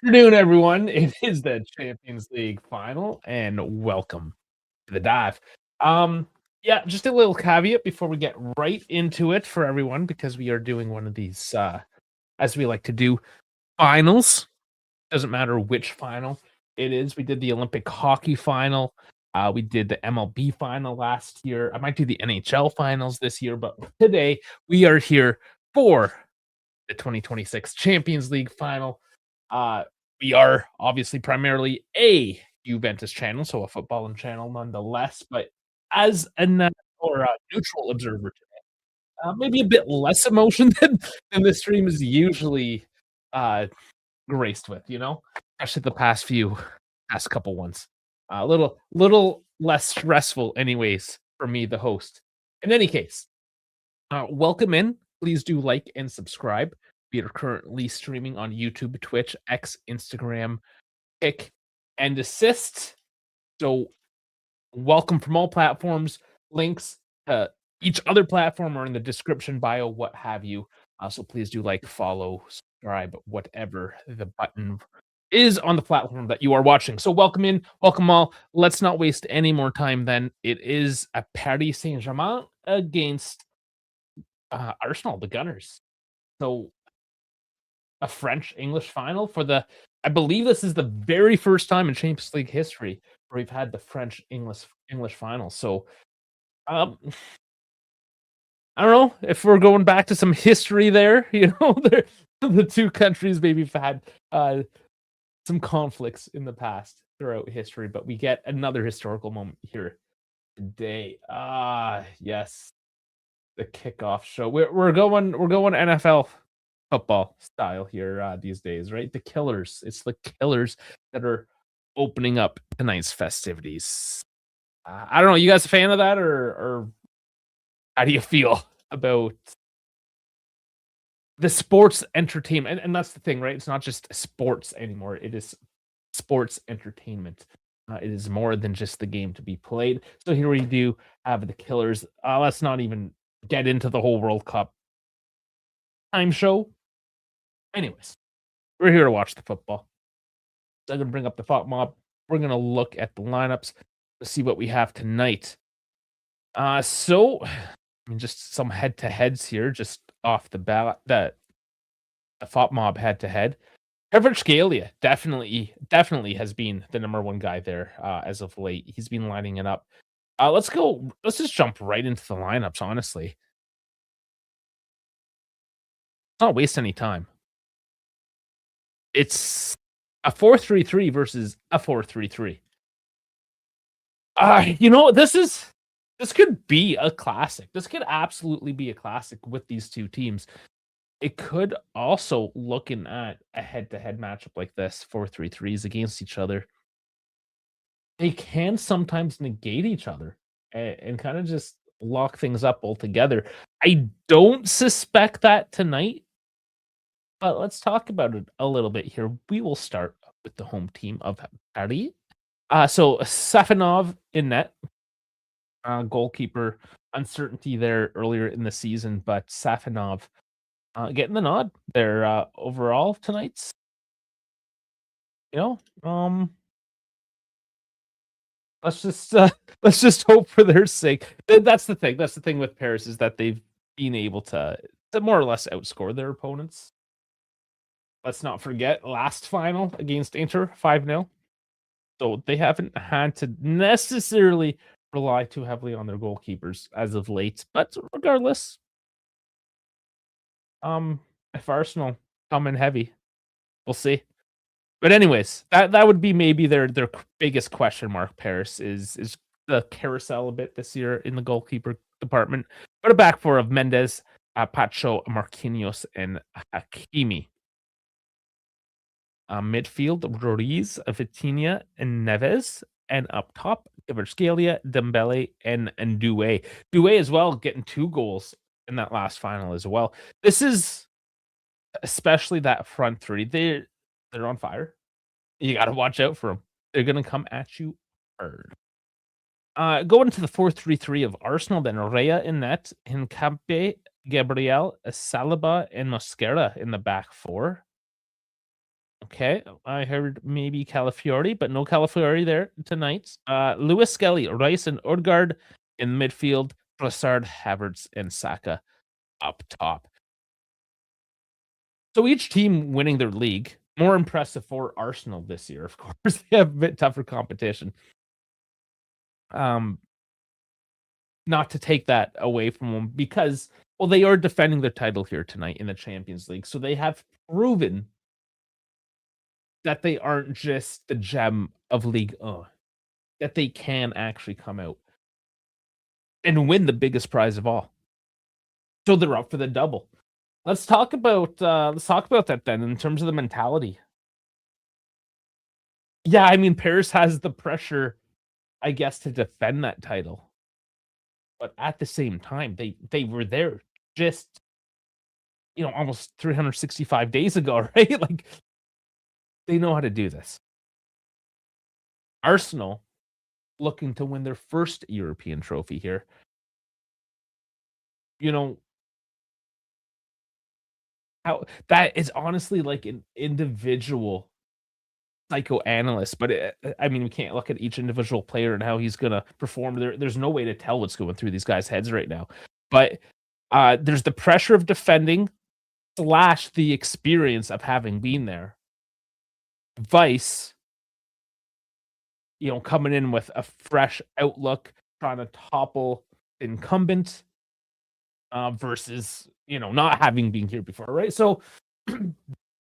Afternoon, everyone. It is the Champions League final, and welcome to the dive. Yeah, just a little caveat before we get right into it for everyone, because we are doing one of these, as we like to do, finals. Doesn't matter which final it is. We did the Olympic hockey final. We did the MLB final last year. I might do the NHL finals this year, but today we are here for the 2026 Champions League final. Uh, we are obviously primarily a Juventus channel, so a footballing channel nonetheless. But as a neutral observer, maybe a bit less emotion than the stream is usually uh, graced with. Especially the past couple ones. A little less stressful, anyways, for me, the host. In any case, welcome in. Please do like and subscribe. We are currently streaming on YouTube, Twitch, X, Instagram, Kick, and CEST. So welcome from all platforms. Links to each other platform are in the description bio, what have you. So please do like, follow, subscribe, whatever the button is on the platform that you are watching. So welcome in, welcome all. Let's not waste any more time then. It is a Paris Saint-Germain against Arsenal, the Gunners. So a French-English final I believe this is the very first time in Champions League history where we've had the French-English final. So, I don't know if we're going back to some history there. The two countries maybe have had some conflicts in the past throughout history, but we get another historical moment here today. Yes, the kickoff show. We're going NFL football style here these days, right? The killers. It's the killers that are opening up tonight's festivities. I don't know. You guys a fan of that, or how do you feel about the sports entertainment? And that's the thing, right? It's not just sports anymore. It is sports entertainment. It is more than just the game to be played. So here we do have the killers. Let's not even get into the whole World Cup time show. Anyways, we're here to watch the football. So I'm going to bring up the thought mob. We're going to look at the lineups to see what we have tonight. Just some head-to-heads here, just off the bat. The thought mob head-to-head. Kvaratskhelia definitely has been the number one guy there as of late. He's been lining it up. Let's just jump right into the lineups, honestly. Not waste any time. It's a 4-3-3 versus a 4-3-3. This could be a classic. This could absolutely be a classic with these two teams. It could also, looking at a head-to-head matchup like this, 4-3-3s against each other, they can sometimes negate each other and kind of just lock things up altogether. I don't suspect that tonight, but let's talk about it a little bit here. We will start with the home team of Paris. So Safonov in net, goalkeeper uncertainty there earlier in the season, but Safonov getting the nod there overall tonight's. Let's just let's just hope for their sake. That's the thing. That's the thing with Paris, is that they've been able to more or less outscore their opponents. Let's not forget last final against Inter, 5-0. So they haven't had to necessarily rely too heavily on their goalkeepers as of late. But regardless, if Arsenal come in heavy, we'll see. But anyways, that would be maybe their biggest question mark. Paris is the carousel a bit this year in the goalkeeper department. But a back four of Mendes, Pacho, Marquinhos, and Hakimi. Midfield, Ruiz, Vitinha, and Neves. And up top, Kvaratskhelia, Dembele, and Doué. Doué as well, getting 2 goals in that last final as well. This is especially that front three. They're on fire. You got to watch out for them. They're going to come at you hard. Going to the 4-3-3 of Arsenal, then Raya in net, Hincapie, Gabriel, Saliba, and Mosquera in the back four. Okay, I heard maybe Calafiori, but no Calafiori there tonight. Lewis Skelly, Rice, and Odegaard in midfield. Trossard, Havertz, and Saka up top. So each team winning their league. More impressive for Arsenal this year, of course. They have a bit tougher competition. Um, Not to take that away from them because, well, they are defending their title here tonight in the Champions League. So they have proven that they aren't just the gem of League 1, that they can actually come out and win the biggest prize of all. So they're up for the double. Let's talk about that then in terms of the mentality. Yeah, I mean Paris has the pressure, I guess, to defend that title. But at the same time, they were there just, almost 365 days ago, right? Like they know how to do this. Arsenal looking to win their first European trophy here. You know, how that is honestly like an individual psychoanalyst, but I mean, we can't look at each individual player and how he's gonna perform. There's no way to tell what's going through these guys' heads right now. But there's the pressure of defending slash the experience of having been there. Vice, coming in with a fresh outlook, trying to topple incumbent versus not having been here before, right? So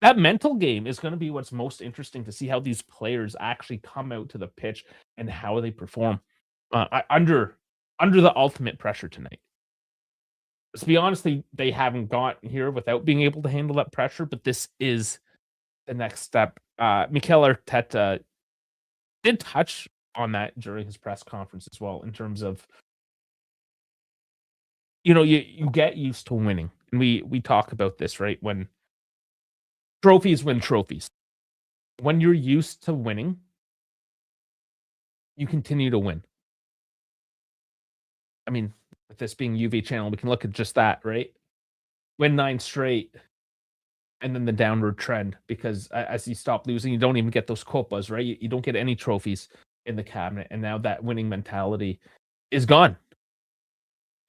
that mental game is going to be what's most interesting to see how these players actually come out to the pitch and how they perform under the ultimate pressure tonight. Let's be honest, they haven't gotten here without being able to handle that pressure, but this is the next step. Mikel Arteta did touch on that during his press conference as well, in terms of you get used to winning, and we talk about this, right? When trophies win trophies. When you're used to winning, you continue to win. I mean, with this being UV channel, we can look at just that, right? Win 9 straight, and then the downward trend because as you stop losing, you don't even get those copas, right? You don't get any trophies in the cabinet, and now that winning mentality is gone,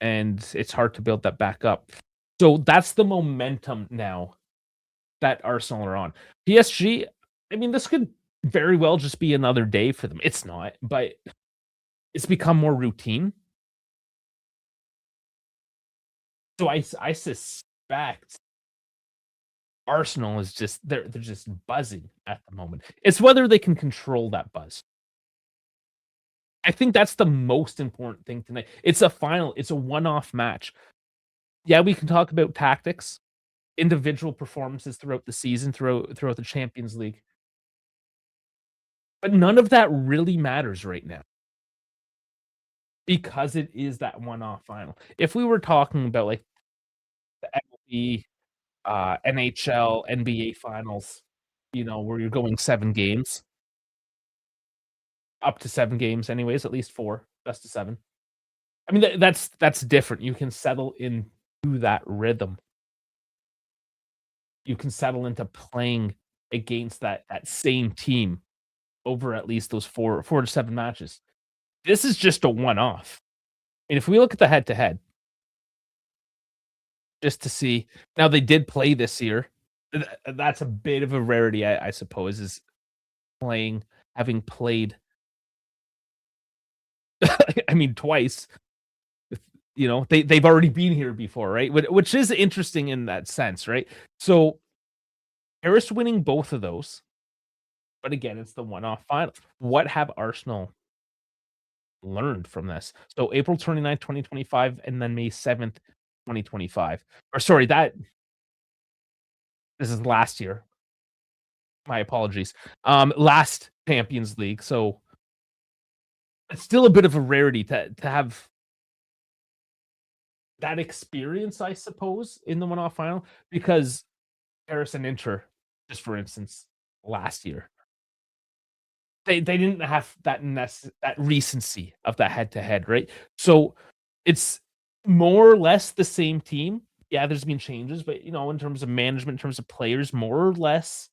and it's hard to build that back up. So that's the momentum now that Arsenal are on. PSG, I mean, this could very well just be another day for them. It's not, but it's become more routine. So I suspect Arsenal is just they're just buzzing at the moment. It's whether they can control that buzz. I think that's the most important thing tonight. It's a final, it's a one-off match. Yeah, we can talk about tactics, individual performances throughout the season, throughout the Champions League. But none of that really matters right now because it is that one-off final. If we were talking about like the MLB, NHL, NBA finals, where you're going 7 games, up to 7 games anyways, at least 4, best of 7. I mean, that's different. You can settle into that rhythm. You can settle into playing against that same team over at least those 4 to 7 matches. This is just a one-off. And if we look at the head-to-head, just to see now they did play this year. That's a bit of a rarity, I suppose, is having played, I mean, twice. They've already been here before, right? Which is interesting in that sense, right? So Paris winning both of those, but again, it's the one-off final. What have Arsenal learned from this? So April 29th, 2025, and then May 7th, 2025. Or sorry, this is last year. My apologies. Last Champions League. So it's still a bit of a rarity to have that experience, I suppose, in the one-off final, because Paris and Inter, just for instance, last year, they didn't have that recency of that head-to-head, right? So it's more or less the same team. Yeah, there's been changes, but in terms of management, in terms of players, more or less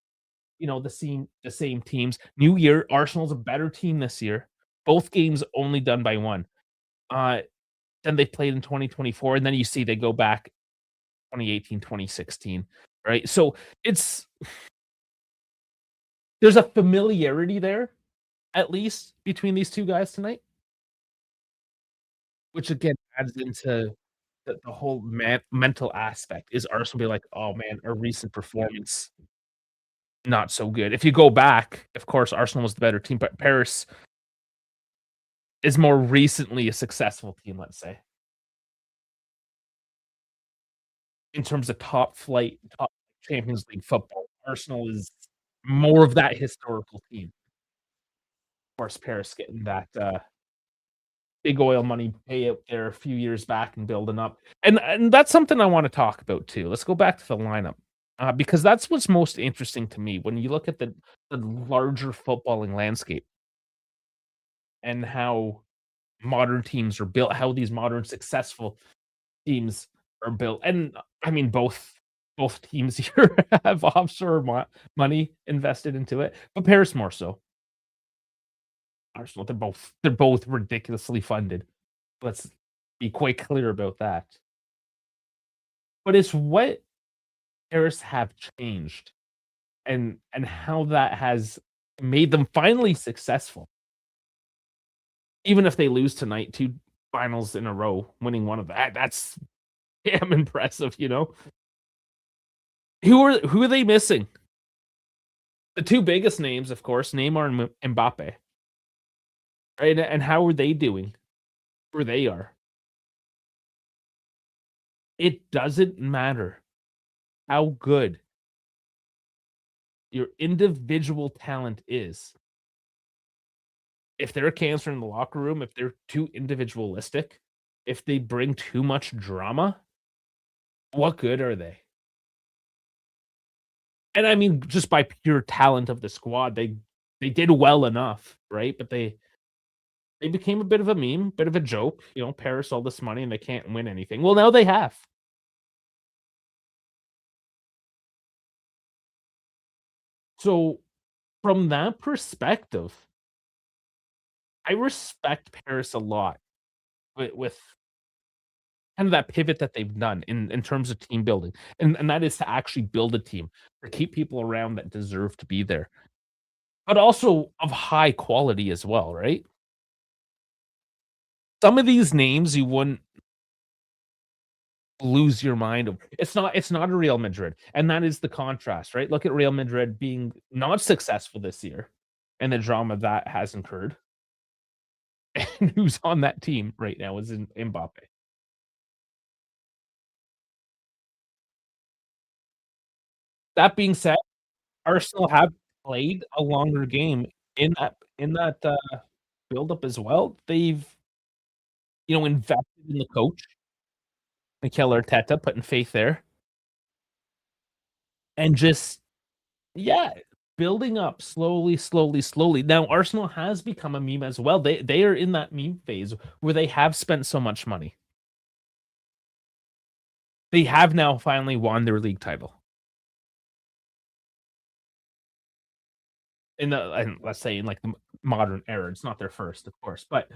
the same teams. New year, Arsenal's a better team this year. Both games only done by one. Uh, then they played in 2024, and then you see they go back 2018, 2016, right? So it's there's a familiarity there, at least between these two guys tonight, which again adds into the whole mental aspect. Is Arsenal be like, oh man, a recent performance not so good. If you go back, of course, Arsenal was the better team, but Paris is more recently a successful team, let's say, in terms of top Champions League football. Arsenal is more of that historical team. Of course, Paris getting that big oil money payout there a few years back and building up. And that's something I want to talk about too. Let's go back to the lineup. Because that's what's most interesting to me when you look at the larger footballing landscape and how modern teams are built, how these modern successful teams are built. And I mean, both teams here have offshore money invested into it, but Paris more so. Arsenal, they're both ridiculously funded. Let's be quite clear about that. But it's what Paris have changed and how that has made them finally successful. Even if they lose tonight, 2 finals in a row, winning one of that's damn impressive. Who are they missing? The 2 biggest names, of course, Neymar and Mbappe. Right? And how are they doing? Where they are. It doesn't matter how good your individual talent is. If they're a cancer in the locker room, if they're too individualistic, if they bring too much drama, what good are they? And I mean, just by pure talent of the squad, they did well enough, right? But they became a bit of a meme, bit of a joke. Paris all this money and they can't win anything. Well, now they have. So, from that perspective, I respect Paris a lot with kind of that pivot that they've done in terms of team building, and that is to actually build a team to keep people around that deserve to be there, but also of high quality as well, right? Some of these names you wouldn't lose your mind over. It's not a Real Madrid, and that is the contrast, right? Look at Real Madrid being not successful this year and the drama that has incurred. And who's on that team right now is Mbappe. That being said, Arsenal have played a longer game in that buildup as well. They've invested in the coach, Mikel Arteta, putting faith there, and just yeah, building up slowly, slowly, slowly. Now Arsenal has become a meme as well. They are in that meme phase where they have spent so much money. They have now finally won their league title. And let's say in like the modern era, it's not their first, of course, but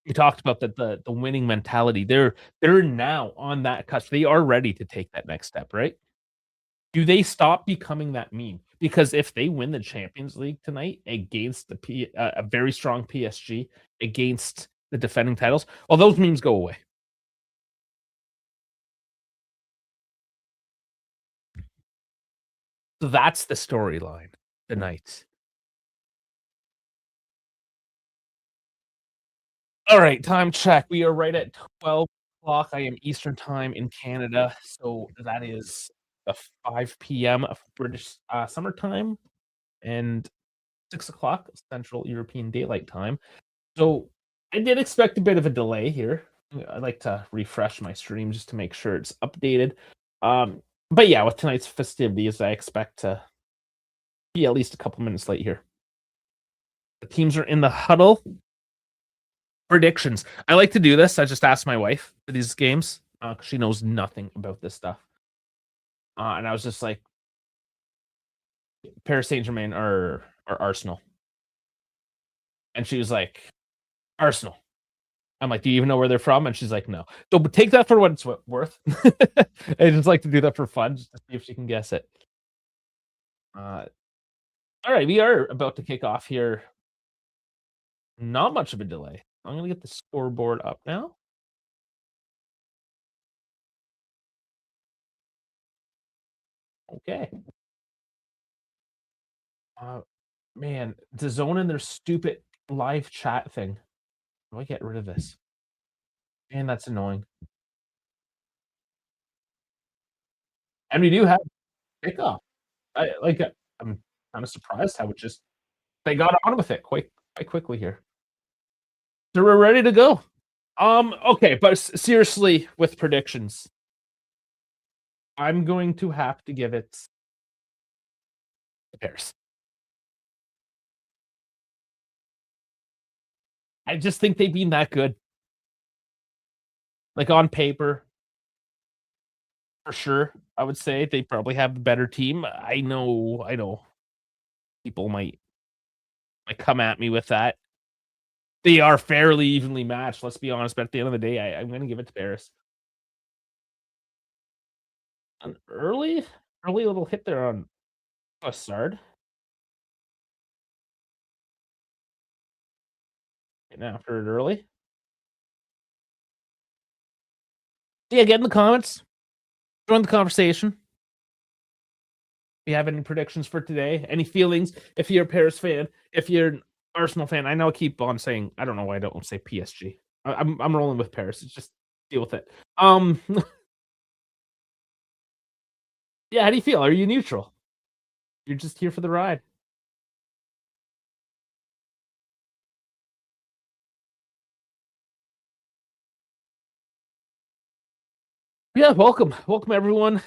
you talked about the winning mentality. They're now on that cusp. They are ready to take that next step, right? Do they stop becoming that meme? Because if they win the Champions League tonight against a very strong PSG, against the defending titles, well, those memes go away. So that's the storyline tonight. All right, time check. We are right at 12 o'clock. I am Eastern time in Canada, so that is the 5 p.m. of British summertime and 6 o'clock Central European Daylight Time. So I did expect a bit of a delay here. I like to refresh my stream just to make sure it's updated. But yeah, with tonight's festivities, I expect to be at least a couple minutes late here. The teams are in the huddle. Predictions. I like to do this. I just asked my wife for these games because she knows nothing about this stuff. And I was just like, Paris Saint-Germain or Arsenal. And she was like, Arsenal. I'm like, do you even know where they're from? And she's like, no. So but take that for what it's worth. I just like to do that for fun, just to see if she can guess it. Uh, all right, we are about to kick off here. Not much of a delay. I'm gonna get the scoreboard up now. Okay. Uh, man, DAZN and their stupid live chat thing. How do I get rid of this? Man, that's annoying. And we do have kickoff. I'm kind of surprised how it just they got on with it quite quickly here. So we're ready to go. Okay, but seriously, with predictions, I'm going to have to give it the Bears. I just think they've been that good. Like on paper, for sure, I would say they probably have the better team. I know people might come at me with that. They are fairly evenly matched, let's be honest, but at the end of the day, I'm gonna give it to Paris. An early little hit there on Assard. Getting after it early. Yeah, get in the comments. Join the conversation. If you have any predictions for today, any feelings, if you're a Paris fan, if you're an Arsenal fan, I know I keep on saying I don't know why I don't say PSG. I'm rolling with Paris. It's just deal with it. Yeah, how do you feel? Are you neutral? You're just here for the ride. Yeah, welcome everyone.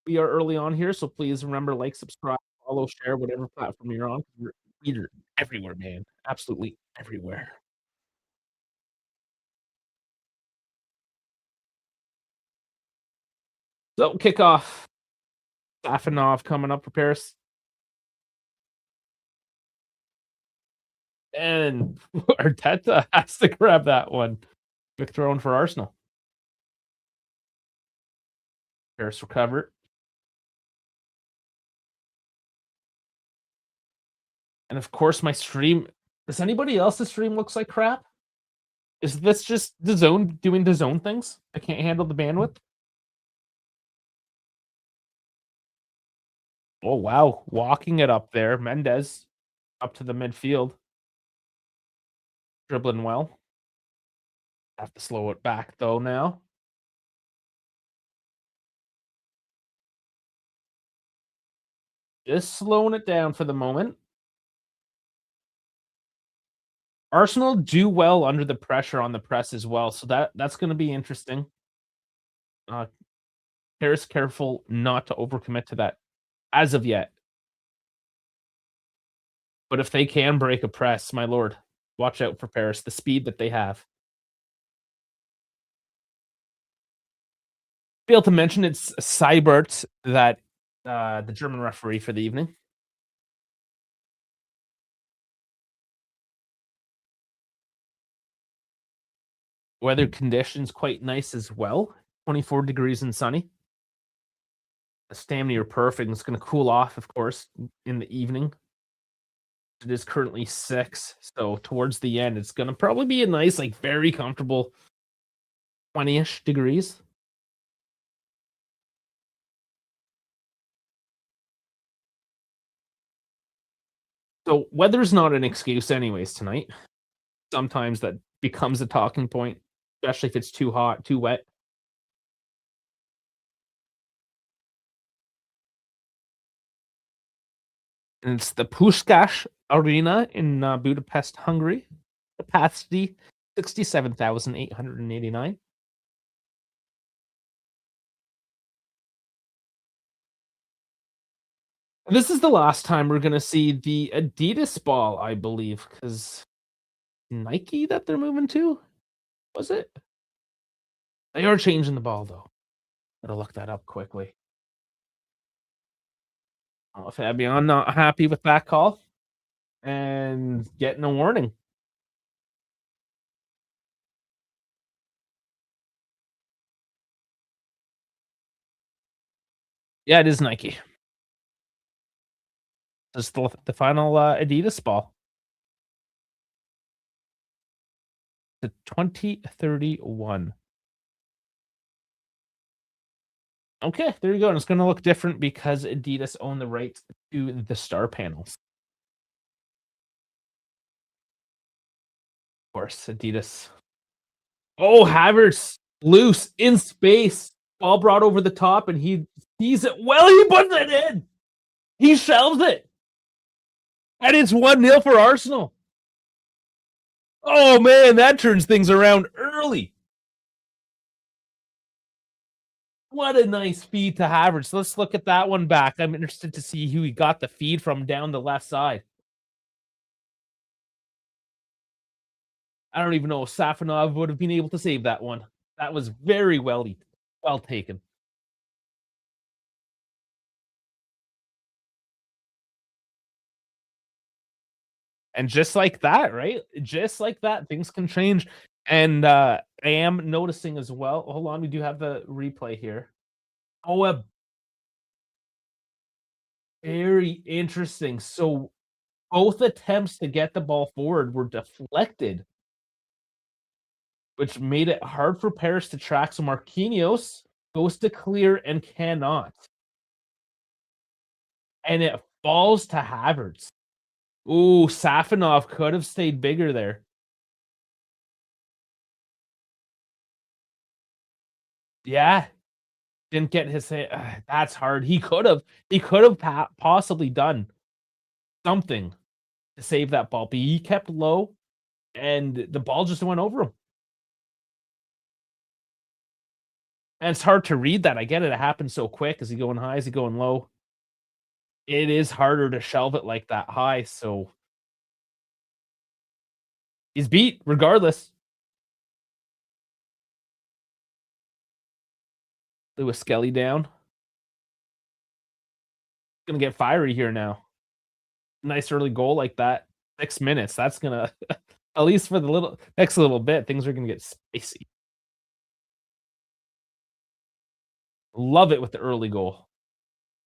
We are early on here, so please remember like, subscribe, follow, share, whatever platform you're on. We're everywhere, man. Absolutely everywhere. So kickoff. Safanov coming up for Paris. And Arteta has to grab that one. Quick throw in for Arsenal. Paris recover. And of course, my stream. Does anybody else's stream looks like crap? Is this just the zone doing the zone things? I can't handle the bandwidth. Oh wow, walking it up there. Mendes up to the midfield. Dribbling well. Have to slow it back though now. Just slowing it down for the moment. Arsenal do well under the pressure on the press as well, so that's going to be interesting. Paris careful not to overcommit to that as of yet. But if they can break a press, my lord, watch out for Paris. The speed that they have. Fail to mention it's Seibert that the German referee for the evening. Weather conditions quite nice as well. 24 degrees and sunny. The stand near perfect. It's going to cool off, of course, in the evening. It is currently 6, so towards the end, it's going to probably be a nice, like, very comfortable 20-ish degrees. So weather's not an excuse anyways tonight. Sometimes that becomes a talking point, especially if it's too hot, too wet. And it's the Puskás Aréna in Budapest, Hungary. Capacity 67,889. This is the last time we're going to see the Adidas ball, I believe, because Nike that they're moving to? Was it? They are changing the ball, though. Gotta look that up quickly. Fabian not happy with that call and getting a warning. Yeah, it is Nike. It's the final Adidas ball. The 2031. Okay, there you go. And it's going to look different because Adidas own the rights to the star panels. Of course, Adidas. Oh, Havertz loose in space. Ball brought over the top, and he sees it. Well, he puts it in. He shelves it. And it's 1-0 for Arsenal. Oh, man, that turns things around early. What a nice feed to Havertz. Let's look at that one back. I'm interested to see who he got the feed from down the left side. I don't even know if Safonov would have been able to save that one. That was very well taken. And just like that, right? Just like that, things can change. And I am noticing as well. Hold on, we do have the replay here. Oh, very interesting. So both attempts to get the ball forward were deflected, which made it hard for Paris to track. So Marquinhos goes to clear and cannot. And it falls to Havertz. Ooh, Safonov could have stayed bigger there. Yeah. Didn't get his that's hard. He could have possibly done something to save that ball, but he kept low and the ball just went over him. And it's hard to read that. I get it. It happened so quick. Is he going high? Is he going low? It is harder to shelve it like that high. So he's beat regardless. Lewis Skelly down. Gonna get fiery here now. Nice early goal like that. 6 minutes. That's gonna at least for the next little bit, things are gonna get spicy. Love it with the early goal.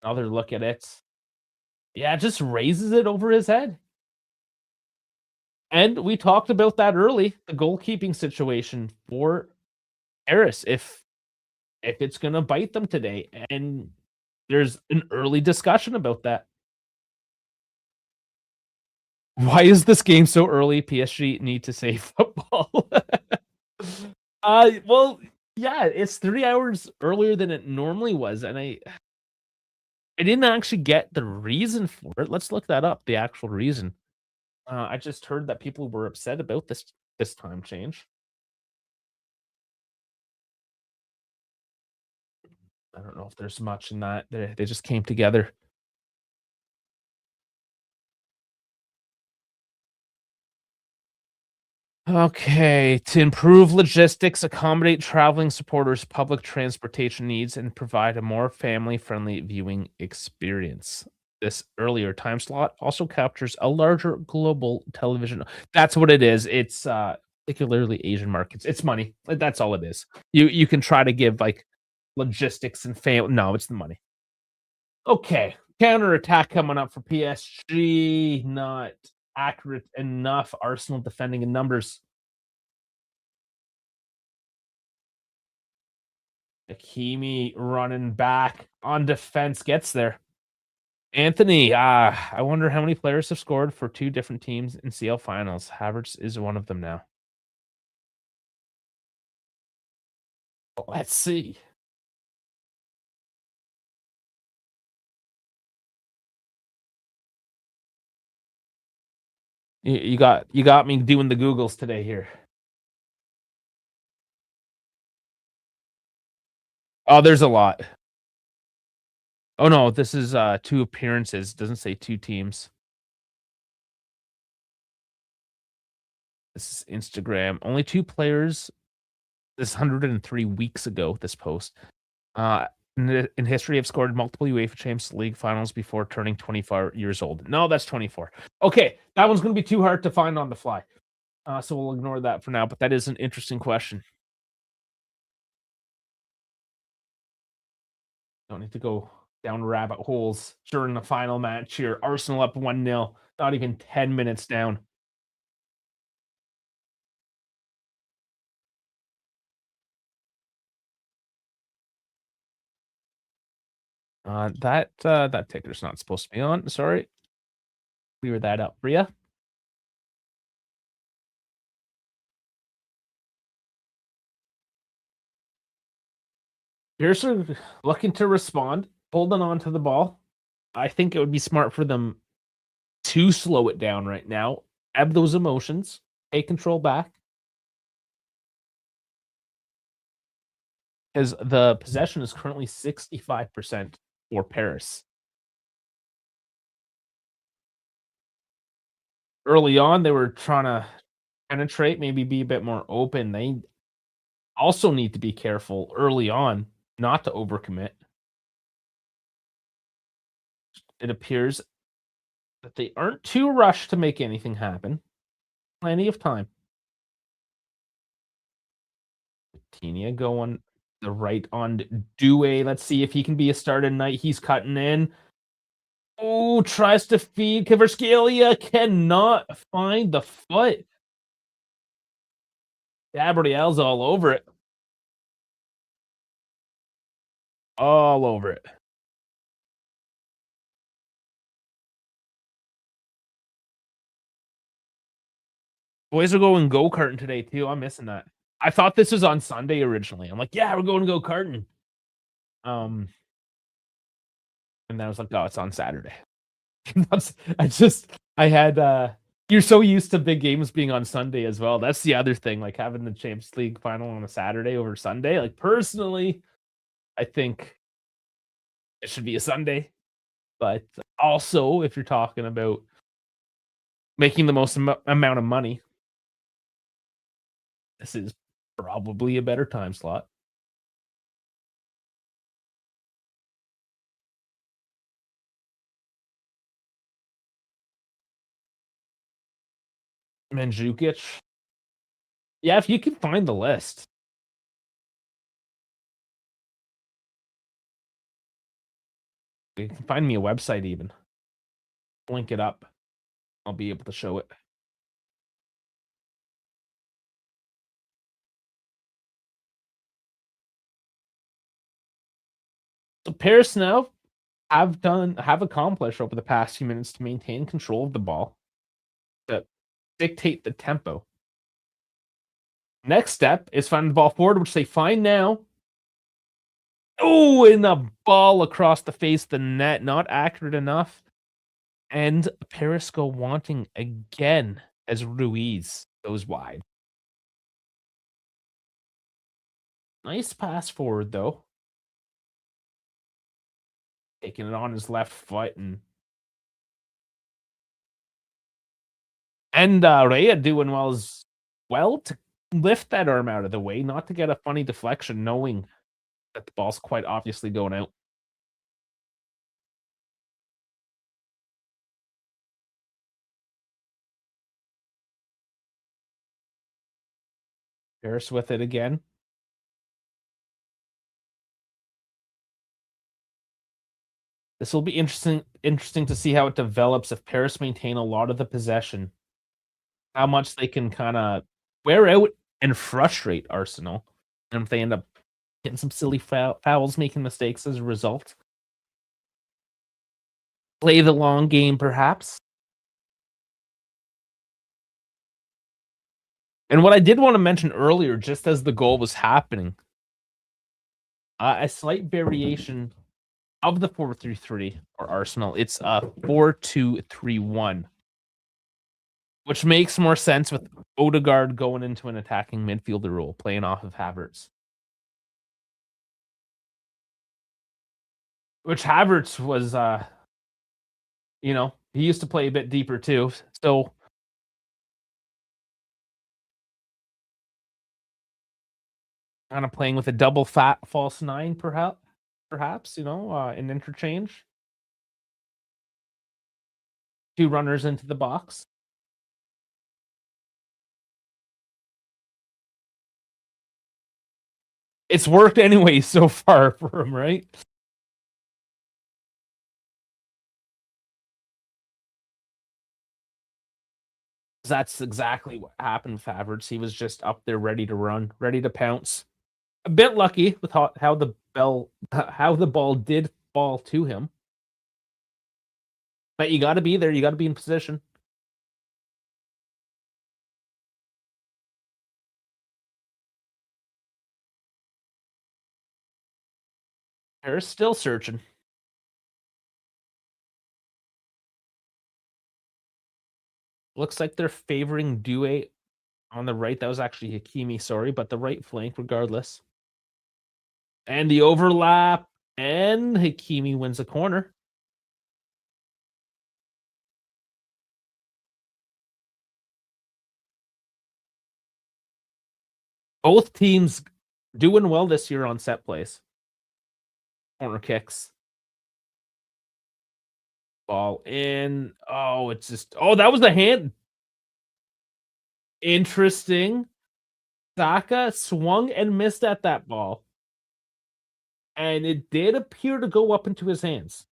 Another look at it. Yeah, just raises it over his head. And we talked about that early, the goalkeeping situation for Paris, if it's gonna bite them today. And there's an early discussion about that. Why is this game so early? PSG need to save football. Well, yeah, it's 3 hours earlier than it normally was, and I didn't actually get the reason for it. Let's look that up, the actual reason. I just heard that people were upset about this time change. I don't know if there's much in that. They just came together. Okay, to improve logistics, accommodate traveling supporters' public transportation needs, and provide a more family-friendly viewing experience. This earlier time slot also captures a larger global television. That's what it is. It's particularly Asian markets. It's money. That's all it is. You can try to give like logistics and fame. No, it's the money. Okay, counterattack coming up for PSG. Not accurate enough. Arsenal defending in numbers. Hakimi running back on defense gets there. Anthony, I wonder how many players have scored for 2 different teams in CL finals. Havertz is one of them now. Let's see. You got me doing the Googles today here. Oh, there's a lot. Oh no, this is 2 appearances. Doesn't say 2 teams. This is Instagram. Only 2 players. This is 103 weeks ago, this post. in history have scored multiple UEFA Champions League finals before turning 24 years old? No, that's 24. Okay, that one's going to be too hard to find on the fly. So we'll ignore that for now, but that is an interesting question. Don't need to go down rabbit holes during the final match here. Arsenal up 1-0, not even 10 minutes down. That ticker's not supposed to be on. Sorry. Clear that up for you. Pearson looking to respond, holding on to the ball. I think it would be smart for them to slow it down right now, ebb those emotions, take control back. Because the possession is currently 65% for Paris. Early on, they were trying to penetrate, maybe be a bit more open. They also need to be careful early on not to overcommit. It appears that they aren't too rushed to make anything happen. Plenty of time. Tinia going the right on Douay. Let's see if he can be a start tonight. He's cutting in. Oh, tries to feed. Kvaratskhelia cannot find the foot. Gabriel's all over it. All over it. Boys are going go-karting today, too. I'm missing that. I thought this was on Sunday originally. I'm like, yeah, we're going go-karting. And then I was like, oh, it's on Saturday. You're so used to big games being on Sunday as well. That's the other thing, like having the Champions League final on a Saturday over Sunday. Like personally, I think it should be a Sunday. But also, if you're talking about making the most amount of money, this is probably a better time slot. Mandzukic. Yeah, if you can find the list. You can find me a website even. Link it up. I'll be able to show it. So Paris now have accomplished over the past few minutes to maintain control of the ball, to dictate the tempo. Next step is finding the ball forward, which they find now. Oh, and the ball across the face of the net, not accurate enough. And Paris go wanting again as Ruiz goes wide. Nice pass forward, though. Taking it on his left foot and Rhea doing well to lift that arm out of the way, not to get a funny deflection, knowing that the ball's quite obviously going out. Paris with it again. This will be interesting to see how it develops if Paris maintain a lot of the possession. How much they can kind of wear out and frustrate Arsenal. And if they end up getting some silly fouls, making mistakes as a result. Play the long game, perhaps. And what I did want to mention earlier, just as the goal was happening, a slight variation of the 4-3-3 for Arsenal. It's a 4-2-3-1, which makes more sense with Odegaard going into an attacking midfielder role, playing off of Havertz. Which Havertz was, he used to play a bit deeper too. So kind of playing with a double fat false nine, perhaps. perhaps, an interchange. Two runners into the box. It's worked anyway so far for him, right? That's exactly what happened with Havertz. He was just up there ready to run, ready to pounce. A bit lucky with how the ball did fall to him. But you gotta be there, you gotta be in position. Paris still searching. Looks like they're favoring Doué on the right. That was actually Hakimi, sorry, but the right flank regardless. And the overlap, and Hakimi wins a corner. Both teams doing well this year on set plays. Corner kicks. Ball in. Oh, it's just. Oh, that was a hand. Interesting. Saka swung and missed at that ball. And it did appear to go up into his hands.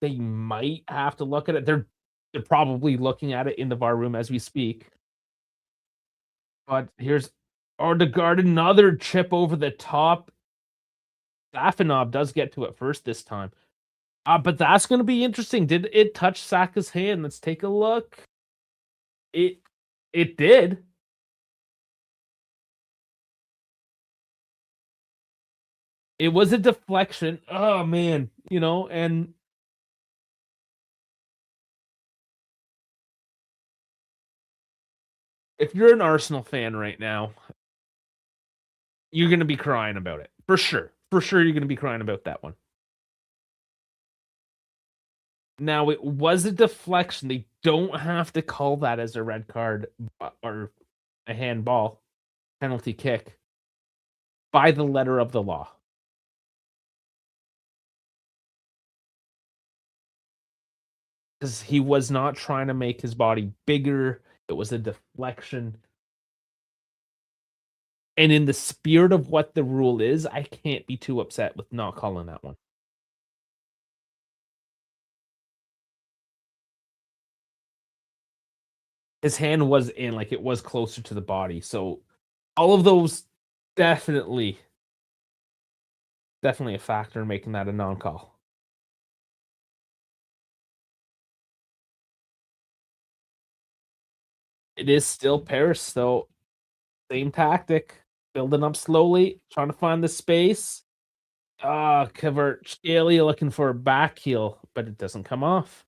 They might have to look at it. They're probably looking at it in the VAR room as we speak. But here's Odegaard, another chip over the top. Safanov does get to it first this time. But that's going to be interesting. Did it touch Saka's hand? Let's take a look. It did. It was a deflection. Oh man, and if you're an Arsenal fan right now, you're going to be crying about it. For sure. For sure you're going to be crying about that one. Now, it was a deflection. They don't have to call that as a red card or a handball penalty kick by the letter of the law. Because he was not trying to make his body bigger. It was a deflection. And in the spirit of what the rule is, I can't be too upset with not calling that one. His hand was in, like it was closer to the body. So all of those definitely a factor in making that a non-call. It is still Paris, though. Same tactic, building up slowly, trying to find the space. Kvaratskhelia looking for a back heel, but it doesn't come off.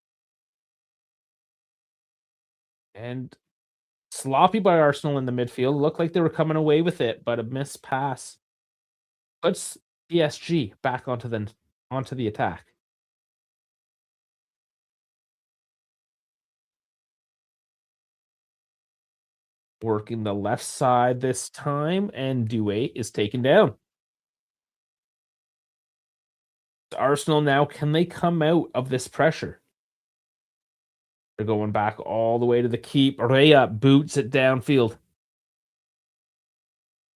And sloppy by Arsenal in the midfield. Looked like they were coming away with it, but a missed pass puts PSG back onto the attack. Working the left side this time, and Doué is taken down. Arsenal now, can they come out of this pressure? They're going back all the way to the keep. Rea boots it downfield.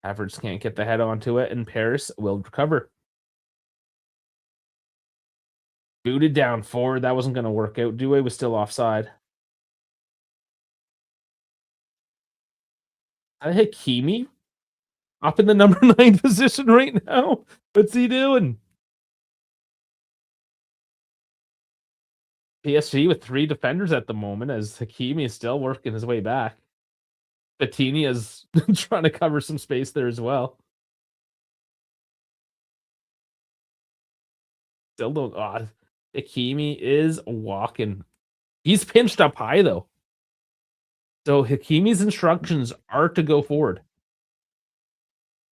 Havertz can't get the head onto it, and Paris will recover. Booted down forward. That wasn't going to work out. Doué was still offside. Hakimi up in the number 9 position right now. What's he doing? PSG with 3 defenders at the moment, as Hakimi is still working his way back. Bettini is trying to cover some space there as well. Still don't. Hakimi is walking. He's pinched up high though. So Hakimi's instructions are to go forward.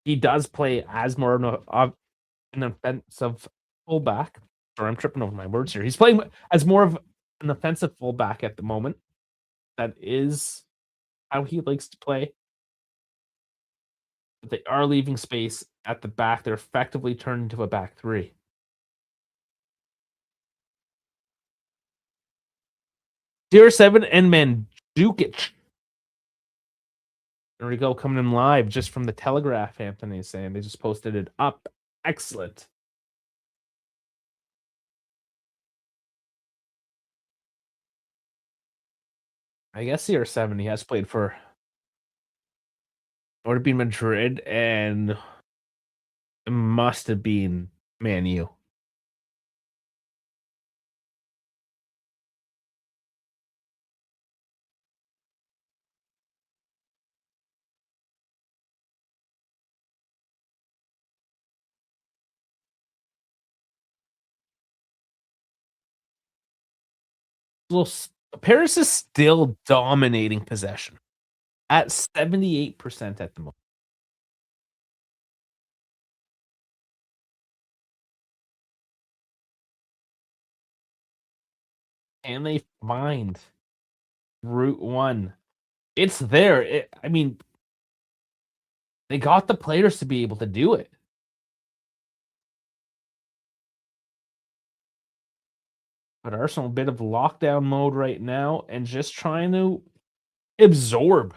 He does play as more of an offensive fullback. Sorry, I'm tripping over my words here. He's playing as more of an offensive fullback at the moment. That is how he likes to play. but they are leaving space at the back. They're effectively turned into a back three. CR7 and Mandzukic. There we go, coming in live just from the Telegraph, Anthony's saying. They just posted it up. Excellent. I guess CR7, he has played for would have been Madrid and it must have been Man U. Well, Paris is still dominating possession at 78% at the moment. And they find Route 1. It's there. I mean, they got the players to be able to do it. But Arsenal, a bit of lockdown mode right now and just trying to absorb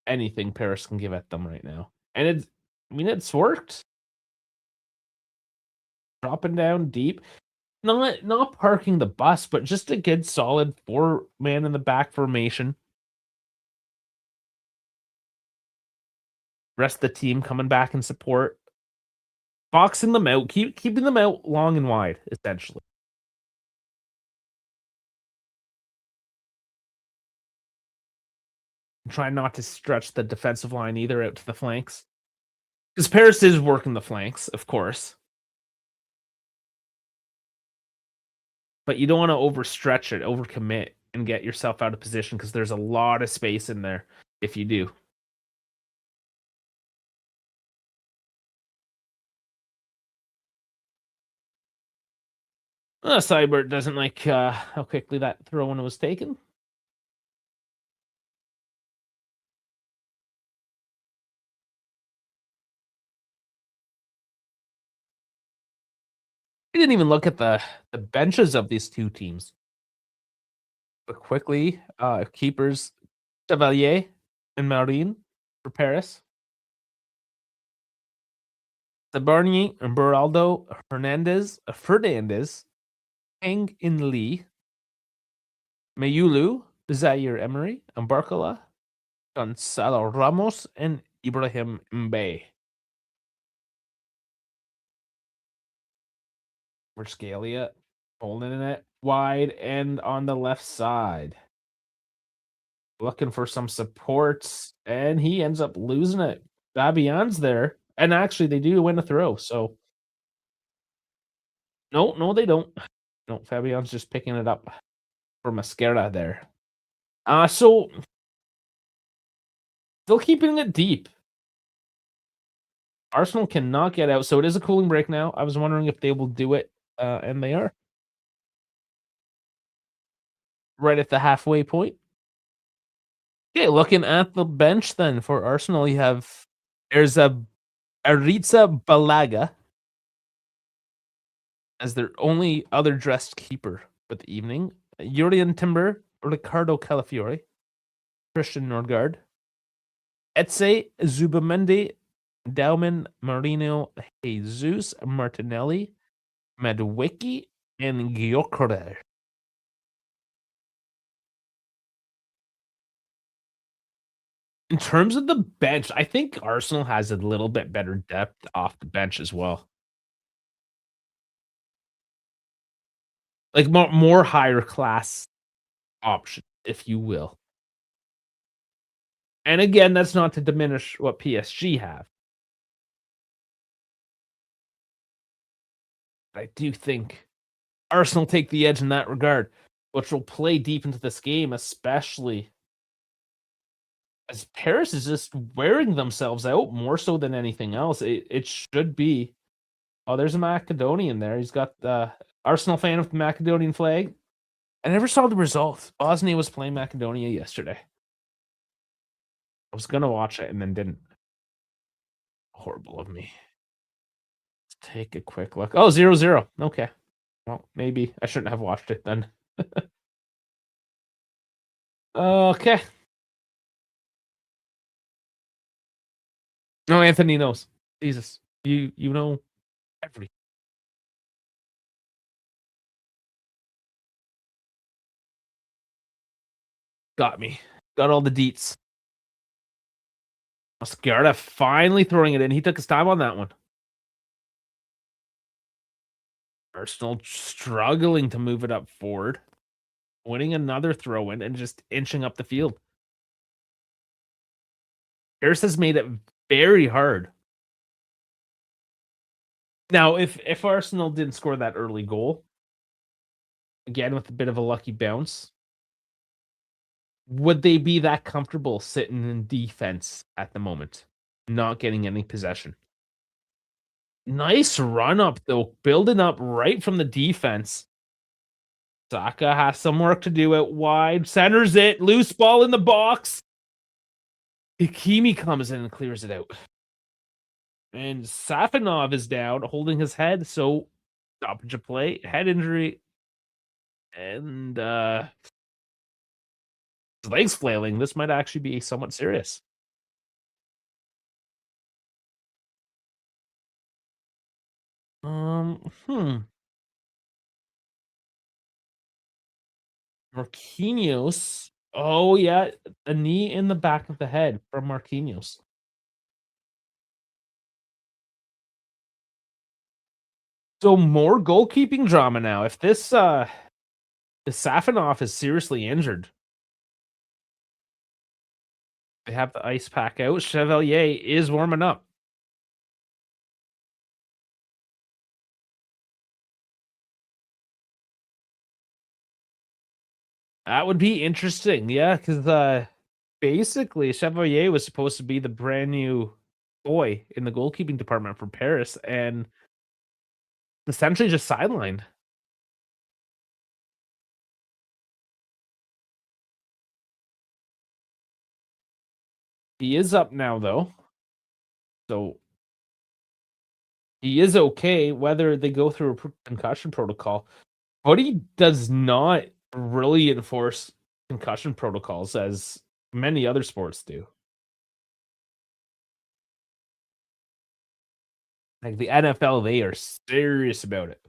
anything Paris can give at them right now. And it's worked. Dropping down deep. Not parking the bus, but just a good solid 4-man in the back formation. Rest of the team coming back in support. Boxing them out, keeping them out long and wide, essentially. Try not to stretch the defensive line either out to the flanks. Because Paris is working the flanks, of course. But you don't want to overstretch it, overcommit, and get yourself out of position because there's a lot of space in there if you do. Seibert doesn't like how quickly that throw-in was taken. We didn't even look at the benches of these two teams. But quickly, keepers Chevalier and Marine for Paris. Sabarni and Beraldo Fernandez, Hang In Lee, Mayulu, Zaire Emery, and Barcola, Gonzalo Ramos, and Ibrahim Mbaye. Scalia holding it wide and on the left side. Looking for some supports, and he ends up losing it. Fabian's there. And actually, they do win a throw, so... No, they don't. No, Fabian's just picking it up for Mascara there. So... Still keeping it deep. Arsenal cannot get out, so it is a cooling break now. I was wondering if they will do it, and they are. Right at the halfway point. Okay, looking at the bench then for Arsenal, you have there's a Aritza Balaga as their only other dressed keeper for the evening. Urian Timber, Ricardo Calafiore, Christian Nordgaard, Etze Zubamendi, Dauman Marino, Jesus Martinelli, Medwicki, and Gyökeres. In terms of the bench, I think Arsenal has a little bit better depth off the bench as well. Like more higher class option, if you will. And again, that's not to diminish what PSG have. I do think Arsenal take the edge in that regard, which will play deep into this game, especially as Paris is just wearing themselves out more so than anything else. It should be. Oh, there's a Macedonian there. He's got the Arsenal fan with the Macedonian flag. I never saw the result. Bosnia was playing Macedonia yesterday. I was going to watch it and then didn't. Horrible of me. Let's take a quick look. Oh, 0-0. Okay. Well, maybe I shouldn't have watched it then. Okay. No, Anthony knows. Jesus. You know everything. Got me. Got all the deets. Mascara finally throwing it in. He took his time on that one. Arsenal struggling to move it up forward. Winning another throw in and just inching up the field. Harris has made it very hard. Now, if Arsenal didn't score that early goal, again with a bit of a lucky bounce, would they be that comfortable sitting in defense at the moment, not getting any possession? Nice run up though, building up right from the defense. Saka has some work to do out wide, centers it, loose ball in the box. Hakimi comes in and clears it out. And Safanov is down, holding his head, so stoppage of play, head injury, and his legs flailing. This might actually be somewhat serious. Marquinhos. Oh yeah, a knee in the back of the head from Marquinhos. So more goalkeeping drama now. If this if Safanov is seriously injured, they have the ice pack out. Chevalier is warming up. That would be interesting, yeah, because basically Chevalier was supposed to be the brand new boy in the goalkeeping department for Paris, and essentially just sidelined. He is up now, though, so he is okay. Whether they go through a concussion protocol, Footy does not really enforce concussion protocols as many other sports do. Like the NFL, they are serious about it.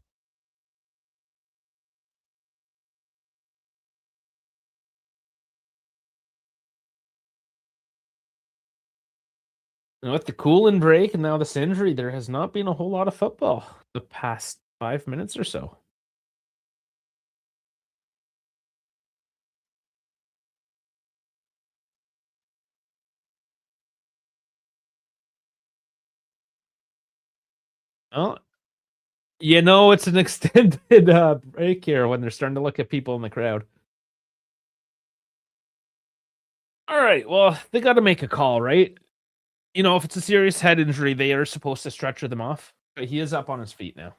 And with the cooling break and now this injury, there has not been a whole lot of football the past 5 minutes or so. Oh, it's an extended break here when they're starting to look at people in the crowd. All right, well, they got to make a call, right? If it's a serious head injury, they are supposed to stretcher them off. But he is up on his feet now.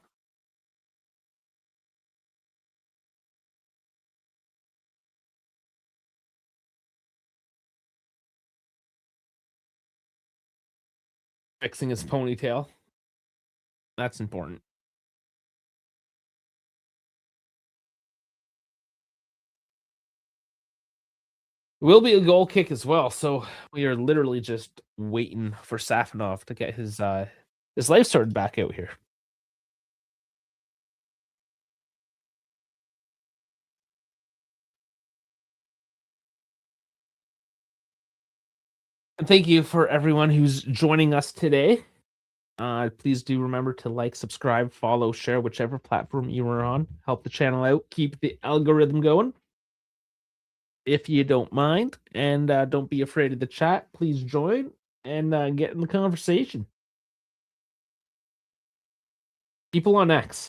Fixing his ponytail. That's important. It will be a goal kick as well, so we are literally just waiting for Safanov to get his life sword back out here. And thank you for everyone who's joining us today. Please do remember to like, subscribe, follow, share whichever platform you are on. Help the channel out. Keep the algorithm going. If you don't mind, and don't be afraid of the chat. Please join and get in the conversation. People on X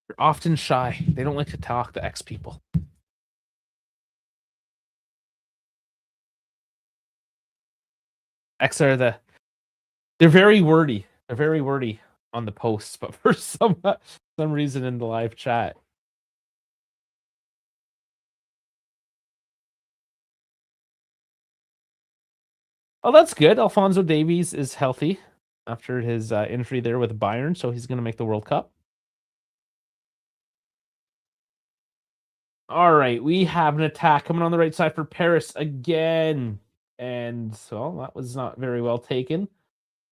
are often shy. They don't like to talk to X people. X are they're very wordy. They're very wordy on the posts, but for some reason in the live chat. Oh, that's good. Alphonso Davies is healthy after his injury there with Bayern, so he's going to make the World Cup. All right, we have an attack coming on the right side for Paris again. And so that was not very well taken.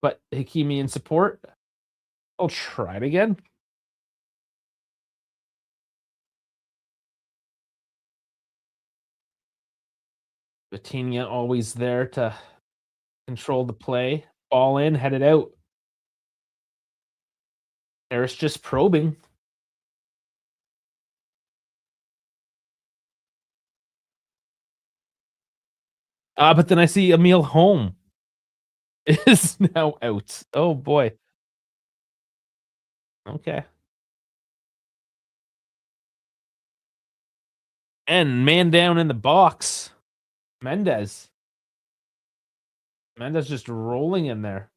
But Hakimi in support. I'll try it again. Vitinha always there to control the play. Ball in, headed out. Paris just probing. But then I see Emile Home is now out. Oh boy. Okay. And man down in the box. Mendes. Mendes just rolling in there.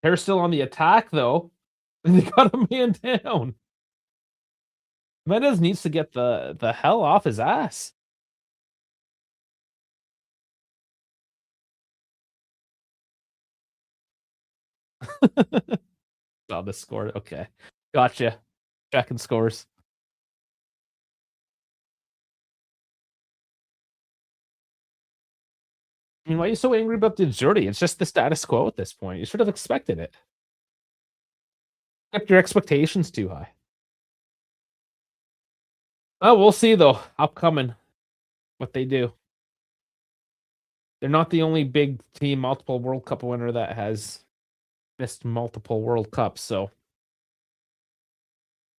They're still on the attack though. And they got a man down. Mendes needs to get the hell off his ass. Saw the score. Okay. Gotcha. Checking scores. I mean, why are you so angry about the Jordi? It's just the status quo at this point. You should have expected it. Kept your expectations too high. Oh, we'll see though. Upcoming, what they do. They're not the only big team, multiple World Cup winner that has missed multiple World Cups. So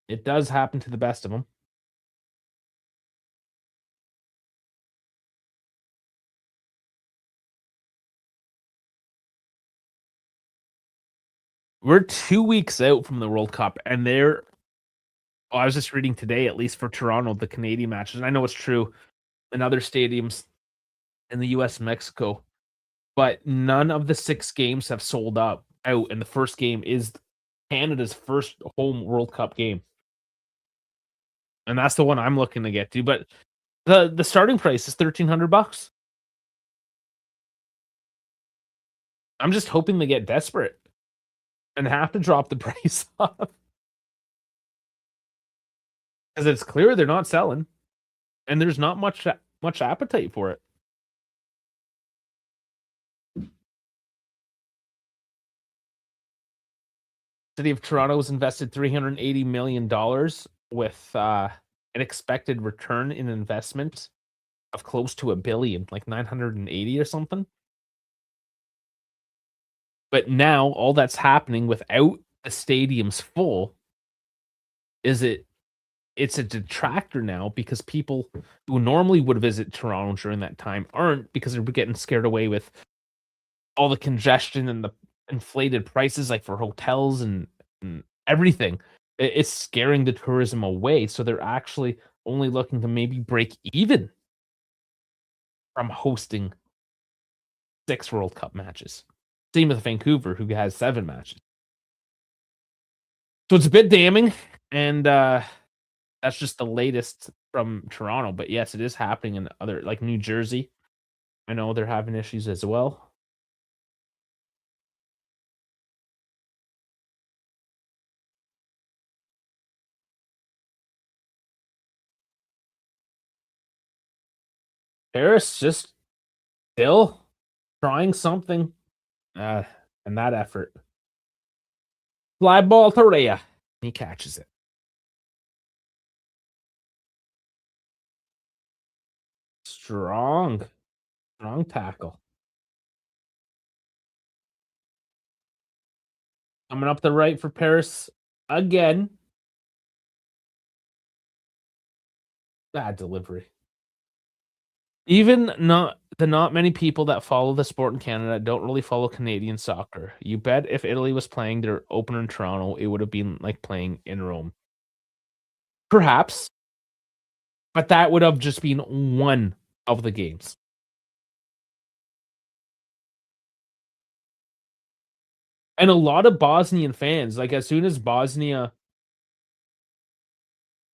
it does happen to the best of them. We're 2 weeks out from the World Cup, and they're. Oh, I was just reading today, at least for Toronto, the Canadian matches. And I know it's true in other stadiums in the U.S. and Mexico, but none of the 6 games have sold out. And the first game is Canada's first home World Cup game, and that's the one I'm looking to get to. But the starting price is $1,300. I'm just hoping they get desperate and have to drop the price off because it's clear they're not selling, and there's not much appetite for it. City of Toronto has invested $380 million with an expected return in investment of close to $1 billion, like 980 or something. But now all that's happening without the stadiums full is it's a detractor now because people who normally would visit Toronto during that time aren't, because they're getting scared away with all the congestion and the inflated prices, like for hotels and everything. It's scaring the tourism away. So they're actually only looking to maybe break even from hosting 6 World Cup matches. Same with Vancouver, who has 7 matches. So it's a bit damning, and that's just the latest from Toronto. But yes, it is happening in other, like New Jersey. I know they're having issues as well. Paris just still trying something, and that effort. Fly ball to Rhea. He catches it. Strong tackle. Coming up the right for Paris again. Bad delivery. Even not many people that follow the sport in Canada don't really follow Canadian soccer. You bet if Italy was playing their opener in Toronto, it would have been like playing in Rome. Perhaps. But that would have just been one of the games. And a lot of Bosnian fans, like as soon as Bosnia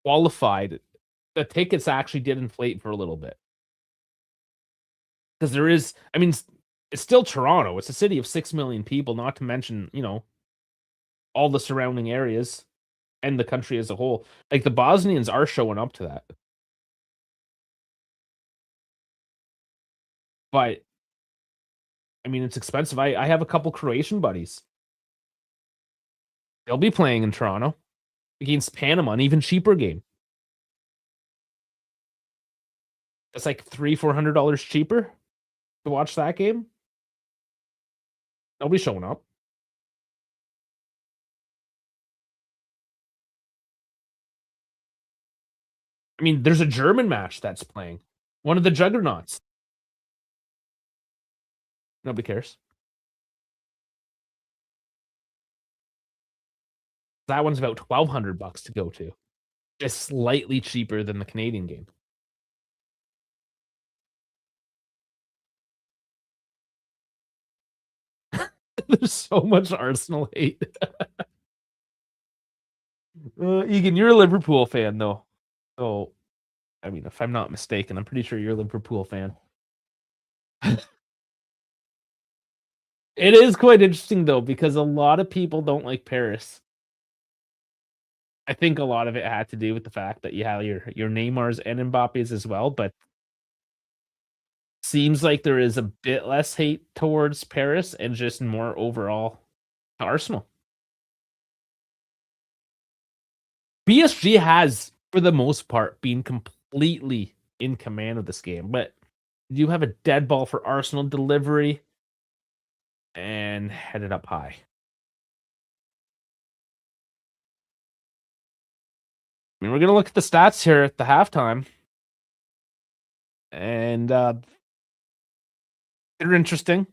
qualified, the tickets actually did inflate for a little bit. Because there is, I mean, It's still Toronto. It's a city of 6 million people, not to mention, all the surrounding areas and the country as a whole. Like, the Bosnians are showing up to that. But, I mean, it's expensive. I have a couple Croatian buddies. They'll be playing in Toronto against Panama, an even cheaper game. It's like $300-400 cheaper to watch that game. They'll be showing up. I mean, there's a German match that's playing. One of the juggernauts. Nobody cares. That one's about $1,200 to go to. Just slightly cheaper than the Canadian game. There's so much Arsenal hate. Egan, you're a Liverpool fan, though. So, I mean, if I'm not mistaken, I'm pretty sure you're a Liverpool fan. It is quite interesting, though, because a lot of people don't like Paris. I think a lot of it had to do with the fact that you have your Neymars and Mbappe's as well, but seems like there is a bit less hate towards Paris and just more overall to Arsenal. PSG has, for the most part, been completely in command of this game, but you have a dead ball for Arsenal delivery and headed up high. I mean, we're gonna look at the stats here at the halftime, and they're interesting.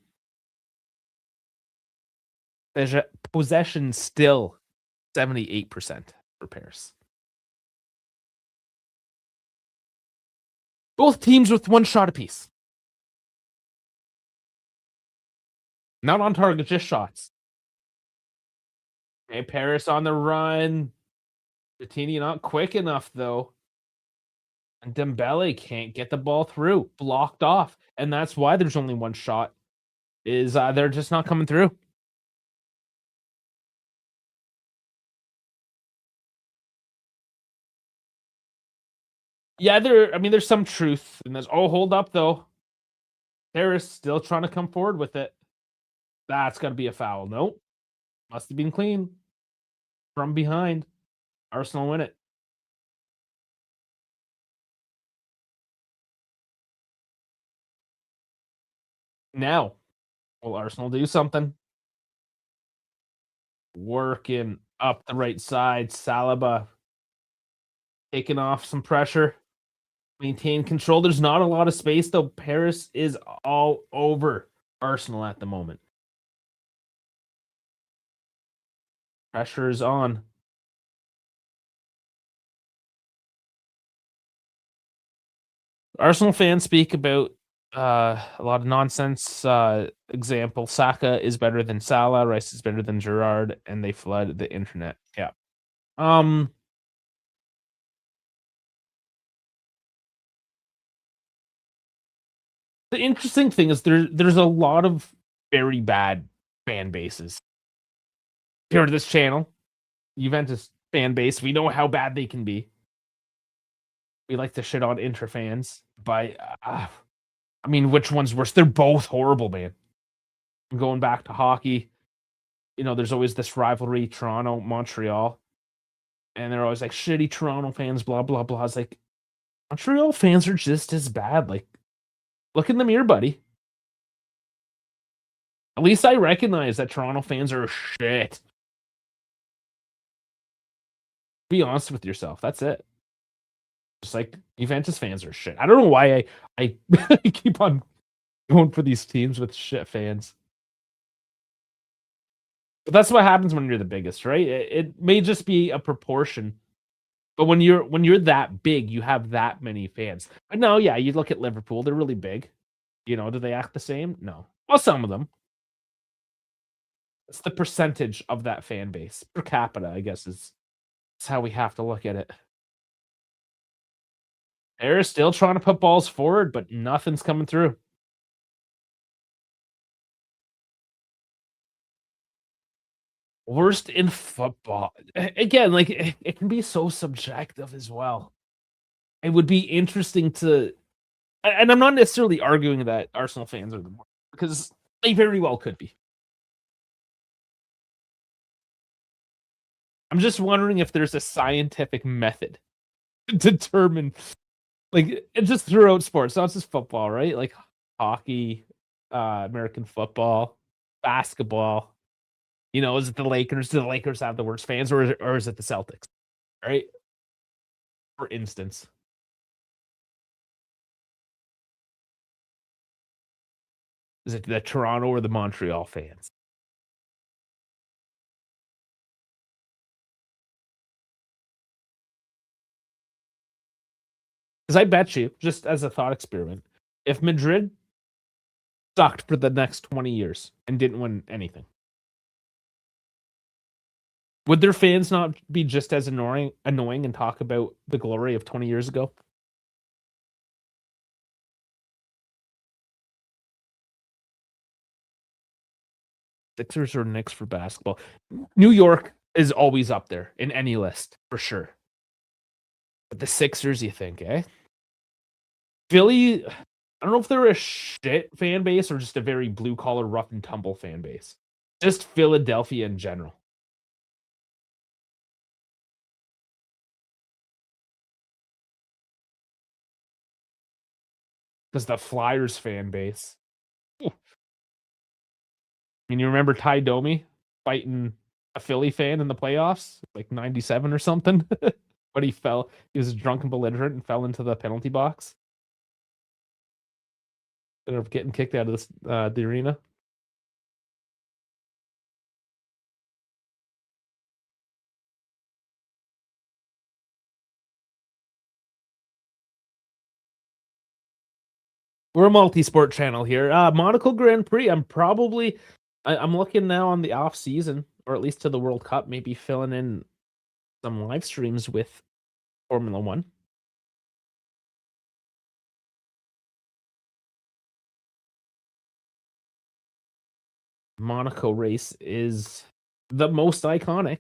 Possession still 78% for Paris. Both teams with one shot apiece. Not on target, just shots. Okay, Paris on the run. Bettini not quick enough, though. And Dembele can't get the ball through. Blocked off. And that's why there's only one shot. Is they're just not coming through. Yeah, there's some truth in this. Oh, hold up, though. Paris still trying to come forward with it. That's got to be a foul. Nope. Must have been clean. From behind. Arsenal win it. Now, will Arsenal do something? Working up the right side. Saliba taking off some pressure. Maintain control. There's not a lot of space, though. Paris is all over Arsenal at the moment. Pressure is on. Arsenal fans speak about a lot of nonsense. Example: Saka is better than Salah, Rice is better than Gerrard, and they flood the internet. Yeah. Um. The interesting thing is there's a lot of very bad fan bases here to this channel. Juventus fan base, we know how bad they can be. We like to shit on Inter fans, but I mean, which one's worse? They're both horrible, man. Going back to hockey, there's always this rivalry, Toronto, Montreal, and they're always like shitty Toronto fans, blah blah blah. It's like Montreal fans are just as bad. Like, look in the mirror, buddy. At least I recognize that Toronto fans are shit. Be honest with yourself. That's it. Just like Juventus fans are shit. I don't know why I keep on going for these teams with shit fans. But that's what happens when you're the biggest, right? It may just be a proportion, but when you're that big, you have that many fans. But no, yeah, you look at Liverpool; they're really big. Do they act the same? No. Well, some of them. It's the percentage of that fan base per capita, I guess, is how we have to look at it. They're still trying to put balls forward, but nothing's coming through. Worst in football. Again, like it can be so subjective as well. It would be interesting to, and I'm not necessarily arguing that Arsenal fans are the worst because they very well could be. I'm just wondering if there's a scientific method to determine, like, and just throughout sports, not just football, right? Like hockey, American football, basketball. Is it the Lakers? Do the Lakers have the worst fans, or is it the Celtics? Right? For instance, is it the Toronto or the Montreal fans? Because I bet you, just as a thought experiment, if Madrid sucked for the next 20 years and didn't win anything, would their fans not be just as annoying and talk about the glory of 20 years ago? Sixers or Knicks for basketball? New York is always up there in any list, for sure. But the Sixers, you think, eh? Philly, I don't know if they're a shit fan base or just a very blue collar, rough and tumble fan base. Just Philadelphia in general. Because the Flyers fan base. I mean, you remember Ty Domi fighting a Philly fan in the playoffs, like 97 or something? But he fell. He was drunk and belligerent and fell into the penalty box. Ended up getting kicked out of the arena. We're a multi-sport channel here. Monaco Grand Prix. I'm looking now on the off season, or at least to the World Cup, maybe filling in some live streams with Formula One. Monaco race is the most iconic.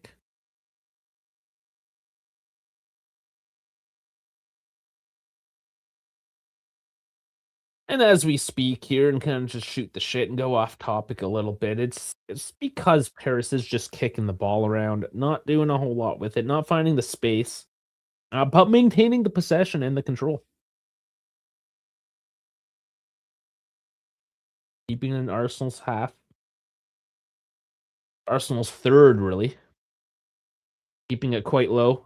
And as we speak here and kind of just shoot the shit and go off topic a little bit, it's because Paris is just kicking the ball around, not doing a whole lot with it, not finding the space, but maintaining the possession and the control. Keeping in Arsenal's half. Arsenal's third, really. Keeping it quite low.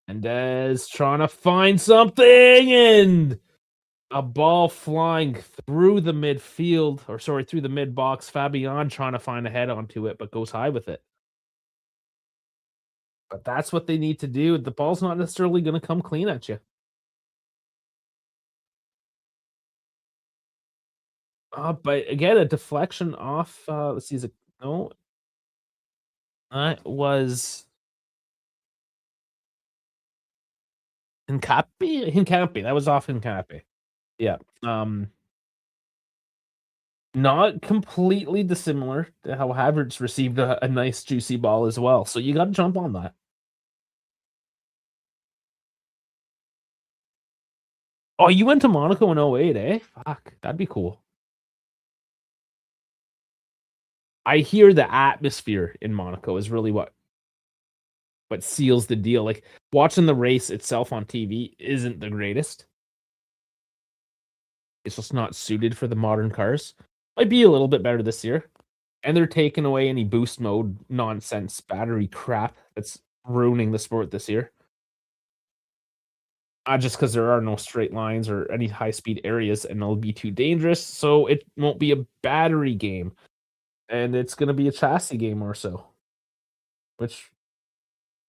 And as trying to find something, and a ball flying through the midfield, or sorry, through the mid box. Fabian trying to find a head onto it, but goes high with it. But that's what they need to do. The ball's not necessarily going to come clean at you. But again, a deflection off. Let's see, is it no? That was Hincapi. Hincapi. That was off Hincapi. Yeah. Not completely dissimilar to how Havertz received a nice juicy ball as well. So you got to jump on that. Oh, you went to Monaco in '08, eh? Fuck, that'd be cool. I hear the atmosphere in Monaco is really what seals the deal. Like watching the race itself on TV isn't the greatest. It's just not suited for the modern cars. Might be a little bit better this year. And they're taking away any boost mode nonsense battery crap that's ruining the sport this year. Just because there are no straight lines or any high speed areas, and it'll be too dangerous. So it won't be a battery game, and it's going to be a chassis game or so, which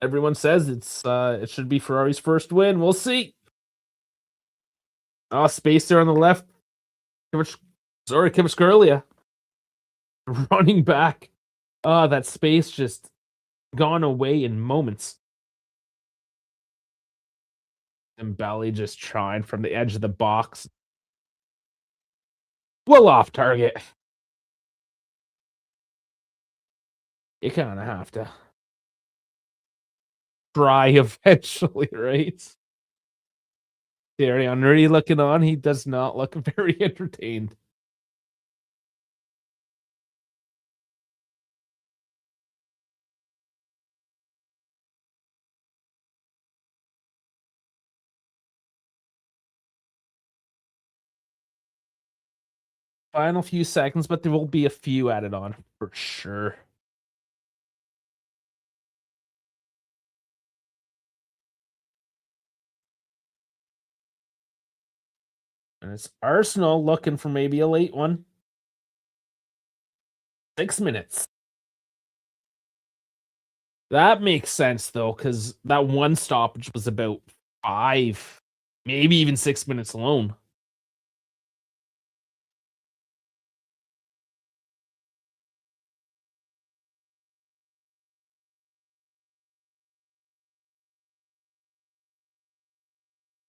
everyone says it should be Ferrari's first win. We'll see. Space there on the left. Kvaratskhelia running back. That space just gone away in moments. And Belly just trying from the edge of the box. Well off target. You kind of have to try eventually, right? There, I'm already looking on. He does not look very entertained. Final few seconds, but there will be a few added on for sure. And it's Arsenal looking for maybe a late one. 6 minutes. That makes sense though, because that one stoppage was about 5, maybe even 6 minutes alone.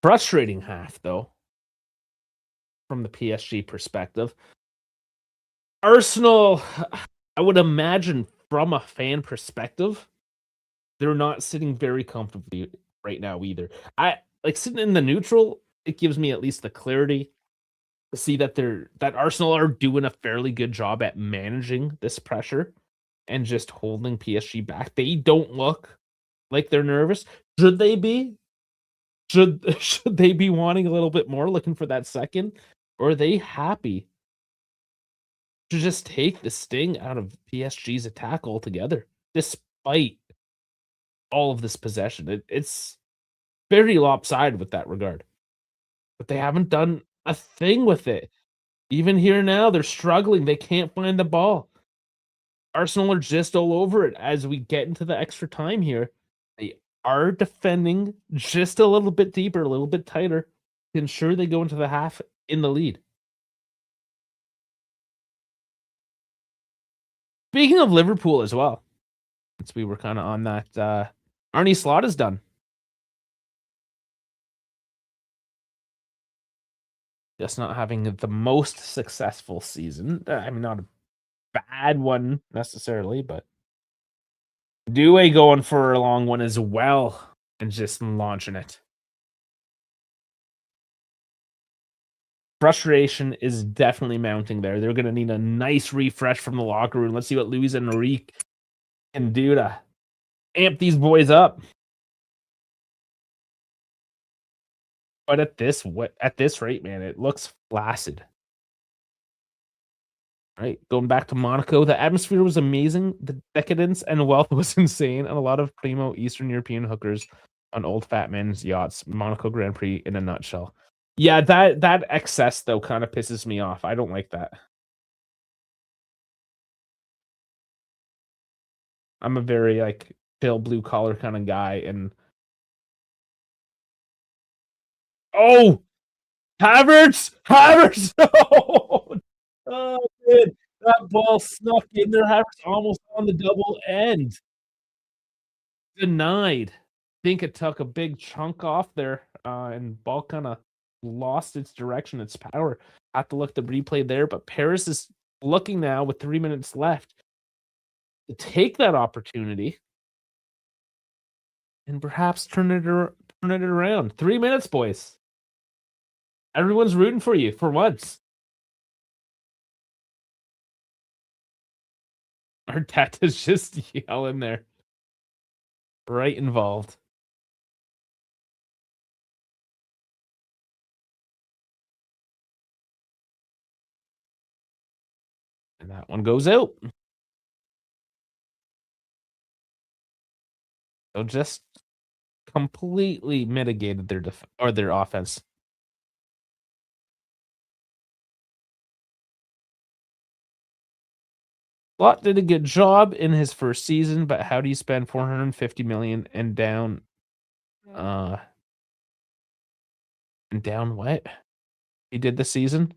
Frustrating half though, from the PSG perspective. Arsenal, I would imagine from a fan perspective, they're not sitting very comfortably right now either. I like sitting in the neutral, it gives me at least the clarity to see that that Arsenal are doing a fairly good job at managing this pressure and just holding PSG back. They don't look like they're nervous. Should they be? Should they be wanting a little bit more, looking for that second? Or are they happy to just take the sting out of PSG's attack altogether, despite all of this possession? It's very lopsided with that regard. But they haven't done a thing with it. Even here now, they're struggling. They can't find the ball. Arsenal are just all over it as we get into the extra time here. They are defending just a little bit deeper, a little bit tighter to ensure they go into the half in the lead. Speaking of Liverpool as well, since we were kind of on that, Arne Slot is done. Just not having the most successful season. I mean, not a bad one necessarily, but Due going for a long one as well and just launching it. Frustration is definitely mounting there. They're going to need a nice refresh from the locker room. Let's see what Luis Enrique can do to amp these boys up. But at this rate, man, it looks flaccid. Right, going back to Monaco, the atmosphere was amazing. The decadence and wealth was insane, and a lot of primo Eastern European hookers on old fat men's yachts. Monaco Grand Prix in a nutshell. Yeah, that excess though kind of pisses me off. I don't like that. I'm a very like chill blue collar kind of guy, and oh, Havertz, no, oh man, that ball snuck in there. Havertz almost on the double end. Denied. Think it took a big chunk off there, and ball kinda lost its direction, its power. Have to look the replay there, but Paris is looking now with 3 minutes left to take that opportunity and perhaps turn it around. 3 minutes, boys. Everyone's rooting for you for once. Arteta's just yelling there. Right involved. And that one goes out. So just completely mitigated their offense. Slot did a good job in his first season, but how do you spend 450 million and down what? He did this season?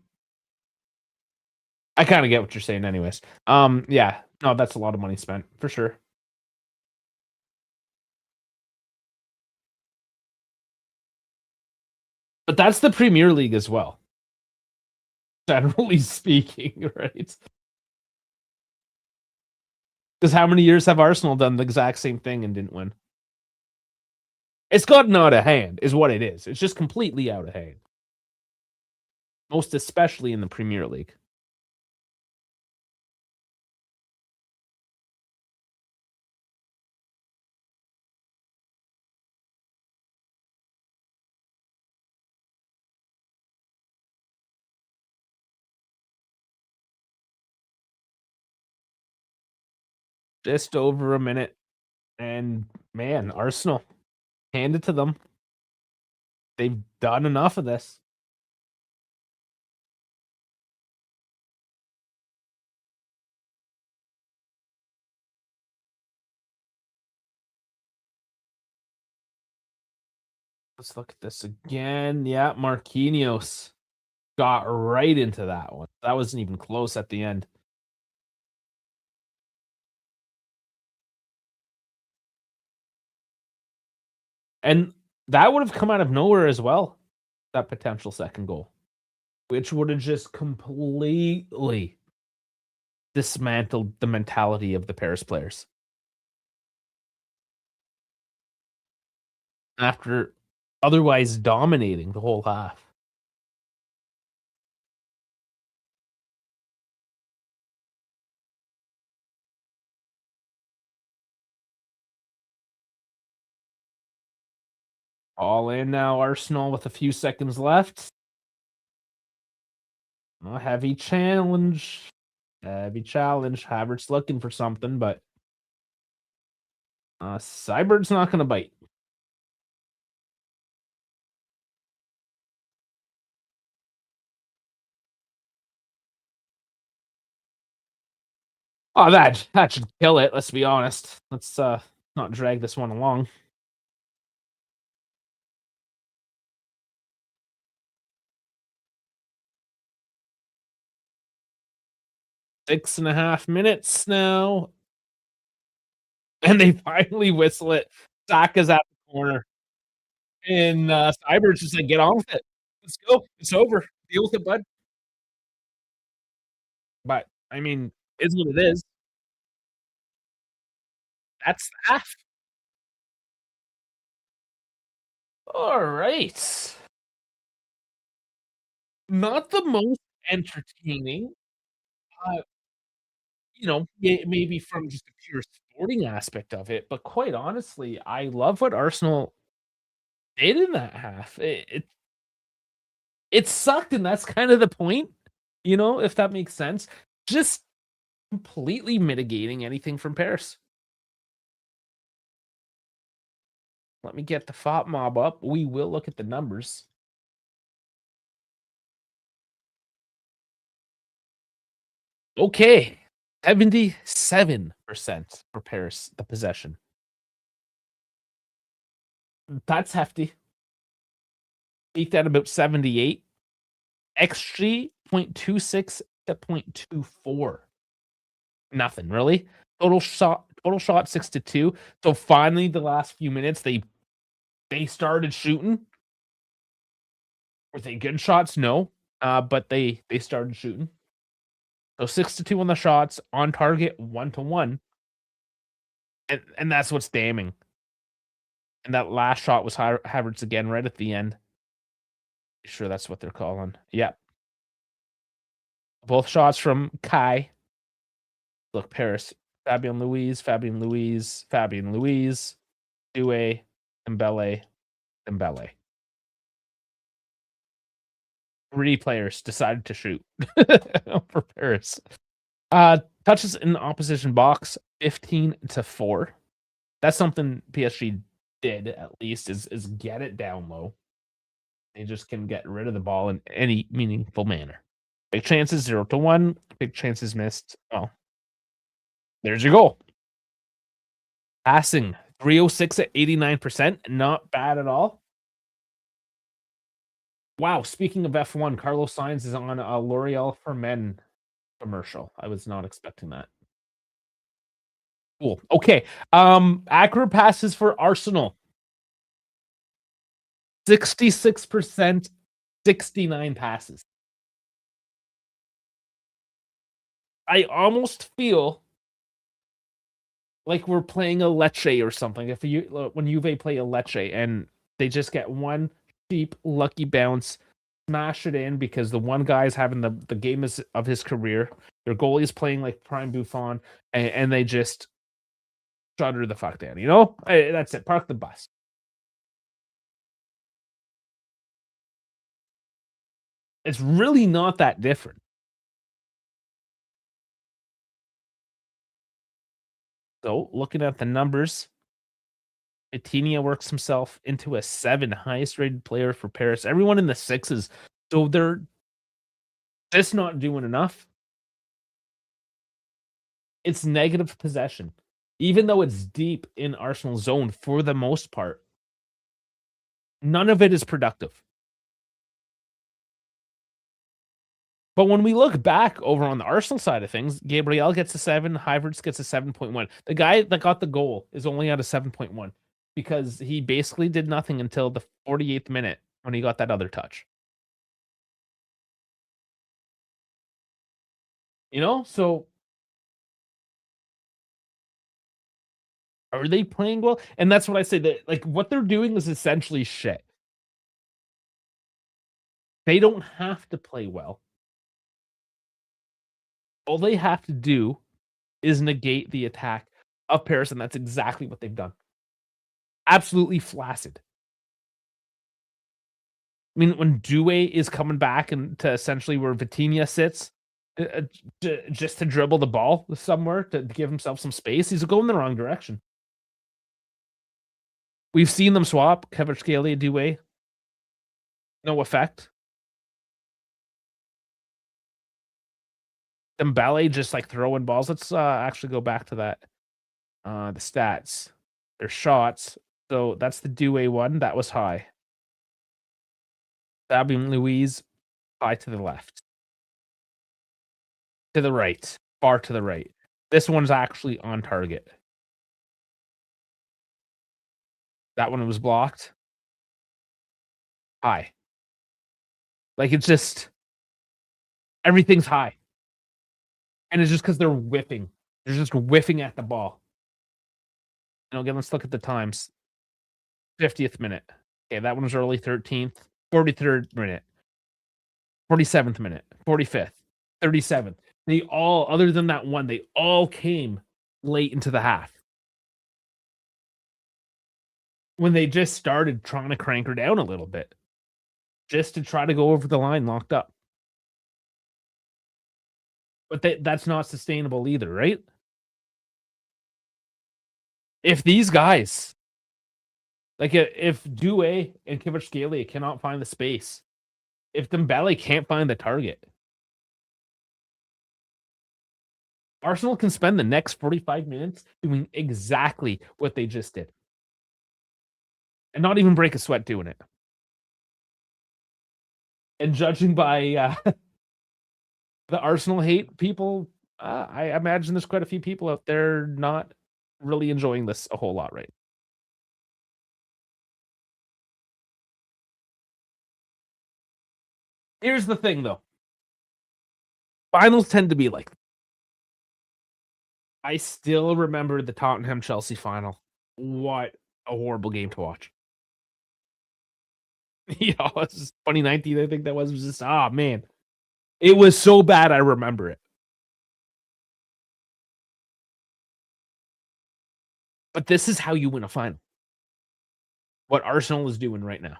I kind of get what you're saying anyways. Yeah. No, that's a lot of money spent for sure. But that's the Premier League as well. Generally speaking, right? Because how many years have Arsenal done the exact same thing and didn't win? It's gotten out of hand, is what it is. It's just completely out of hand. Most especially in the Premier League. Just over a minute. And man, Arsenal, hand it to them. They've done enough of this. Let's look at this again. Yeah, Marquinhos got right into that one. That wasn't even close at the end. And that would have come out of nowhere as well, that potential second goal, which would have just completely dismantled the mentality of the Paris players. After otherwise dominating the whole half. All in now, Arsenal with a few seconds left. A heavy challenge. Heavy challenge. Havertz looking for something, but Cybert's not going to bite. Oh, that should kill it. Let's be honest. Let's not drag this one along. Six and a half minutes now. And they finally whistle it. Saka's at the corner. And Cybert's just like, get on with it. Let's go. It's over. Deal with it, bud. But I mean, is what it is. That's half. All right. Not the most entertaining, uh, maybe from just a pure sporting aspect of it, but quite honestly, I love what Arsenal did in that half. It sucked, and that's kind of the point, if that makes sense. Just completely mitigating anything from Paris. Let me get the FOP mob up. We will look at the numbers. Okay. 77% for Paris, the possession. That's hefty. Peaked at about 78. XG 0.26 to 0.24. Nothing really. Total shot 6-2. So finally, the last few minutes, they started shooting. Were they good shots? No. But they started shooting. So 6-2 on the shots, on target 1-1. And that's what's damning. And that last shot was Havertz again right at the end. Sure, that's what they're calling. Yep. Both shots from Kai. Look, Paris. Fabian Louise, Doué, Dembele. 3 players decided to shoot for Paris. Touches in the opposition box, 15-4. That's something PSG did, at least, is get it down low. They just can get rid of the ball in any meaningful manner. Big chances, 0-1. Big chances missed. Oh, there's your goal. Passing, 306 at 89%. Not bad at all. Wow, speaking of F1, Carlos Sainz is on a L'Oreal for Men commercial. I was not expecting that. Cool. Okay. Accurate passes for Arsenal. 66%, 69 passes. I almost feel like we're playing a Lecce or something. If you when Juve play a Lecce and they just get one cheap lucky bounce, smash it in because the one guy's having the game of his career. Their goalie is playing like prime Buffon, and they just shutter the fuck down. That's it. Park the bus. It's really not that different. So looking at the numbers, Etinia works himself into a 7, highest rated player for Paris. Everyone in the sixes. So they're just not doing enough. It's negative possession. Even though it's deep in Arsenal zone for the most part, none of it is productive. But when we look back over on the Arsenal side of things, Gabriel gets a 7, Havertz gets a 7.1. The guy that got the goal is only at a 7.1 because he basically did nothing until the 48th minute when he got that other touch. So are they playing well? And that's what I say, that like what they're doing is essentially shit. They don't have to play well. All they have to do is negate the attack of Paris, and that's exactly what they've done. Absolutely flaccid. I mean, when Due is coming back and to essentially where Vitinha sits, just to dribble the ball somewhere to give himself some space, he's going the wrong direction. We've seen them swap Kvaratskhelia, Due. No effect. Dembele just like throwing balls. Let's actually go back to that. The stats. Their shots. So that's the Due one. That was high. Fabian Louise, high to the left. To the right. Far to the right. This one's actually on target. That one was blocked. High. Like it's just everything's high. And it's just because they're whiffing. They're just whiffing at the ball. Again, let's look at the times. 50th minute. Okay, that one was early 13th. 43rd minute. 47th minute. 45th. 37th. They all, other than that one, they all came late into the half. When they just started trying to crank her down a little bit. Just to try to go over the line locked up. But that's not sustainable either, right? If these guys, like if Due and Kvaratskhelia cannot find the space, if Dembele can't find the target, Arsenal can spend the next 45 minutes doing exactly what they just did. And not even break a sweat doing it. And judging by the Arsenal hate people, I imagine there's quite a few people out there not really enjoying this a whole lot, right? Here's the thing, though. Finals tend to be like, I still remember the Tottenham Chelsea final. What a horrible game to watch. It was 2019, I think that was just, man. It was so bad, I remember it. But this is how you win a final. What Arsenal is doing right now.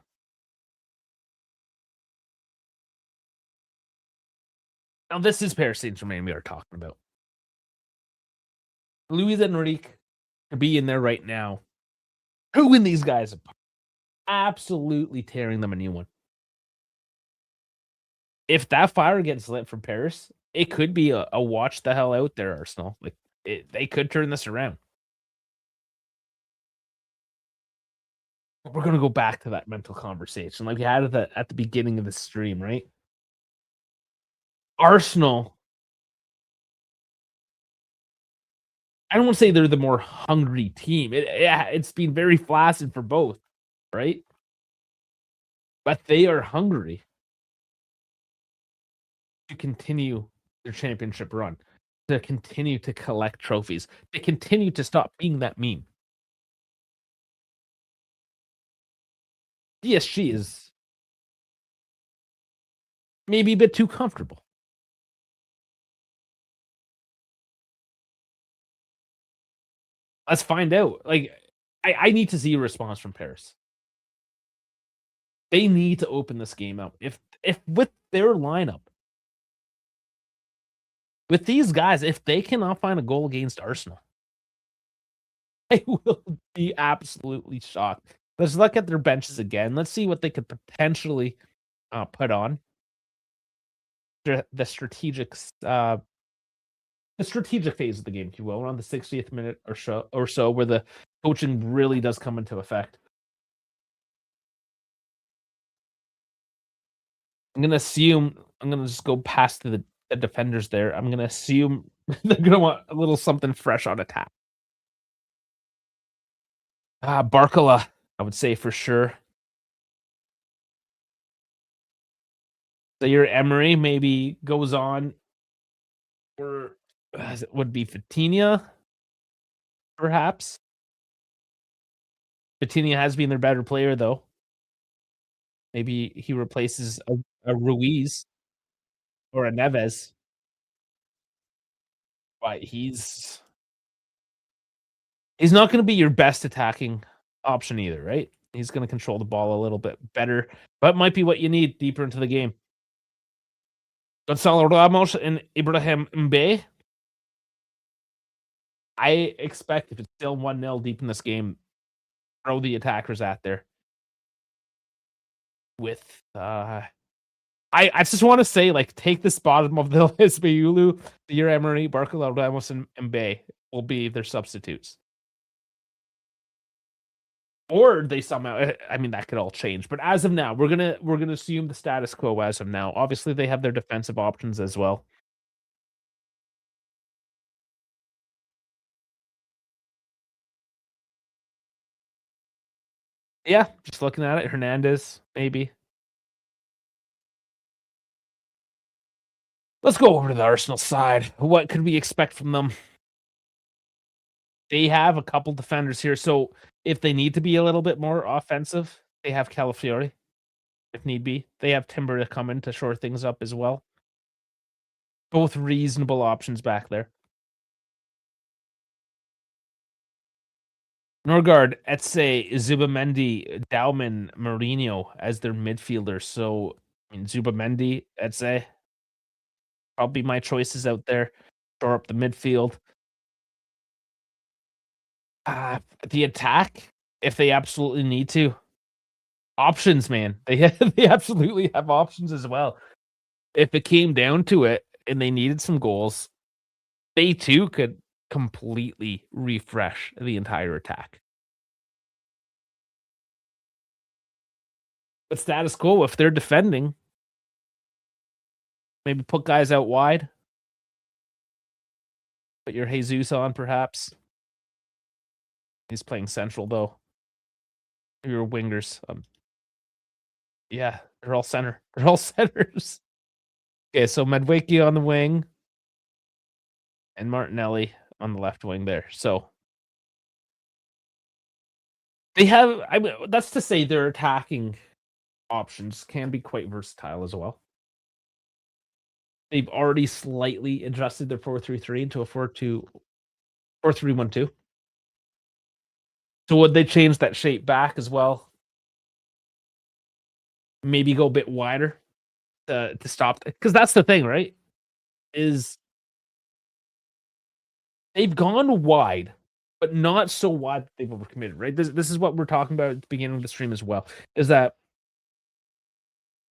Now, this is Paris Saint-Germain we are talking about. Luis Enrique to be in there right now. Who these guys apart? Absolutely tearing them a new one. If that fire gets lit from Paris, it could be a watch the hell out there, Arsenal. Like they could turn this around. We're gonna go back to that mental conversation like we had at the beginning of the stream, right? Arsenal, I don't want to say they're the more hungry team. It's been very flaccid for both, right? But they are hungry to continue their championship run. to continue to collect trophies, to continue to stop being that meme. PSG is maybe a bit too comfortable. Let's find out. Like, I need to see a response from Paris. They need to open this game up. If with their lineup, with these guys, if they cannot find a goal against Arsenal, I will be absolutely shocked. Let's look at their benches again. Let's see what they could potentially put on. The strategic the strategic phase of the game, if you will, around the 60th minute or so, where the coaching really does come into effect. I'm gonna just go past the defenders there. I'm gonna assume they're gonna want a little something fresh on attack. Barcola, I would say for sure. So your Emery maybe goes on, or as it would be Vitinha, perhaps. Vitinha has been their better player, though. Maybe he replaces a Ruiz or a Neves. But he's not going to be your best attacking option either, right? He's going to control the ball a little bit better, but might be what you need deeper into the game. Gonzalo Ramos and Ibrahim Mbaye. I expect if it's still 1-0 deep in this game, throw the attackers at there. With I just want to say, like, take this bottom of the list. Bayulu, Pierre Emery, Barcola, Ramos, and Mbaye will be their substitutes. Or they somehow, I mean, that could all change. But as of now, we're gonna assume the status quo as of now. Obviously, they have their defensive options as well. Yeah, just looking at it, Hernandez, maybe. Let's go over to the Arsenal side. What could we expect from them? They have a couple defenders here, so if they need to be a little bit more offensive, they have Calafiori, if need be. They have Timber to come in to shore things up as well. Both reasonable options back there. Norgard, Etze, Zubamendi, Dauman, Mourinho as their midfielders. So, I mean, Zubamendi, Etze, probably my choices out there. Shore up the midfield. The attack, if they absolutely need to. Options, man. They absolutely have options as well. If it came down to it and they needed some goals, they too could completely refresh the entire attack. But status quo, if they're defending, maybe put guys out wide. Put your Jesus on, perhaps. He's playing central, though. Your wingers. Yeah, they're all center. They're all centers. Okay, so Medwicki on the wing. And Martinelli on the left wing there. So they have, I mean, that's to say their attacking options can be quite versatile as well. They've already slightly adjusted their 4-3-3 into a 4-3-1-2. So would they change that shape back as well? Maybe go a bit wider to stop, because that's the thing, right? Is they've gone wide, but not so wide that they've overcommitted, right? This is what we're talking about at the beginning of the stream as well, is that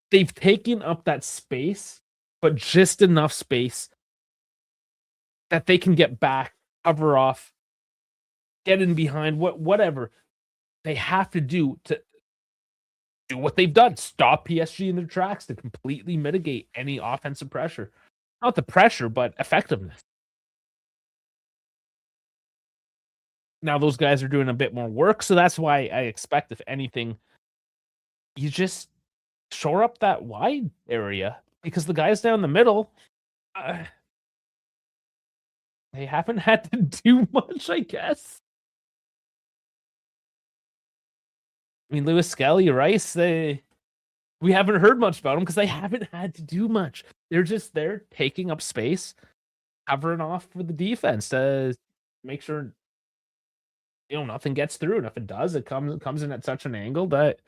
they've taken up that space, but just enough space that they can get back, cover off, get in behind, whatever they have to do to do what they've done. Stop PSG in their tracks to completely mitigate any offensive pressure. Not the pressure, but effectiveness. Now those guys are doing a bit more work, so that's why I expect, if anything, you just shore up that wide area, because the guys down the middle, They haven't had to do much, I guess. I mean, Lewis Skelly, Rice, we haven't heard much about them because they haven't had to do much. They're just there taking up space, covering off for the defense to make sure nothing gets through. And if it does, it comes in at such an angle that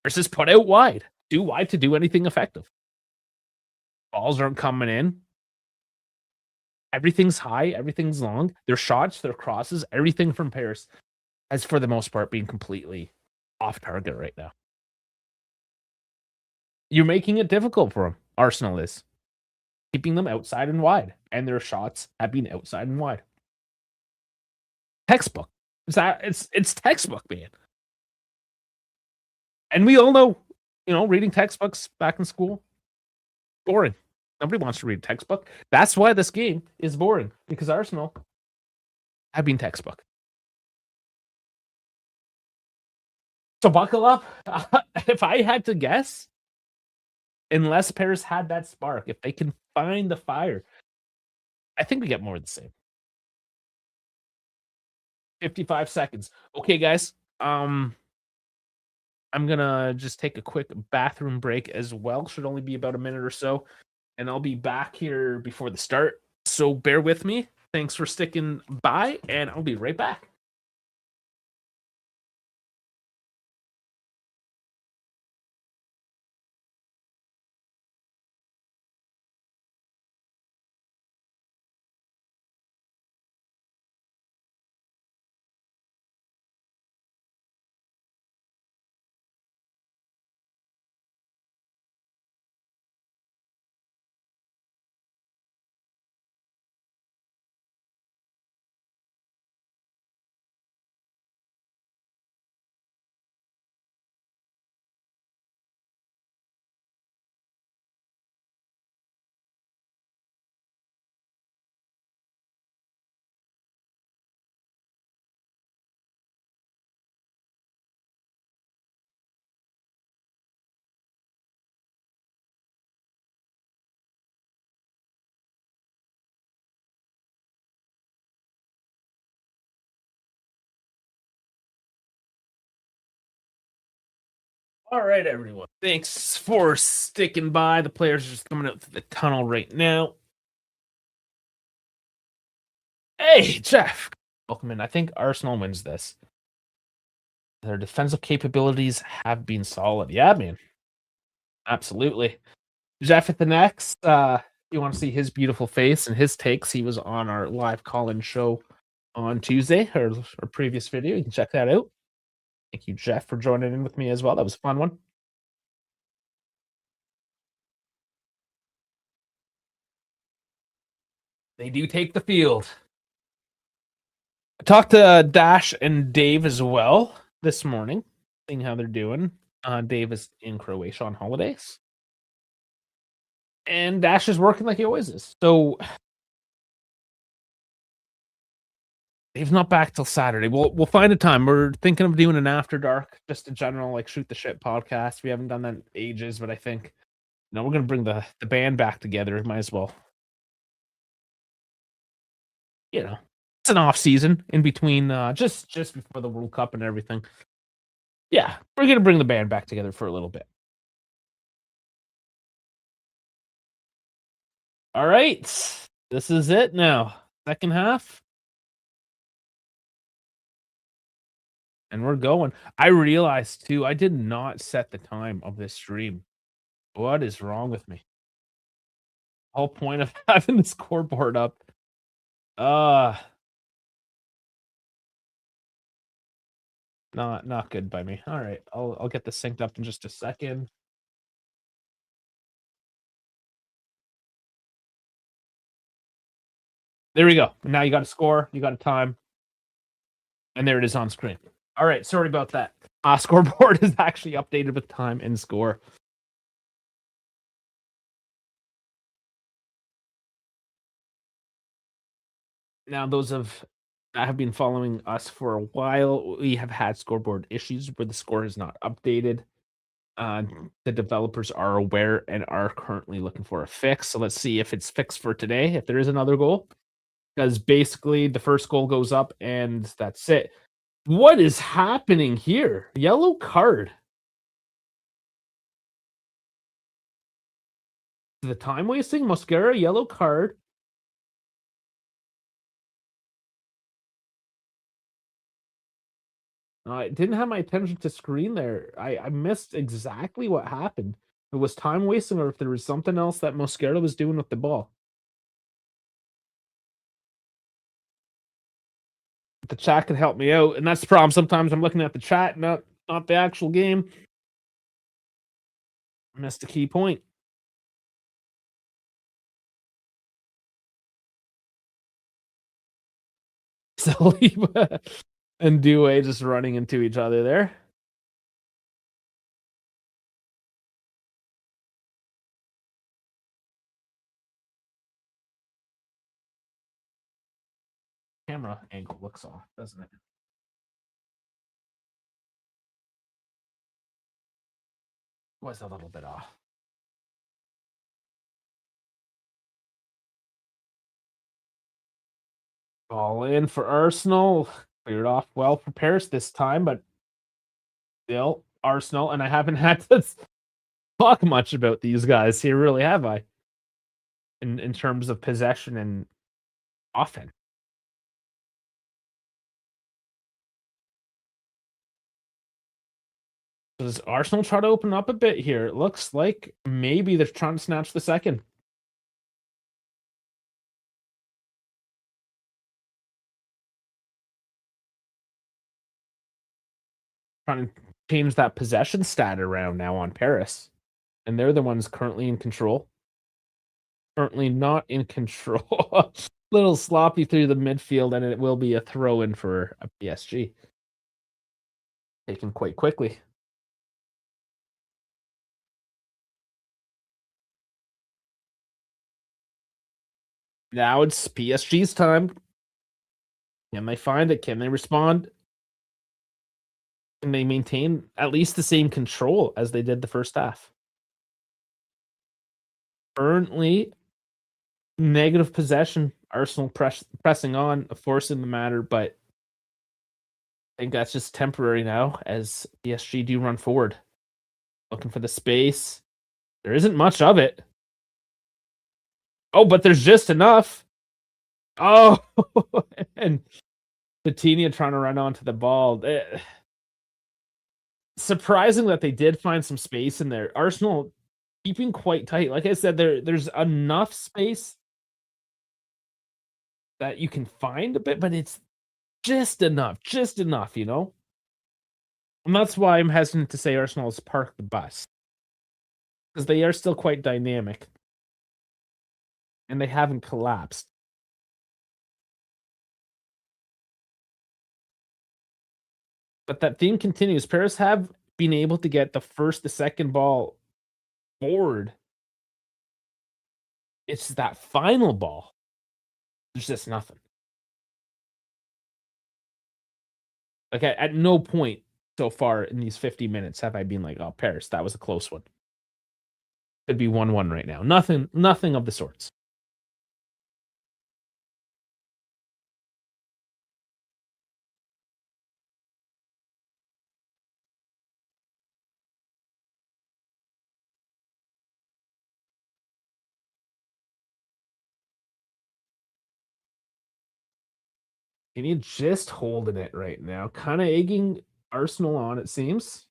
it's just put out wide, too wide to do anything effective. Balls aren't coming in. Everything's high, everything's long. Their shots, their crosses, everything from Paris has, for the most part, been completely off target right now. You're making it difficult for them. Arsenal is keeping them outside and wide, and their shots have been outside and wide. Textbook. It's textbook, man. And we all know, reading textbooks back in school, boring. Nobody wants to read a textbook. That's why this game is boring, because Arsenal have been textbook. So buckle up. If I had to guess, unless Paris had that spark, if they can find the fire, I think we get more of the same. 55 seconds. Okay, guys. I'm gonna just take a quick bathroom break as well. Should only be about a minute or so, and I'll be back here before the start. So bear with me. Thanks for sticking by, and I'll be right back. All right, everyone. Thanks for sticking by. The players are just coming out to the tunnel right now. Hey, Jeff. Welcome in. I think Arsenal wins this. Their defensive capabilities have been solid. Yeah, man. Absolutely. Jeff at the next. You want to see his beautiful face and his takes. He was on our live call-in show on Tuesday, or our previous video. You can check that out. Thank you, Jeff, for joining in with me as well. That was a fun one. They do take the field. I talked to Dash and Dave as well this morning, seeing how they're doing. Dave is in Croatia on holidays, and Dash is working like he always is. So Dave's not back till Saturday. We'll find a time. We're thinking of doing an after dark, just a general like shoot the shit podcast. We haven't done that in ages, but I think we're gonna bring the band back together. Might as well. It's an off season in between, just before the World Cup and everything. Yeah, we're gonna bring the band back together for a little bit. All right, this is it now. Second half, and we're going. I realized too, I did not set the time of this stream. What is wrong with me? Whole point of having the scoreboard up. Not good by me. All right, I'll get this synced up in just a second. There we go. Now you got a score, you got a time, and there it is on screen. All right, sorry about that. Scoreboard is actually updated with time and score. Now, those that have been following us for a while, we have had scoreboard issues where the score is not updated. Uh, the developers are aware and are currently looking for a fix. So let's see if it's fixed for today, if there is another goal. Because basically the first goal goes up and that's it. What is happening here? Yellow card. The time wasting, Mosquera, yellow card. I didn't have my attention to screen there. I missed exactly what happened. If it was time wasting or if there was something else that Mosquera was doing with the ball. The chat could help me out, and that's the problem. Sometimes I'm looking at the chat, not the actual game. I missed a key point. Saliba and Due just running into each other there. Camera angle looks off, doesn't it? Was a little bit off. Ball in for Arsenal. Cleared off well for Paris this time, but still Arsenal. And I haven't had to talk much about these guys here, really, have I? In terms of possession and offense. Does Arsenal try to open up a bit here? It looks like maybe they're trying to snatch the second. Trying to change that possession stat around now on Paris. And they're the ones currently in control. Currently not in control. Little sloppy through the midfield, and it will be a throw in for a PSG. Taken quite quickly. Now it's PSG's time. Can they find it? Can they respond? Can they maintain at least the same control as they did the first half? Currently, negative possession. Arsenal pressing on, forcing the matter, but I think that's just temporary now as PSG do run forward. Looking for the space. There isn't much of it. Oh, but there's just enough. Oh, and Coutinho trying to run onto the ball. Surprising that they did find some space in there. Arsenal keeping quite tight. Like I said, there's enough space that you can find a bit, but it's just enough, you know? And that's why I'm hesitant to say Arsenal has parked the bus. Because they are still quite dynamic. And they haven't collapsed. But that theme continues. Paris have been able to get the second ball forward. It's that final ball. There's just nothing. Like at no point so far in these 50 minutes have I been like, oh, Paris, that was a close one. Could be 1-1 right now. Nothing of the sorts. And he's just holding it right now. Kind of egging Arsenal on, it seems.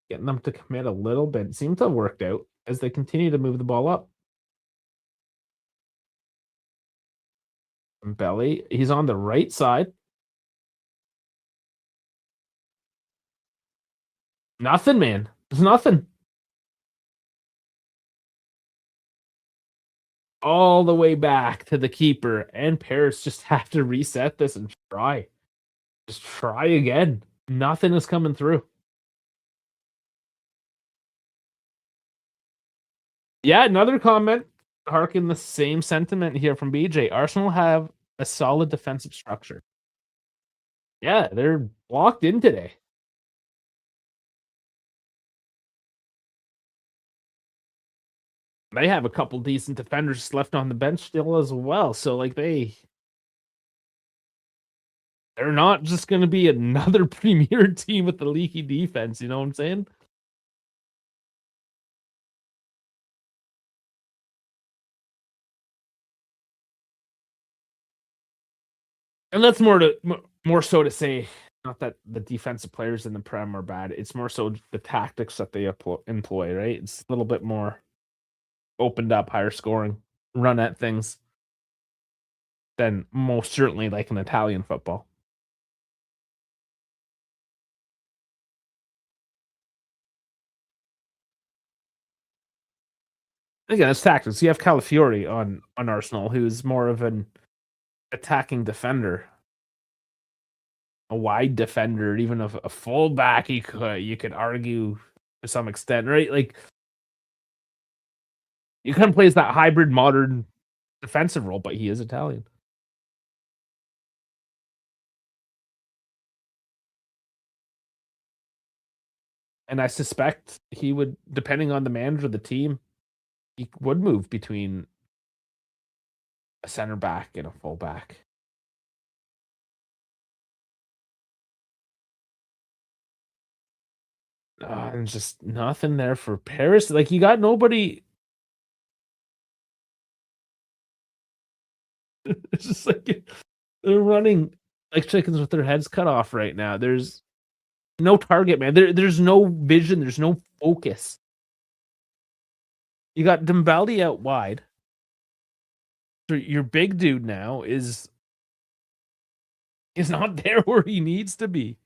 Getting them to commit a little bit. It seemed to have worked out as they continue to move the ball up. Belly, he's on the right side. Nothing, man. There's nothing. All the way back to the keeper, and Paris just have to reset this and try. Just try again. Nothing is coming through. Yeah, another comment. Harken the same sentiment here from BJ. Arsenal have a solid defensive structure. Yeah, they're locked in today. they have a couple decent defenders left on the bench still as well. So like they're not just going to be another premier team with the leaky defense. You know what I'm saying? And that's more so to say, not that the defensive players in the Prem are bad. It's more so the tactics that they employ, right? It's a little bit more opened up, higher scoring, run at things than most certainly like an Italian football. Again, it's tactics. You have Calafiori on Arsenal, who's more of an attacking defender, a wide defender, even a fullback. You could argue to some extent, right? Like he kind of plays that hybrid modern defensive role, but he is Italian. And I suspect he would, depending on the manager of the team, he would move between a center back and a fullback. And just nothing there for Paris. Like you got nobody. It's just like they're running like chickens with their heads cut off right now. There's no target, man. There's no vision. There's no focus. You got Dembele out wide. So your big dude now is not there where he needs to be.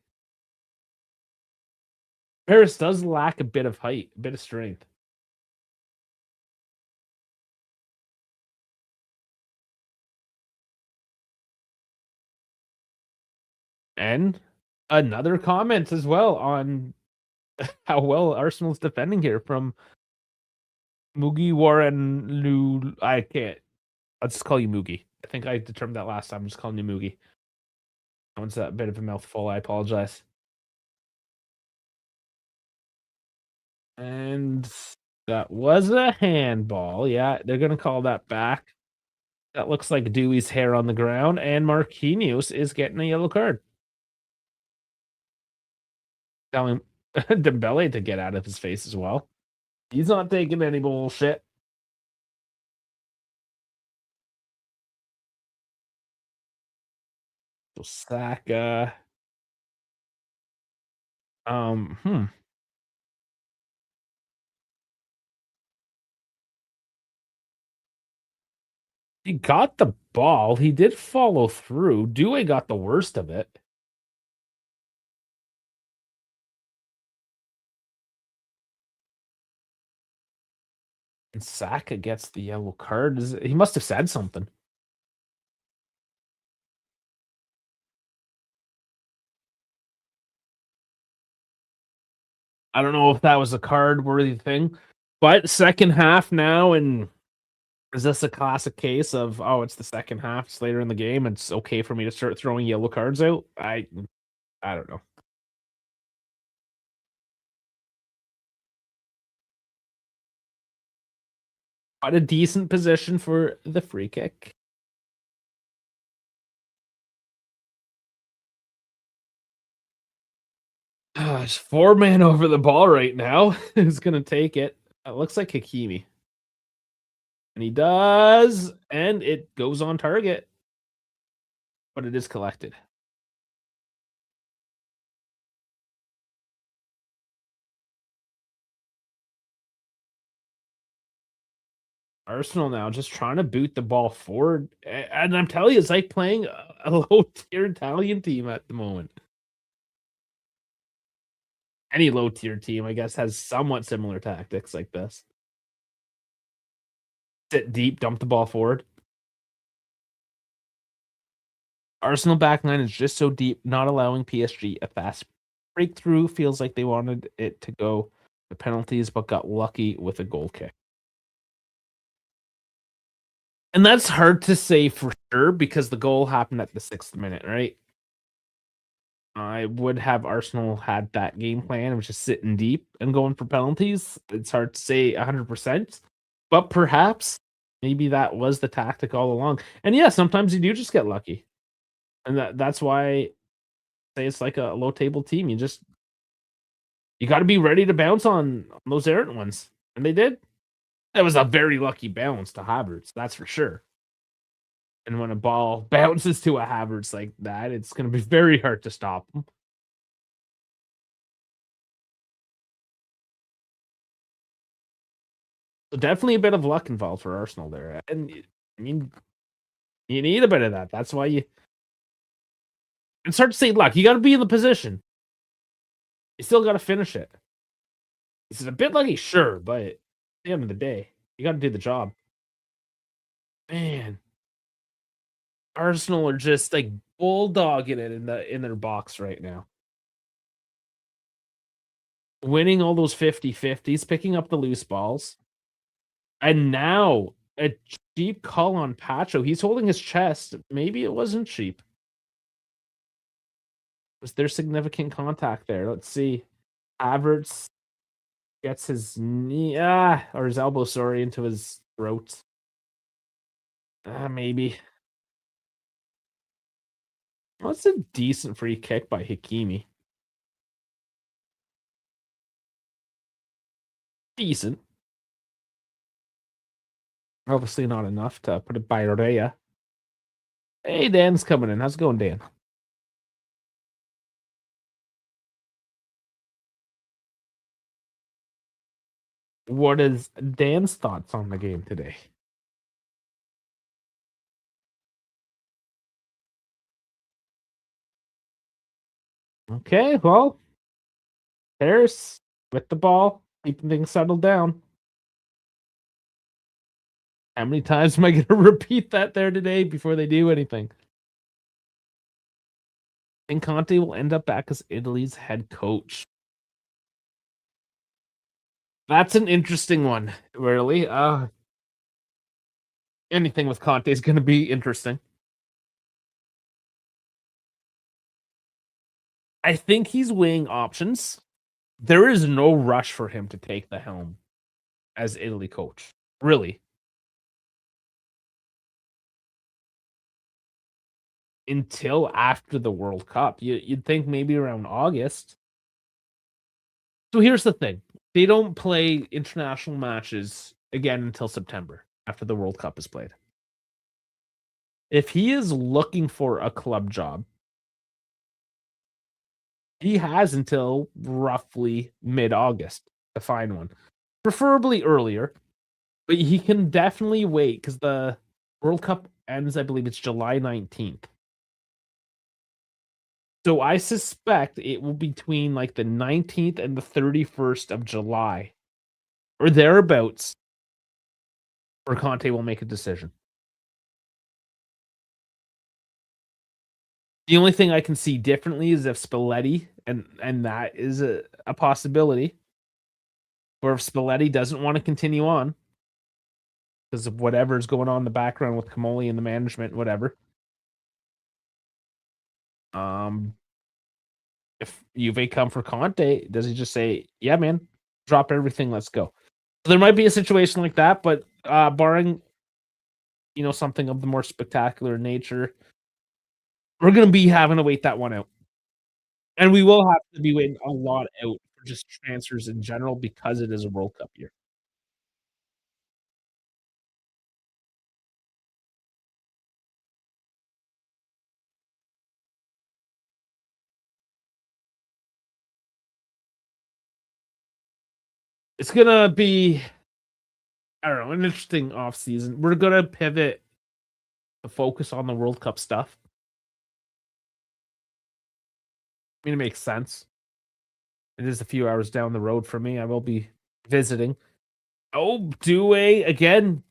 Paris does lack a bit of height, a bit of strength. And another comment as well on how well Arsenal's defending here from Mugi Warren Lu. I can't. I'll just call you Mugi. I think I determined that last time. I'm just calling you Mugi. That one's a bit of a mouthful. I apologize. And that was a handball. Yeah, they're going to call that back. That looks like Dewey's hair on the ground, and Marquinhos is getting a yellow card. Telling Dembele to get out of his face as well. He's not taking any bullshit. So Saka. Hmm. He got the ball. He did follow through. Dewey got the worst of it. And Saka gets the yellow card. He must have said something. I don't know if that was a card worthy thing, but second half now, and is this a classic case of it's the second half, it's later in the game, it's okay for me to start throwing yellow cards out? I don't know. Quite a decent position for the free kick. There's 4-man over the ball right now. Who's gonna take it? It looks like Hakimi. And he does, and it goes on target. But it is collected. Arsenal now just trying to boot the ball forward. And I'm telling you, it's like playing a low-tier Italian team at the moment. Any low-tier team, I guess, has somewhat similar tactics like this. Sit deep, dump the ball forward. Arsenal backline is just so deep, not allowing PSG a fast breakthrough. Feels like they wanted it to go to penalties, but got lucky with a goal kick. And that's hard to say for sure because the goal happened at the 6th minute, right? I would have Arsenal had that game plan, which is sitting deep and going for penalties. It's hard to say 100%. But perhaps maybe that was the tactic all along. And yeah, sometimes you do just get lucky. And that's why I say it's like a low table team. You got to be ready to bounce on those errant ones. And they did. That was a very lucky bounce to Havertz, that's for sure. And when a ball bounces to a Havertz like that, it's going to be very hard to stop him. So definitely a bit of luck involved for Arsenal there. And I mean, you need a bit of that. That's why it's hard to say luck. You got to be in the position. You still got to finish it. This is a bit lucky, sure, but at the end of the day, you got to do the job. Man, Arsenal are just like bulldogging it in their box right now. Winning all those 50-50s, picking up the loose balls. And now a cheap call on Pacho. He's holding his chest. Maybe it wasn't cheap. Was there significant contact there? Let's see. Havertz gets his knee, or his elbow, sorry, into his throat. Maybe. Well, that's a decent free kick by Hakimi. Decent. Obviously not enough to put it by Rhea. Hey, Dan's coming in. How's it going, Dan? What is Dan's thoughts on the game today? Okay, well, Paris with the ball, keeping things settled down. How many times am I going to repeat that there today before they do anything? And Conte will end up back as Italy's head coach. That's an interesting one, really. Anything with Conte is going to be interesting. I think he's weighing options. There is no rush for him to take the helm as Italy coach, really. Until after the World Cup. You'd think maybe around August. So here's the thing. They don't play international matches again until September after the World Cup is played. If he is looking for a club job, he has until roughly mid-August to find one. Preferably earlier, but he can definitely wait because the World Cup ends, I believe it's July 19th. So I suspect it will be between like the 19th and the 31st of July or thereabouts where Conte will make a decision. The only thing I can see differently is if Spalletti, and that is a possibility, or if Spalletti doesn't want to continue on because of whatever's going on in the background with Camoli and the management, whatever. If Juve come for Conte, does he just say, "Yeah, man, drop everything, let's go"? So there might be a situation like that, but barring something of the more spectacular nature, we're going to be having to wait that one out. And we will have to be waiting a lot out for just transfers in general because it is a World Cup year. It's going to be, I don't know, an interesting off season. We're going to pivot to focus on the World Cup stuff. I mean, it makes sense. It is a few hours down the road for me. I will be visiting. Oh, Due again,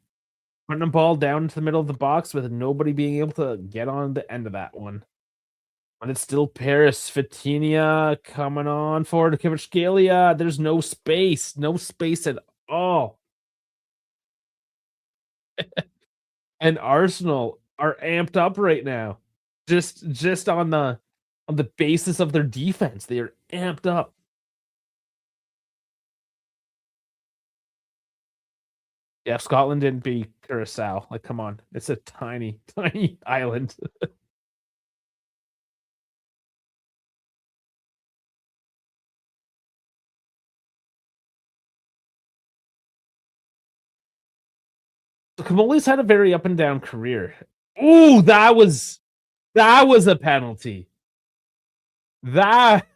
putting a ball down into the middle of the box with nobody being able to get on the end of that one. But it's still Paris. Fatinia coming on forward to Kvaratskhelia. There's no space. No space at all. And Arsenal are amped up right now. Just on the basis of their defense. They are amped up. Yeah, if Scotland didn't beat Curacao, like, come on, it's a tiny, tiny island. Kamoli's had a very up and down career. Ooh, that was a penalty. That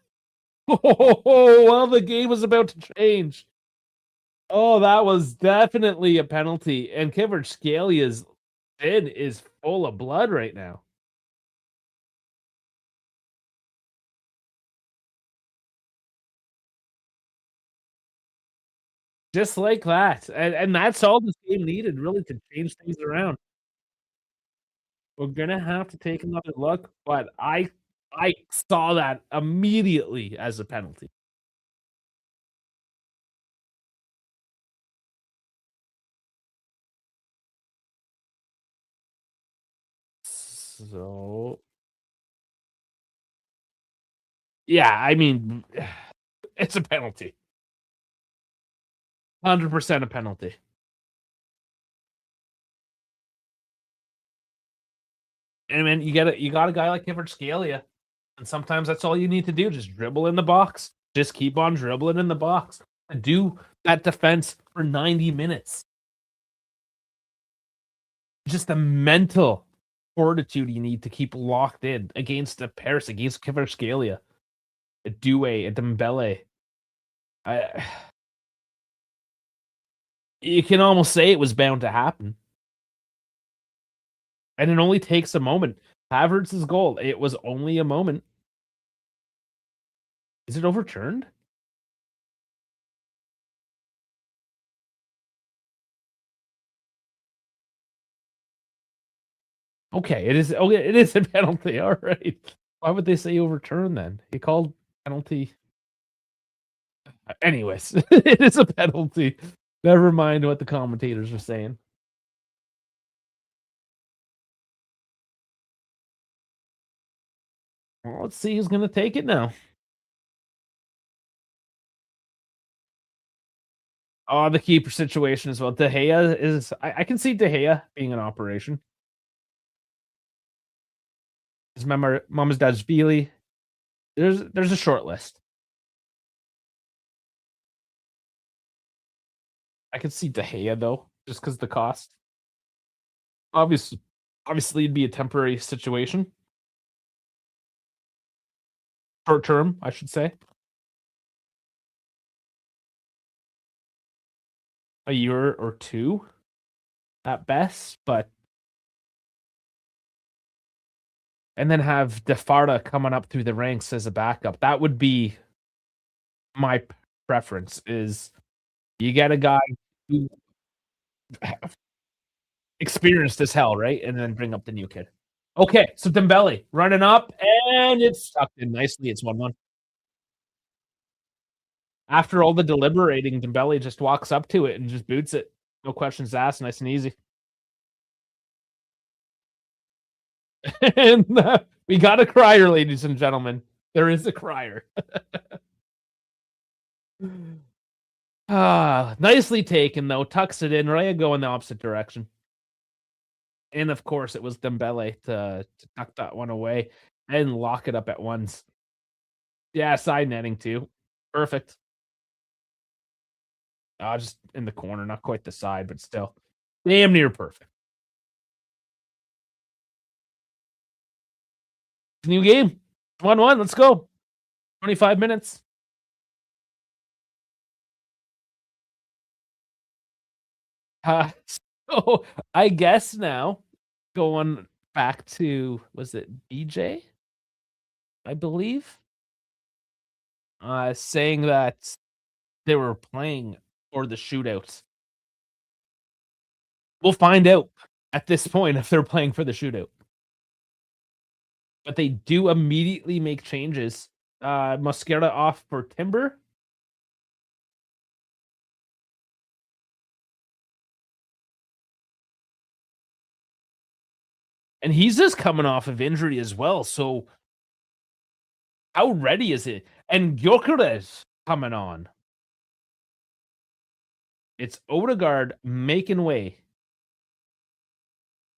oh, well, the game was about to change. Oh, that was definitely a penalty, and Kvaratskhelia fin is full of blood right now. Just like that, and that's all this game needed really to change things around. We're gonna have to take another look, but I saw that immediately as a penalty. So, yeah, I mean, it's a penalty. 100% a penalty. And then you got a guy like Kvaratskhelia, and sometimes that's all you need to do, just dribble in the box. Just keep on dribbling in the box and do that defense for 90 minutes. Just the mental fortitude you need to keep locked in against the Paris, against Kvaratskhelia, a Doué, a Dembele. I You can almost say it was bound to happen. And it only takes a moment. Havertz's goal, it was only a moment. Is it overturned? Okay, it is. Okay, it is a penalty. All right. Why would they say overturn then? He called penalty. Anyways, it is a penalty. Never mind what the commentators are saying. Well, let's see who's going to take it now. Oh, the keeper situation as well. De Gea is. I can see De Gea being an operation. His mama's dad's Vili. There's a short list. I could see De Gea though, just because the cost. Obviously, obviously, it'd be a temporary situation, short term, I should say, a year or two at best. But and then have Defarda coming up through the ranks as a backup. That would be my preference. Is you get a guy who experienced as hell, right, and then bring up the new kid. Okay, so Dembele running up, and it's tucked in nicely. It's 1-1. After all the deliberating, Dembele just walks up to it and just boots it. No questions asked, nice and easy. And we got a crier, ladies and gentlemen. There is a crier. Nicely taken, though. Tucks it in. Raya go in the opposite direction. And of course, it was Dembele to tuck that one away and lock it up at once. Yeah, side netting too. Perfect. Just in the corner, not quite the side, but still damn near perfect. New game. 1-1. Let's go. 25 minutes. So I guess now going back to, was it BJ? I believe. Saying that they were playing for the shootouts. We'll find out at this point if they're playing for the shootout. But they do immediately make changes. Mosquera off for Timber. And he's just coming off of injury as well. So how ready is it? And Gyökeres coming on. It's Odegaard making way.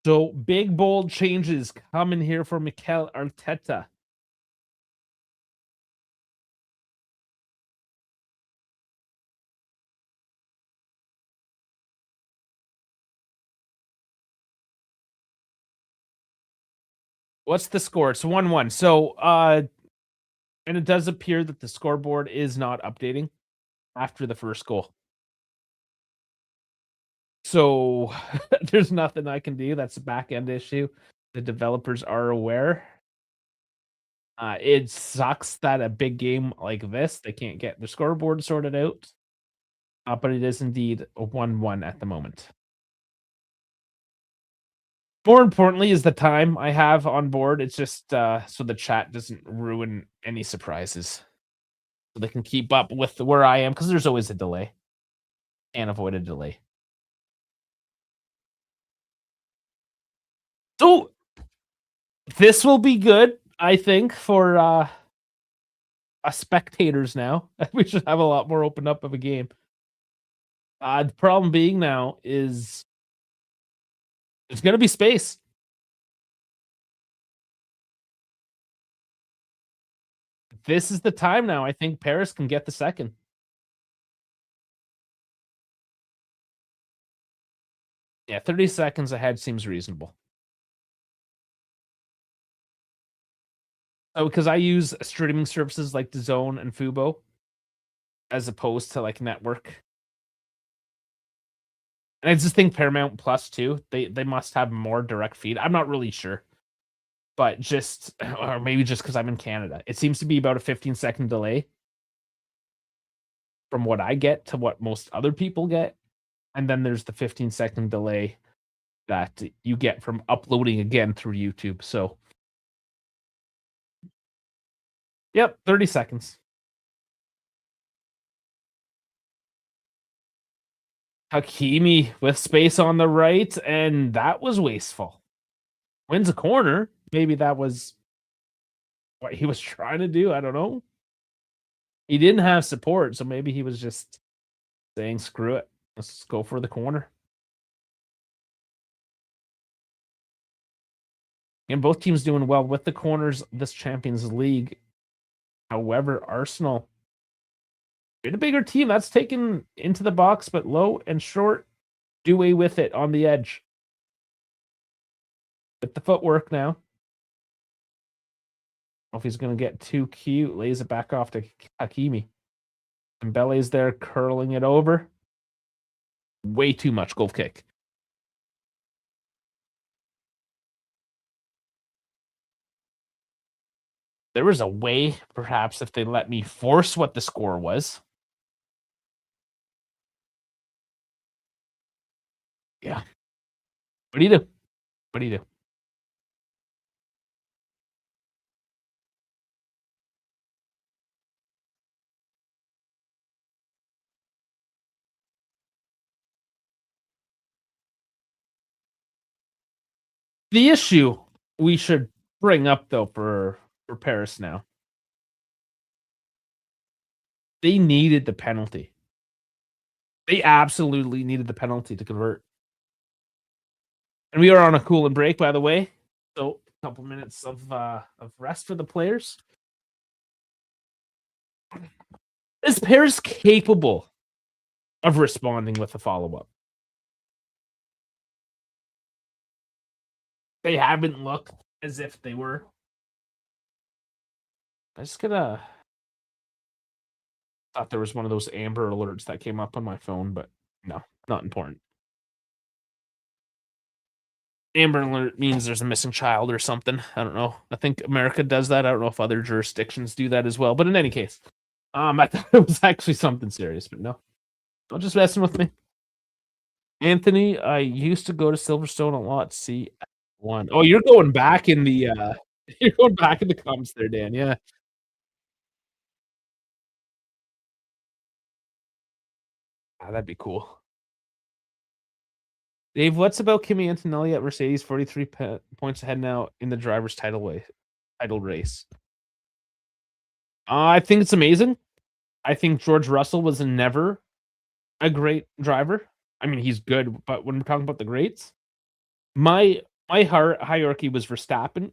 So big bold changes coming here for Mikel Arteta. What's the score? It's 1-1. So and it does appear that the scoreboard is not updating after the first goal. So there's nothing I can do. That's a back end issue. The developers are aware. It sucks that a big game like this, they can't get the scoreboard sorted out. But it is indeed a 1-1 at the moment. More importantly is the time I have on board. It's just so the chat doesn't ruin any surprises. So they can keep up with where I am, because there's always a delay. Can't avoid a delay. So this will be good, I think, for us spectators now. We should have a lot more open up of a game. The problem being now is there's going to be space. This is the time now. I think Paris can get the second. Yeah, 30 seconds ahead seems reasonable. Oh, because I use streaming services like DAZN and Fubo as opposed to like network. And I just think Paramount Plus too. They must have more direct feed. I'm not really sure. But just, or maybe just because I'm in Canada. It seems to be about a 15-second delay from what I get to what most other people get. And then there's the 15-second delay that you get from uploading again through YouTube. So, yep, 30 seconds. Hakimi with space on the right, and that was wasteful. Wins a corner. Maybe that was what he was trying to do. I don't know. He didn't have support, so maybe he was just saying, screw it. Let's go for the corner. And both teams doing well with the corners this Champions League. However, Arsenal, they're the bigger team. That's taken into the box, but low and short. Do away with it on the edge. With the footwork now. If he's going to get too cute, lays it back off to Hakimi. And Mbele's there curling it over. Way too much goal kick. There was a way, perhaps, if they let me force what the score was. Yeah. What do you do? What do you do? The issue we should bring up, though, for Paris now, they needed the penalty. They absolutely needed the penalty to convert. And we are on a cool and break, by the way. So a couple minutes of rest for the players. Is Paris capable of responding with a follow-up? They haven't looked as if they were. I just thought there was one of those Amber alerts that came up on my phone, but no, not important. Amber alert means there's a missing child or something. I don't know. I think America does that. I don't know if other jurisdictions do that as well. But in any case, I thought it was actually something serious, but no. Don't just messing with me. Anthony, I used to go to Silverstone a lot. See one. Oh, you're going back in the you're going back in the comments there, Dan. Yeah. That'd be cool. Dave, what's about Kimi Antonelli at Mercedes? 43 points ahead now in the driver's title race. I think it's amazing. I think George Russell was never a great driver. I mean, he's good, but when we're talking about the greats, my hierarchy was Verstappen,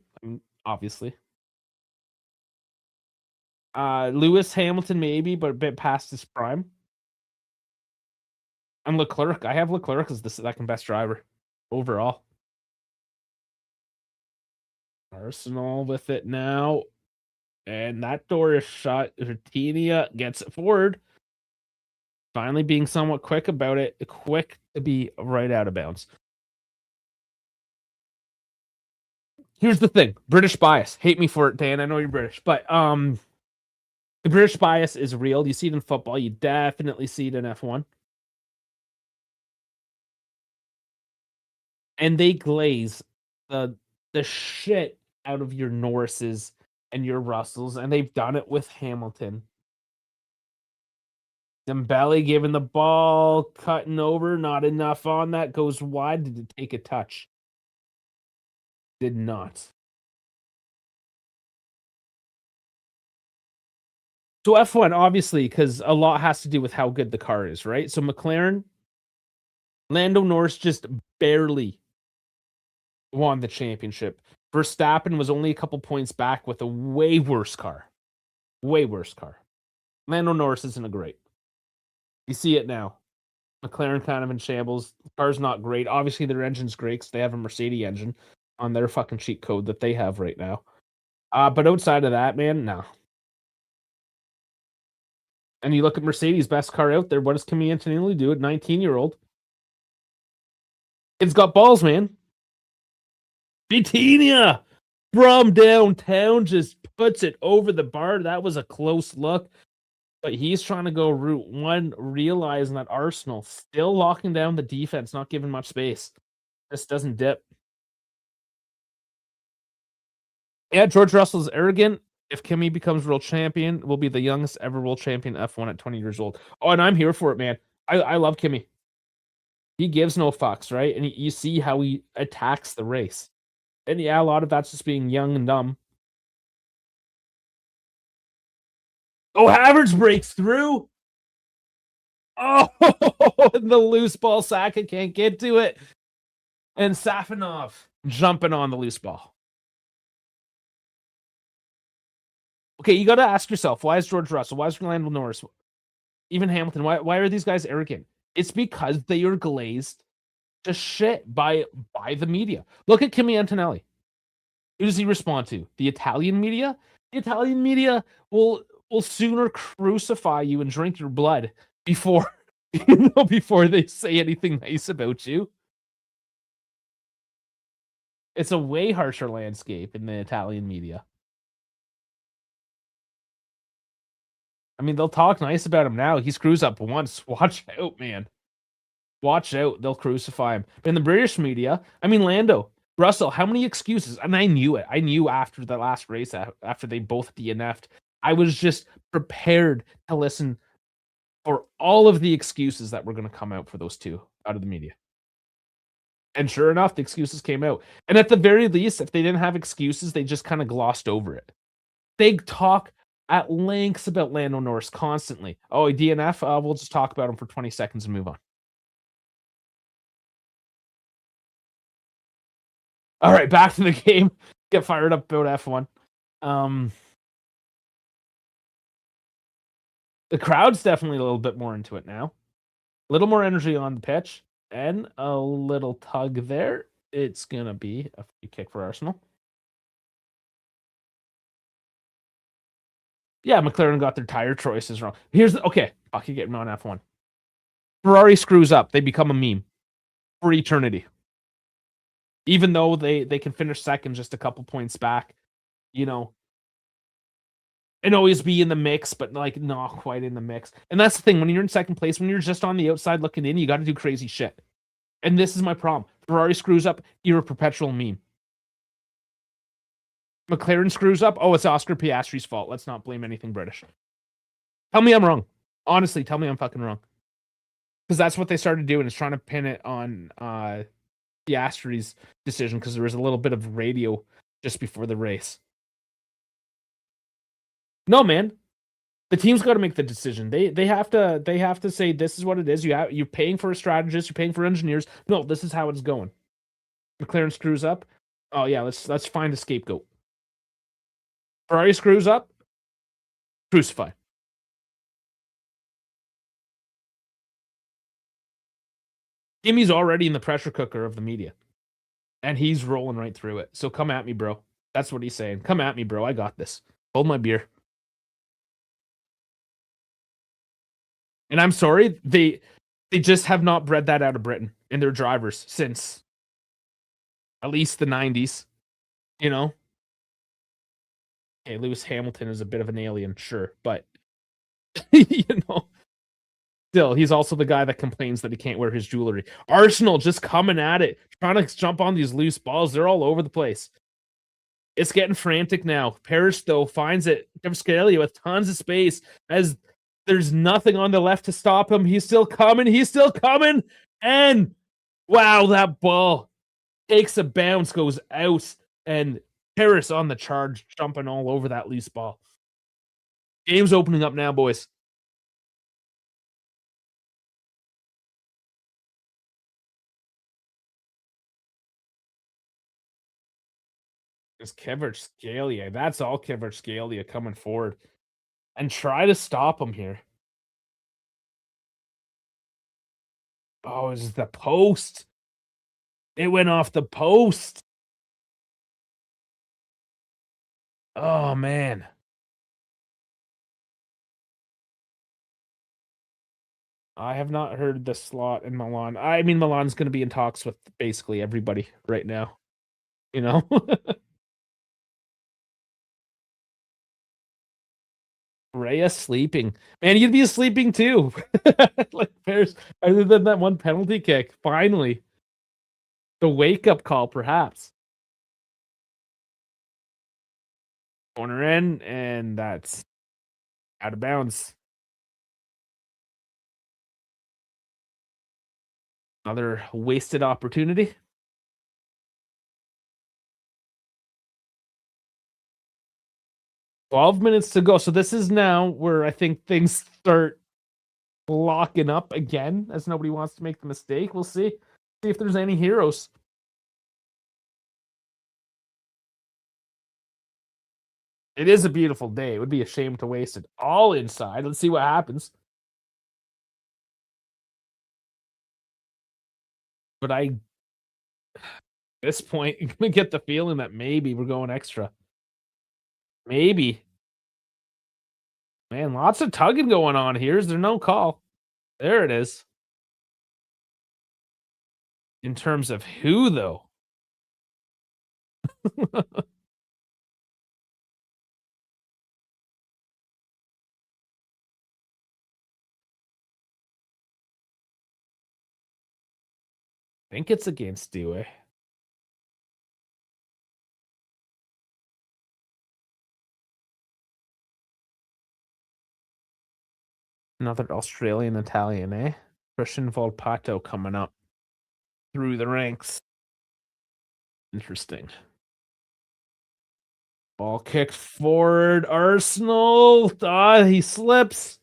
obviously. Lewis Hamilton maybe, but a bit past his prime. And Leclerc. I have Leclerc as the second best driver overall. Arsenal with it now. And that door is shut. Retinia gets it forward. Finally being somewhat quick about it. Quick to be right out of bounds. Here's the thing. British bias. Hate me for it, Dan. I know you're British. But the British bias is real. You see it in football. You definitely see it in F1. And they glaze the shit out of your Norrises and your Russells, and they've done it with Hamilton. Dembele giving the ball, cutting over, not enough on that, goes wide. Did it take a touch? Did not. So F1, obviously, because a lot has to do with how good the car is, right? So McLaren, Lando Norris just barely won the championship. Verstappen was only a couple points back with a way worse car. Way worse car. Lando Norris isn't a great. You see it now. McLaren kind of in shambles. The car's not great. Obviously, their engine's great because they have a Mercedes engine on their fucking cheat code that they have right now. But outside of that, man, no. And you look at Mercedes' best car out there. What does Kimi Antonelli do at 19-year-old? It's got balls, man. Vitinha from downtown just puts it over the bar. That was a close look. But he's trying to go route one, realizing that Arsenal still locking down the defense, not giving much space. Just doesn't dip. Yeah, George Russell's arrogant. If Kimi becomes world champion, will be the youngest ever world champion F1 at 20 years old. Oh, and I'm here for it, man. I love Kimi. He gives no fucks, right? And you see how he attacks the race. And yeah, a lot of that's just being young and dumb. Oh, Havertz breaks through. Oh, the loose ball. Saka can't get to it. And Safanov jumping on the loose ball. Okay, you got to ask yourself, why is George Russell, why is Lando Norris, even Hamilton, why are these guys arrogant? It's because they are glazed to shit by the media. Look at Kimi Antonelli. Who does he respond to? The Italian media? The Italian media will sooner crucify you and drink your blood before before they say anything nice about you. It's a way harsher landscape in the Italian media. I mean, they'll talk nice about him now. He screws up once. Watch out, man. Watch out. They'll crucify him. But in the British media, I mean, Lando, Russell, how many excuses? And I knew it. I knew after the last race, after they both DNF'd, I was just prepared to listen for all of the excuses that were going to come out for those two out of the media. And sure enough, the excuses came out. And at the very least, if they didn't have excuses, they just kind of glossed over it. They talk at lengths about Lando Norris constantly. Oh, DNF, we'll just talk about him for 20 seconds and move on. All right, back to the game. Get fired up about F1. The crowd's definitely a little bit more into it now. A little more energy on the pitch. And a little tug there. It's going to be a free kick for Arsenal. Yeah, McLaren got their tire choices wrong. Okay, I can get on F1. Ferrari screws up. They become a meme for eternity. Even though they can finish second just a couple points back, you know, and always be in the mix, but like not quite in the mix. And that's the thing. When you're in second place, when you're just on the outside looking in, you got to do crazy shit. And this is my problem. Ferrari screws up, you're a perpetual meme. McLaren screws up, oh, it's Oscar Piastri's fault. Let's not blame anything British. Tell me I'm wrong. Honestly, tell me I'm fucking wrong. Because that's what they started doing, is trying to pin it on Piastri's decision, because there was a little bit of radio just before the race. No, man. The team's got to make the decision. They have to say this is what it is. You're paying for a strategist, you're paying for engineers. No, this is how it's going. McLaren screws up. Oh yeah, let's find a scapegoat. Ferrari screws up. Crucify. Kimmy's already in the pressure cooker of the media, and he's rolling right through it. So come at me, bro. That's what he's saying. Come at me, bro. I got this. Hold my beer. And I'm sorry, they just have not bred that out of Britain in their drivers since at least the 90s. You know? Okay, Lewis Hamilton is a bit of an alien, sure, but you know, still, he's also the guy that complains that he can't wear his jewelry. Arsenal just coming at it, trying to jump on these loose balls. They're all over the place. It's getting frantic now. Paris, though, finds it. Cavscalia with tons of space as there's nothing on the left to stop him. He's still coming. He's still coming. And wow, that ball takes a bounce, goes out, and Paris on the charge, jumping all over that loose ball. Game's opening up now, boys. It's Kvaratskhelia. That's all Kvaratskhelia coming forward. And try to stop him here. Oh, it's the post. It went off the post. Oh, man. I have not heard the slot in Milan. I mean, Milan's going to be in talks with basically everybody right now. You know? Rhea sleeping. Man, you'd be sleeping too. Like, there's, other than that one penalty kick, finally. The wake-up call, perhaps. Corner in, and that's out of bounds. Another wasted opportunity. $12 to go. So this is now where I think things start locking up again, as nobody wants to make the mistake. We'll see if there's any heroes. It is a beautiful day. It would be a shame to waste it all inside. Let's see what happens. But at this point, you're going to get the feeling that maybe we're going extra. Maybe. Man, lots of tugging going on here. Is there no call? There it is. In terms of who, though? I think it's against Dewey. Another Australian Italian, eh? Christian Volpato coming up through the ranks. Interesting. Ball kicked forward. Arsenal. He slips.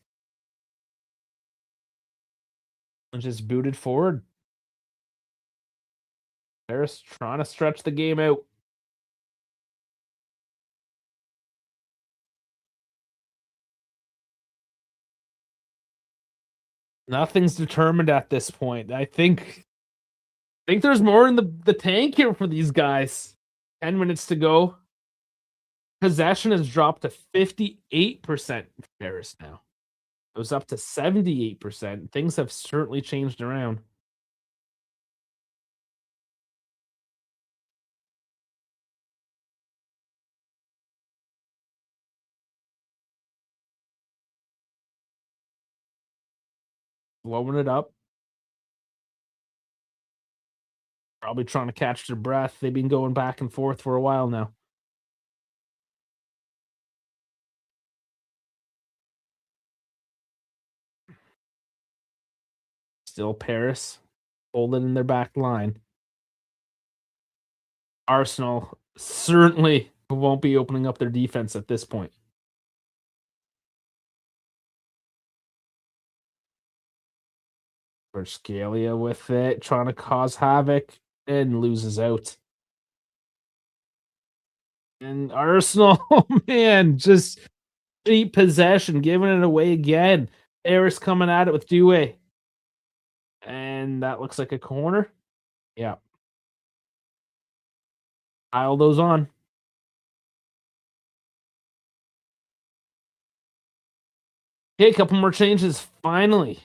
And just booted forward. Paris trying to stretch the game out. Nothing's determined at this point. I think there's more in the tank here for these guys. 10 minutes to go. Possession has dropped to 58% for Paris now. It was up to 78%. Things have certainly changed around. Blowing it up. Probably trying to catch their breath. They've been going back and forth for a while now. Still Paris holding in their back line. Arsenal certainly won't be opening up their defense at this point. Scalia with it, trying to cause havoc, and loses out. And Arsenal, oh man, just deep possession, giving it away again. Harris coming at it with Dewey. And that looks like a corner. Yeah. Pile those on. Okay, a couple more changes, finally.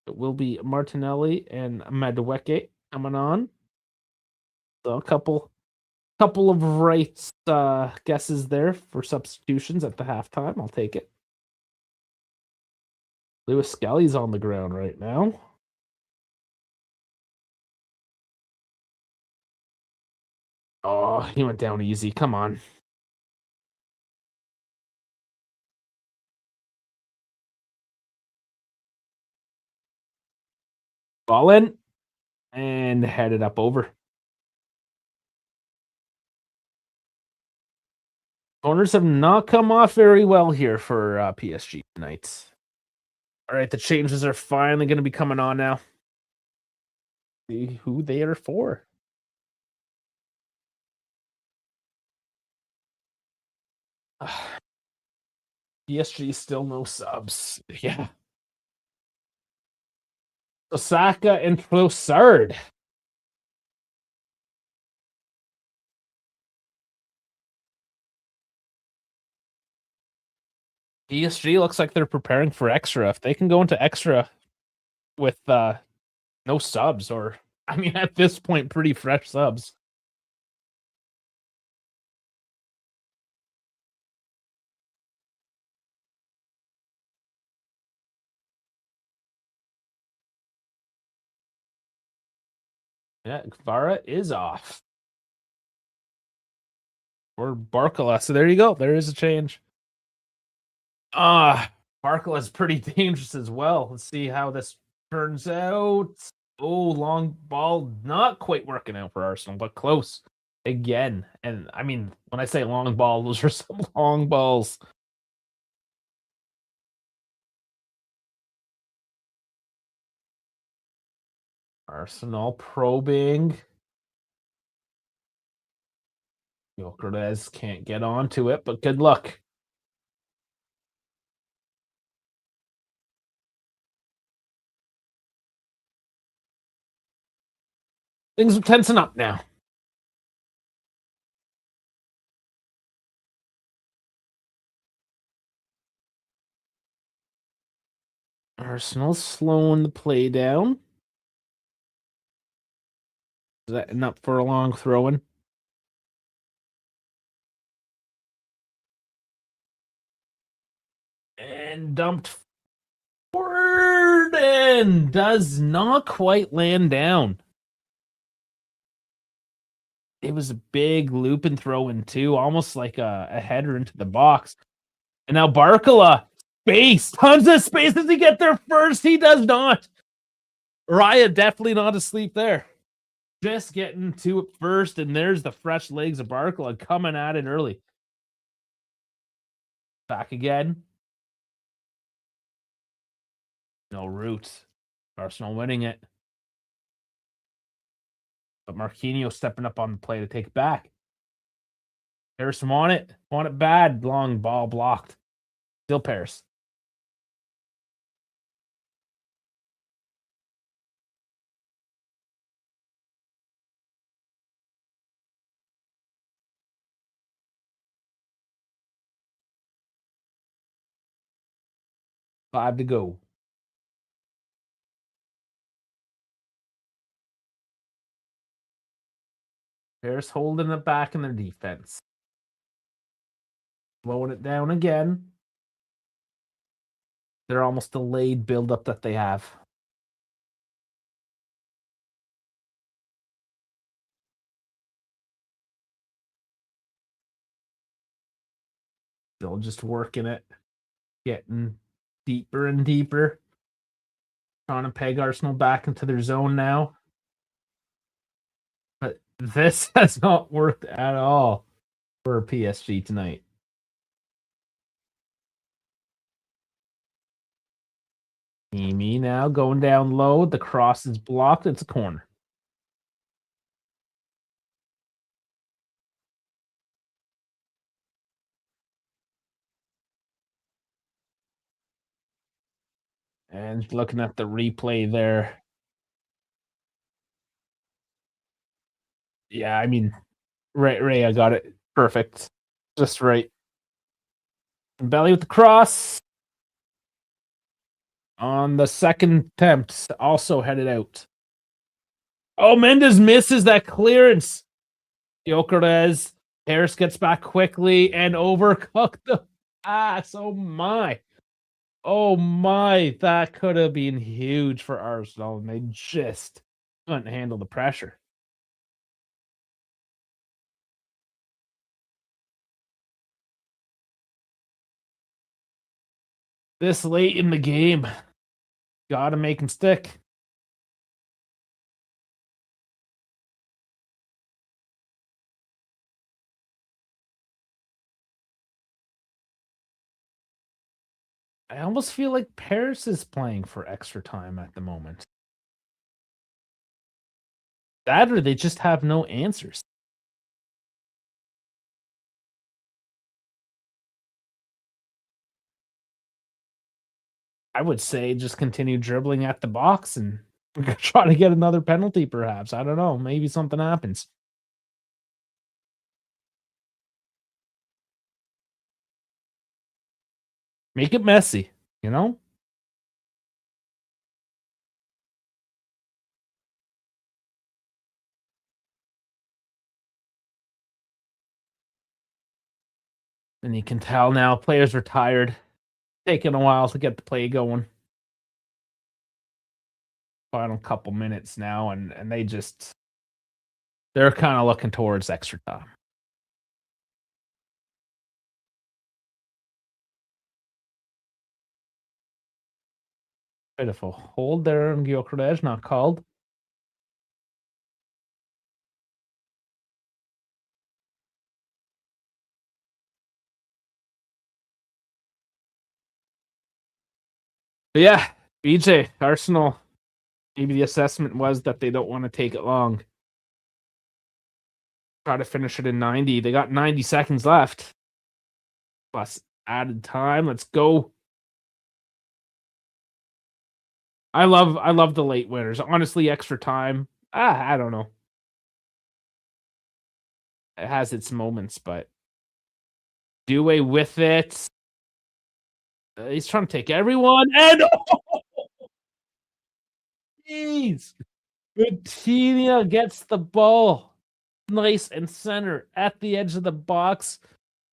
It will be Martinelli and Madueke coming on. So a couple of right guesses there for substitutions at the halftime. I'll take it. Lewis Skelly's on the ground right now. Oh, he went down easy. Come on. Ball in and headed up over. Corners have not come off very well here for PSG tonight. All right, the changes are finally going to be coming on now. See who they are for. PSG still no subs. Yeah. Osaka and Trossard. PSG looks like they're preparing for extra. If they can go into extra with no subs, or I mean at this point pretty fresh subs. Yeah, Kvara is off. Or Barcola. So there you go. There is a change. Barcola is pretty dangerous as well. Let's see how this turns out. Oh, long ball, not quite working out for Arsenal, but close again. And I mean, when I say long ball, those are some long balls. Arsenal probing. Gyökeres can't get onto it, but good luck. Things are tensing up now. Arsenal's slowing the play down. Is that enough for a long throw-in? And dumped forward and does not quite land down. It was a big loop and throw in too, almost like a header into the box. And now Barcola, space, tons of space. Does he get there first? He does not. Raya definitely not asleep there. Just getting to it first, and there's the fresh legs of Barcola coming at it early. Back again. No roots. Arsenal winning it. But Marquinhos stepping up on the play to take it back. Paris want it bad. Long ball blocked. Still Paris. Five to go. Paris holding it back in their defense. Slowing it down again. They're almost delayed build-up that they have. Still just working it. Getting deeper and deeper. Trying to peg Arsenal back into their zone now. But this has not worked at all for PSG tonight. Emi now going down low. The cross is blocked. It's a corner. And looking at the replay there. Yeah, I mean, Ray, I got it. Perfect. Just right. Belly with the cross. On the second attempt, also headed out. Oh, Mendes misses that clearance. Gyökeres. Harris gets back quickly and overcooked the pass. Oh my. Oh my. That could have been huge for Arsenal, and they just couldn't handle the pressure. This late in the game. Gotta make him stick. I almost feel like Paris is playing for extra time at the moment. That or they just have no answers. I would say just continue dribbling at the box and try to get another penalty, perhaps. I don't know. Maybe something happens. Make it messy, you know? And you can tell now players are tired, taking a while to get the play going. Final couple minutes now, and they're kind of looking towards extra time. Beautiful hold there, and Gyökeres not called. But yeah, BJ, Arsenal, maybe the assessment was that they don't want to take it long. Try to finish it in 90. They got 90 seconds left. Plus added time. Let's go. I love the late winners. Honestly, extra time. I don't know. It has its moments, but do away with it. He's trying to take everyone, and jeez, Coutinho gets the ball, nice and center at the edge of the box,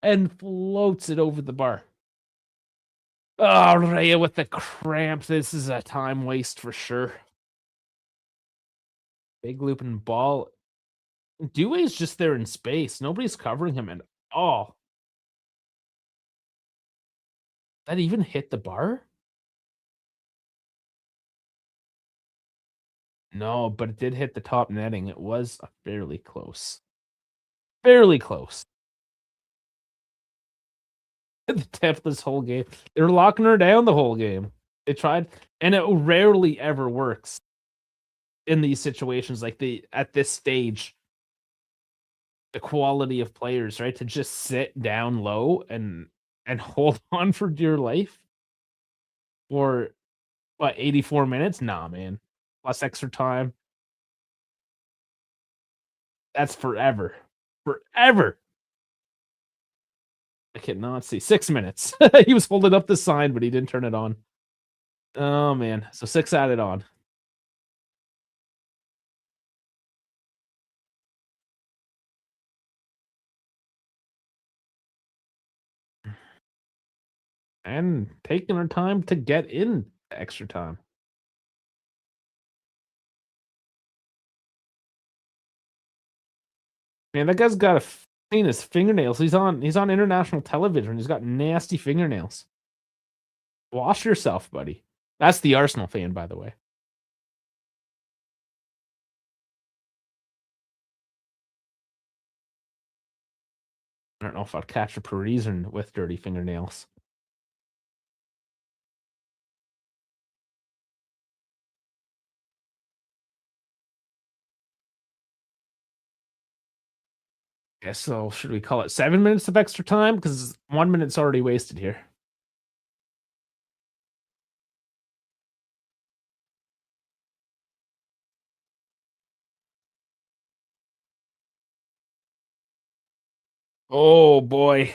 and floats it over the bar. Oh, Raya with the cramp. This is a time waste for sure. Big looping ball. Doué's just there in space. Nobody's covering him at all. That even hit the bar? No, but it did hit the top netting. It was fairly close. Fairly close. The depth this whole game. They were locking her down the whole game. They tried, and it rarely ever works in these situations. Like at this stage, the quality of players, right? To just sit down low and hold on for dear life for what 84 minutes? Nah, man. Plus extra time. That's forever. Forever. I cannot see. 6 minutes. He was holding up the sign, but he didn't turn it on. Oh man. So 6 added on. And taking her time to get in extra time. Man, that guy's got to clean his fingernails. He's on international television. He's got nasty fingernails. Wash yourself, buddy. That's the Arsenal fan, by the way. I don't know if I'd catch a Parisian with dirty fingernails. Okay, so should we call it 7 minutes of extra time? Because 1 minute's already wasted here. Oh boy.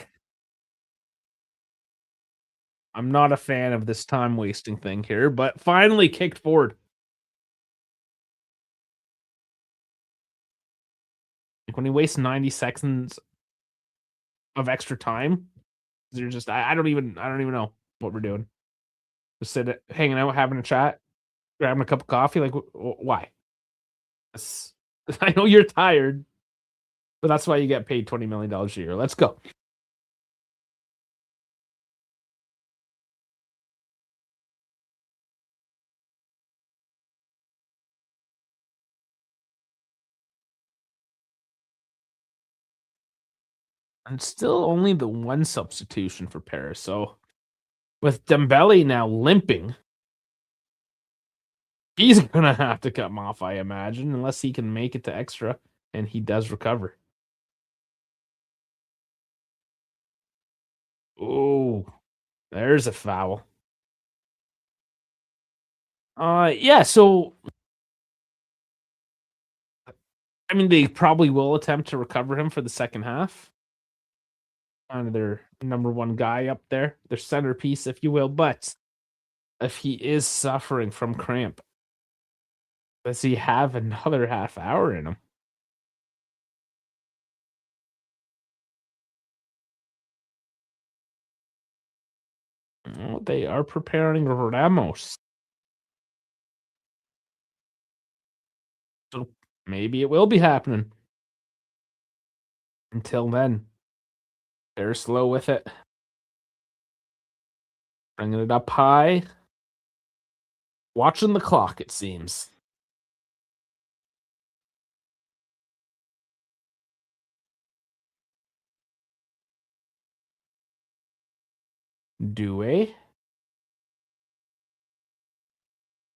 I'm not a fan of this time wasting thing here, but finally kicked forward. Like when he wastes 90 seconds of extra time, you're just I don't even know what we're doing. Just hanging out, having a chat, grabbing a cup of coffee. Like why? I know you're tired, but that's why you get paid $20 million a year. Let's go. And still only the one substitution for Paris. So with Dembele now limping, he's gonna have to come off, I imagine, unless he can make it to extra and he does recover. Oh, there's a foul. Yeah, so I mean they probably will attempt to recover him for the second half. Kind of their number one guy up there, their centerpiece, if you will. But if he is suffering from cramp, does he have another half hour in him? Oh, they are preparing Ramos. So maybe it will be happening. Until then, they're slow with it. Bringing it up high. Watching the clock, it seems. Due.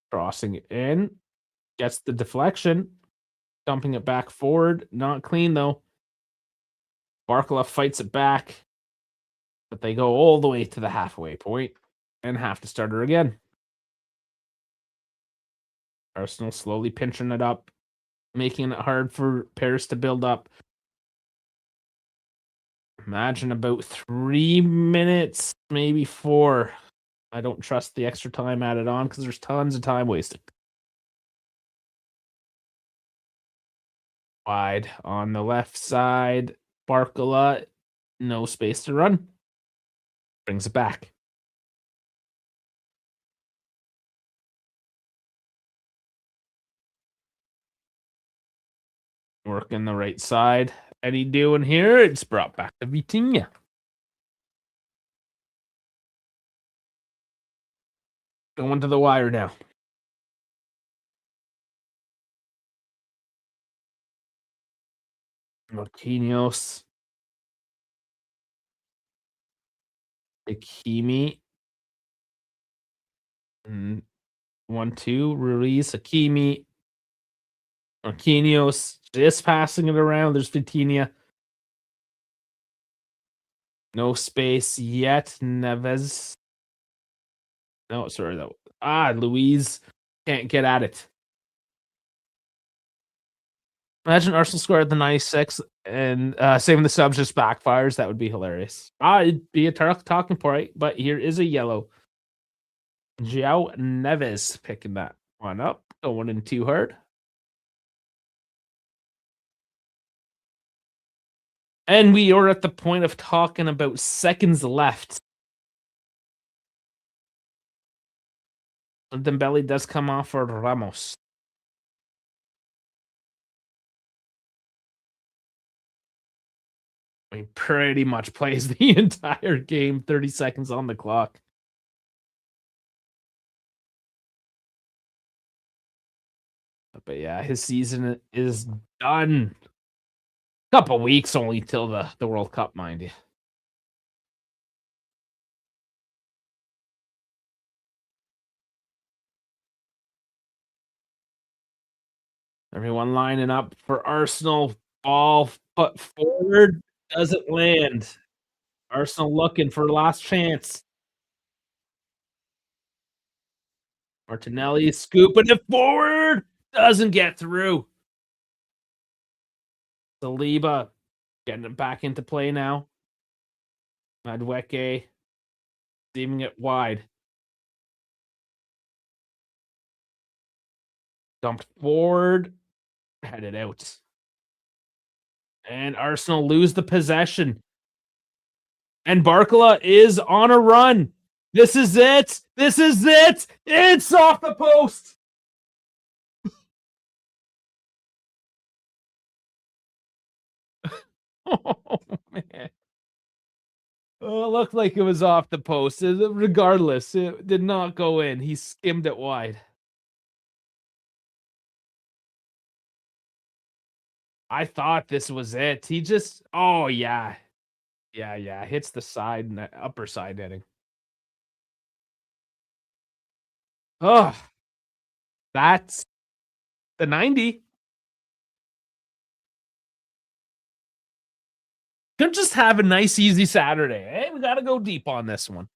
Crossing it in. Gets the deflection. Dumping it back forward. Not clean, though. Barkala fights it back. But they go all the way to the halfway point and have to start her again. Arsenal slowly pinching it up, making it hard for Paris to build up. Imagine about 3 minutes, maybe 4. I don't trust the extra time added on because there's tons of time wasted. Wide on the left side. Barkala, no space to run. Brings it back. Working the right side. Any doing here? It's brought back to Vitinha. Going to the wire now. Marquinhos. Hakimi. 1-2. Ruiz. Hakimi. Marquinhos. Just passing it around. There's Vitinha. No space yet. Neves. No, sorry. Luiz can't get at it. Imagine Arsenal score at the 96 and saving the subs just backfires. That would be hilarious. It'd be a talking point, but here is a yellow. João Neves picking that one up. Going in too hard. And we are at the point of talking about seconds left. Dembele does come off for Ramos. I mean, pretty much plays the entire game, 30 seconds on the clock. But yeah, his season is done. Couple weeks only till the World Cup, mind you. Everyone lining up for Arsenal. Ball put forward, doesn't land. Arsenal looking for last chance. Martinelli scooping it forward, doesn't get through. Saliba getting it back into play now. Madueke seaming it wide. Dumped forward, headed out. And Arsenal lose the possession. And Barcola is on a run. This is it. This is it. It's off the post. Oh, man. Oh, it looked like it was off the post. Regardless, it did not go in. He skimmed it wide. I thought this was it. He just, oh, yeah. Yeah. Hits the side, upper side netting. Oh, that's the 90. Could just have a nice, easy Saturday. Hey, we got to go deep on this one.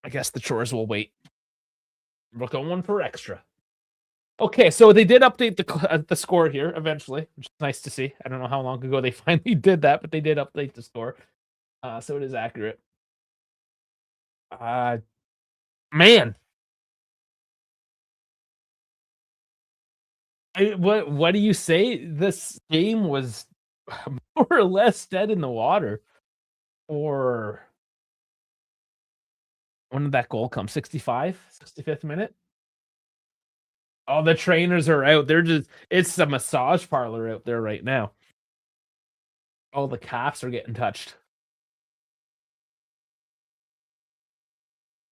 I guess the chores will wait. We're going for extra. Okay, so they did update the score here eventually, which is nice to see. I don't know how long ago they finally did that, but they did update the score, so it is accurate. Man, what do you say? This game was more or less dead in the water. Or when did that goal come? 65th minute. Oh, the trainers are out. It's a massage parlor out there right now. All the calves are getting touched.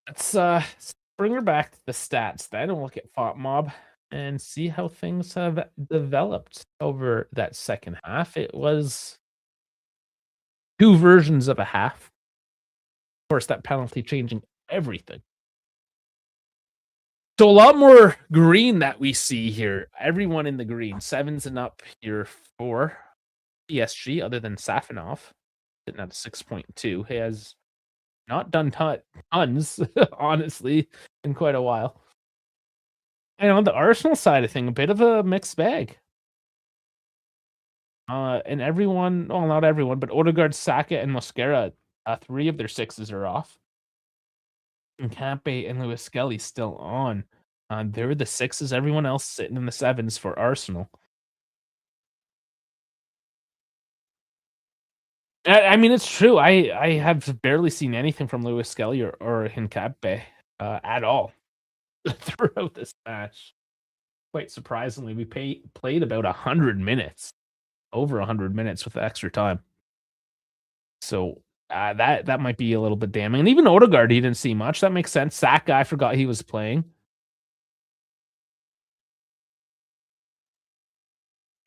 Let's bring her back to the stats then and look at Font Mob and see how things have developed over that second half. It was two versions of a half. Of course, that penalty changing everything. So a lot more green that we see here. Everyone in the green. 7s and up here for PSG, other than Safinov, sitting at a 6.2. He has not done tons, honestly, in quite a while. And on the Arsenal side of thing, a bit of a mixed bag. And everyone, well, not everyone, but Odegaard, Saka, and Mosquera, 3 of their 6s are off. And Campe and Lewis Skelly still on. They're the 6s. Everyone else sitting in the 7s for Arsenal. I mean, it's true. I have barely seen anything from Lewis Skelly or Hincape at all throughout this match. Quite surprisingly, we played about 100 minutes, over 100 minutes with extra time. So that might be a little bit damning. And even Odegaard, he didn't see much. That makes sense. Saka, I forgot he was playing.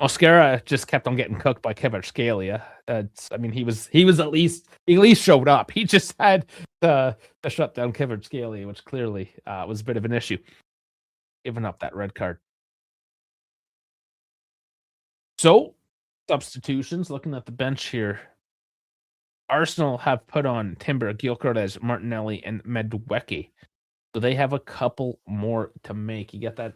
Mosquera just kept on getting cooked by Kvaratskhelia. I mean, he at least showed up. He just had to shut down Kvaratskhelia, which clearly was a bit of an issue, giving up that red card. So, substitutions, looking at the bench here. Arsenal have put on Timber, Gyökeres, Martinelli, and Madueke. So they have a couple more to make. You get that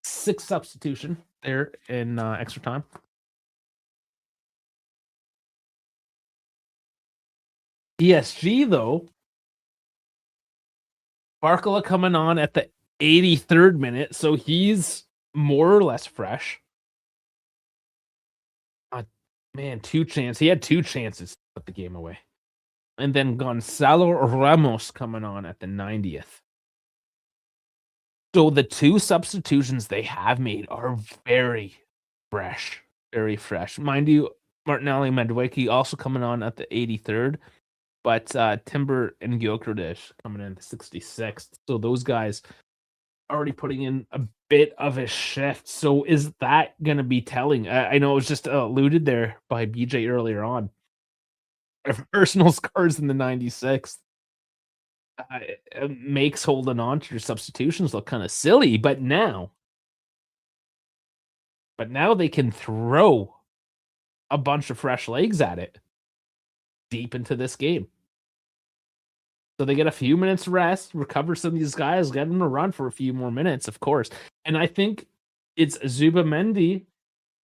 6th substitution there in extra time. PSG, though, Barcola coming on at the 83rd minute, so he's more or less fresh. Man, he had 2 chances to put the game away. And then Gonzalo Ramos coming on at the 90th. So the 2 substitutions they have made are very fresh. Very fresh. Mind you, Martinelli and Madueke also coming on at the 83rd. But Timber and Gyökeres coming in at the 66th. So those guys already putting in a bit of a shift. So is that going to be telling? I know it was just alluded there by BJ earlier on. If Arsenal scores in the 96th, it makes holding on to your substitutions look kind of silly. But now but now they can throw a bunch of fresh legs at it deep into this game. So they get a few minutes rest, recover some of these guys, get them to run for a few more minutes, of course. And I think it's Zubamendi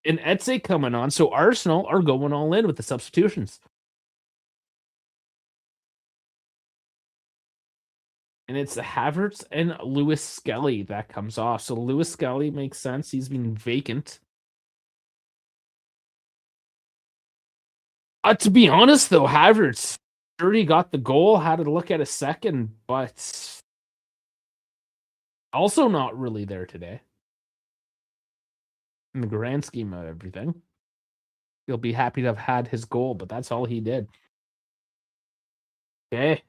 and Etze coming on. So Arsenal are going all in with the substitutions. And it's Havertz and Lewis Skelly that comes off. So Lewis Skelly makes sense. He's been vacant. To be honest, though, Havertz already got the goal. Had to look at a second, but also not really there today. In the grand scheme of everything, he'll be happy to have had his goal, but that's all he did. Okay,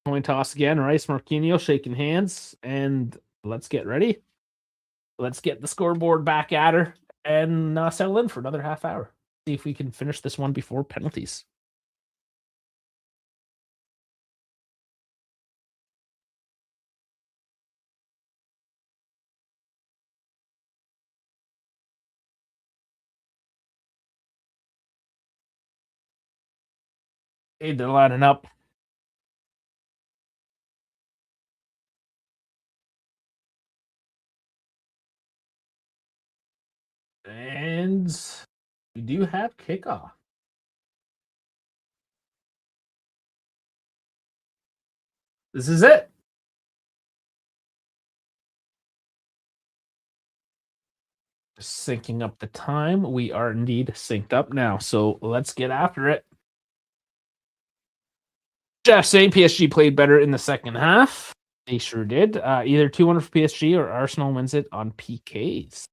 coin toss again. Rice Marquinhos shaking hands, and let's get ready. Let's get the scoreboard back at her and settle in for another half hour. See if we can finish this one before penalties. Hey, they're lining up. And we do have kickoff. This is it. Just syncing up the time. We are indeed synced up now. So let's get after it. Jeff saying PSG played better in the second half. They sure did. Either 2-1 for PSG or Arsenal wins it on PKs.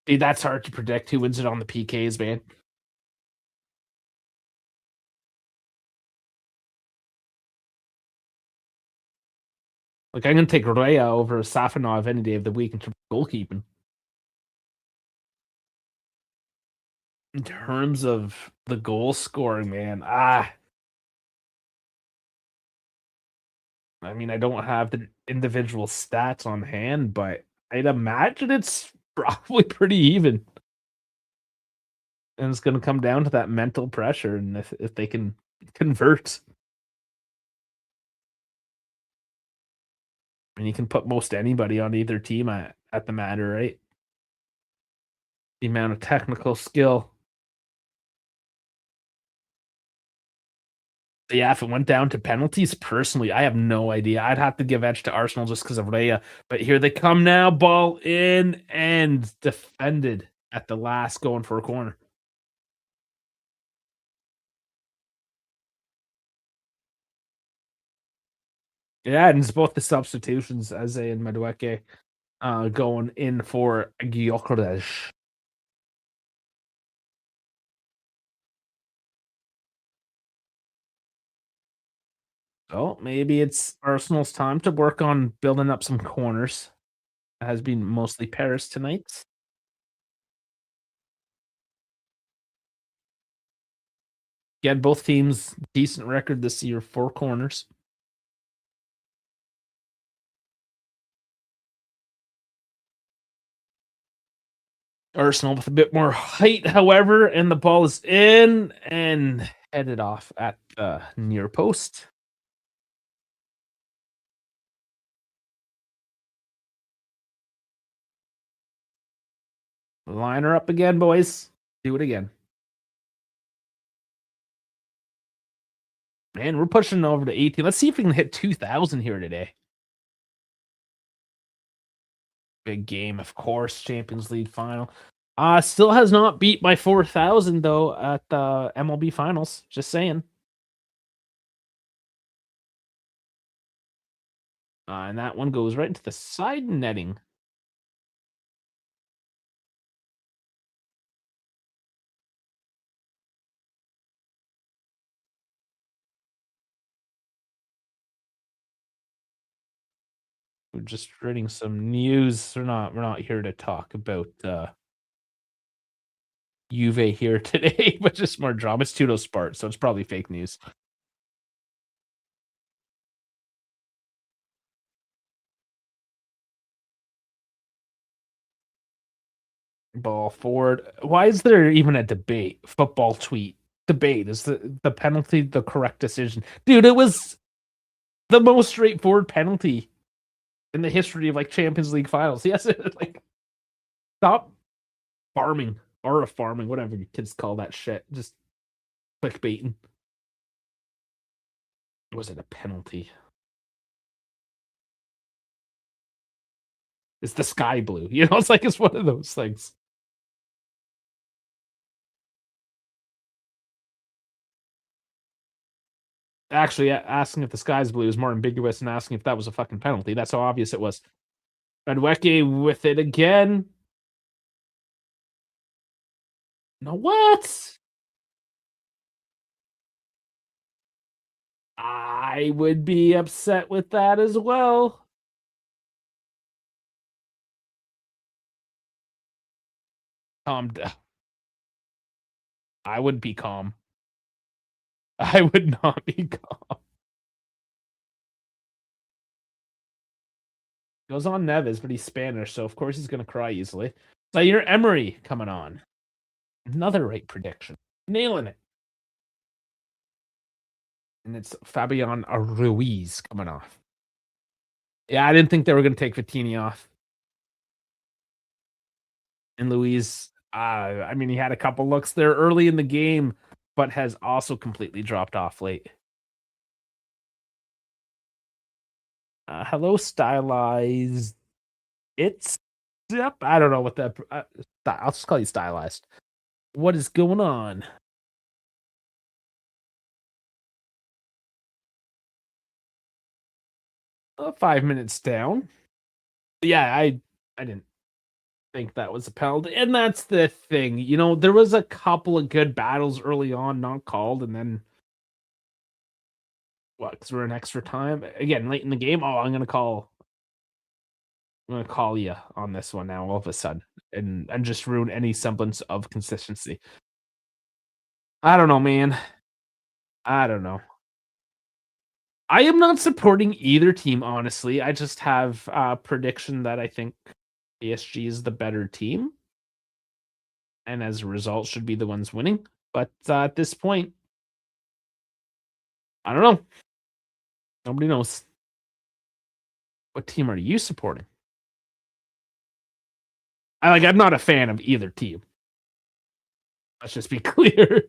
Dude, that's hard to predict who wins it on the PKs, man. Like, I'm going to take Raya over Safanov any day of the week in terms of goalkeeping. In terms of the goal scoring, man, I mean, I don't have the individual stats on hand, but I'd imagine it's probably pretty even. And it's going to come down to that mental pressure and if they can convert. I mean, you can put most anybody on either team at the matter, right? The amount of technical skill. But yeah, if it went down to penalties, personally, I have no idea. I'd have to give edge to Arsenal just because of Raya. But here they come now. Ball in and defended at the last, going for a corner. Yeah, and it's both the substitutions, Eze and Madueke, going in for Gyökeres. So maybe it's Arsenal's time to work on building up some corners. It has been mostly Paris tonight. Again, both teams decent record this year, 4 corners. Arsenal with a bit more height, however, and the ball is in and headed off at the near post. Line her up again, boys. Do it again. Man, we're pushing over to 18. Let's see if we can hit 2,000 here today. Big game, of course. Champions League Final. Still has not beat my 4,000 though at the MLB Finals. Just saying. And that one goes right into the side netting. We're just reading some news. We're not here to talk about Juve here today, but just more drama. It's Tudo Sport, so it's probably fake news. Ball forward. Why is there even a debate? Football tweet debate. Is the penalty the correct decision? Dude, it was the most straightforward penalty in the history of like Champions League finals. Yes, like stop farming or farming, whatever you kids call that shit. Just clickbaiting. Was it a penalty? It's the sky blue. You know, it's like it's one of those things. Actually, asking if the sky's blue is more ambiguous than asking if that was a fucking penalty. That's how obvious it was. Madueke with it again. No, what? I would be upset with that as well. Calm down. I would be calm. I would not be calm. Goes on Neves, but he's Spanish, so of course he's going to cry easily. Zaire Emery coming on. Another right prediction. Nailing it. And it's Fabian Ruiz coming off. Yeah, I didn't think they were going to take Vitinha off. And Luiz, I mean, he had a couple looks there early in the game, but has also completely dropped off late. Hello, stylized. It's yep. I don't know what that. I'll just call you stylized. What is going on? 5 minutes down. Yeah, I didn't think that was a penalty, and that's the thing. You know, there was a couple of good battles early on, not called, and then what? Because we're in extra time again, late in the game. Oh, I'm gonna call you on this one now all of a sudden and just ruin any semblance of consistency. I don't know, man. I don't know. I am not supporting either team, honestly. I just have a prediction that I think PSG is the better team, and as a result, should be the ones winning. But at this point, I don't know. Nobody knows. What team are you supporting? I'm not a fan of either team. Let's just be clear.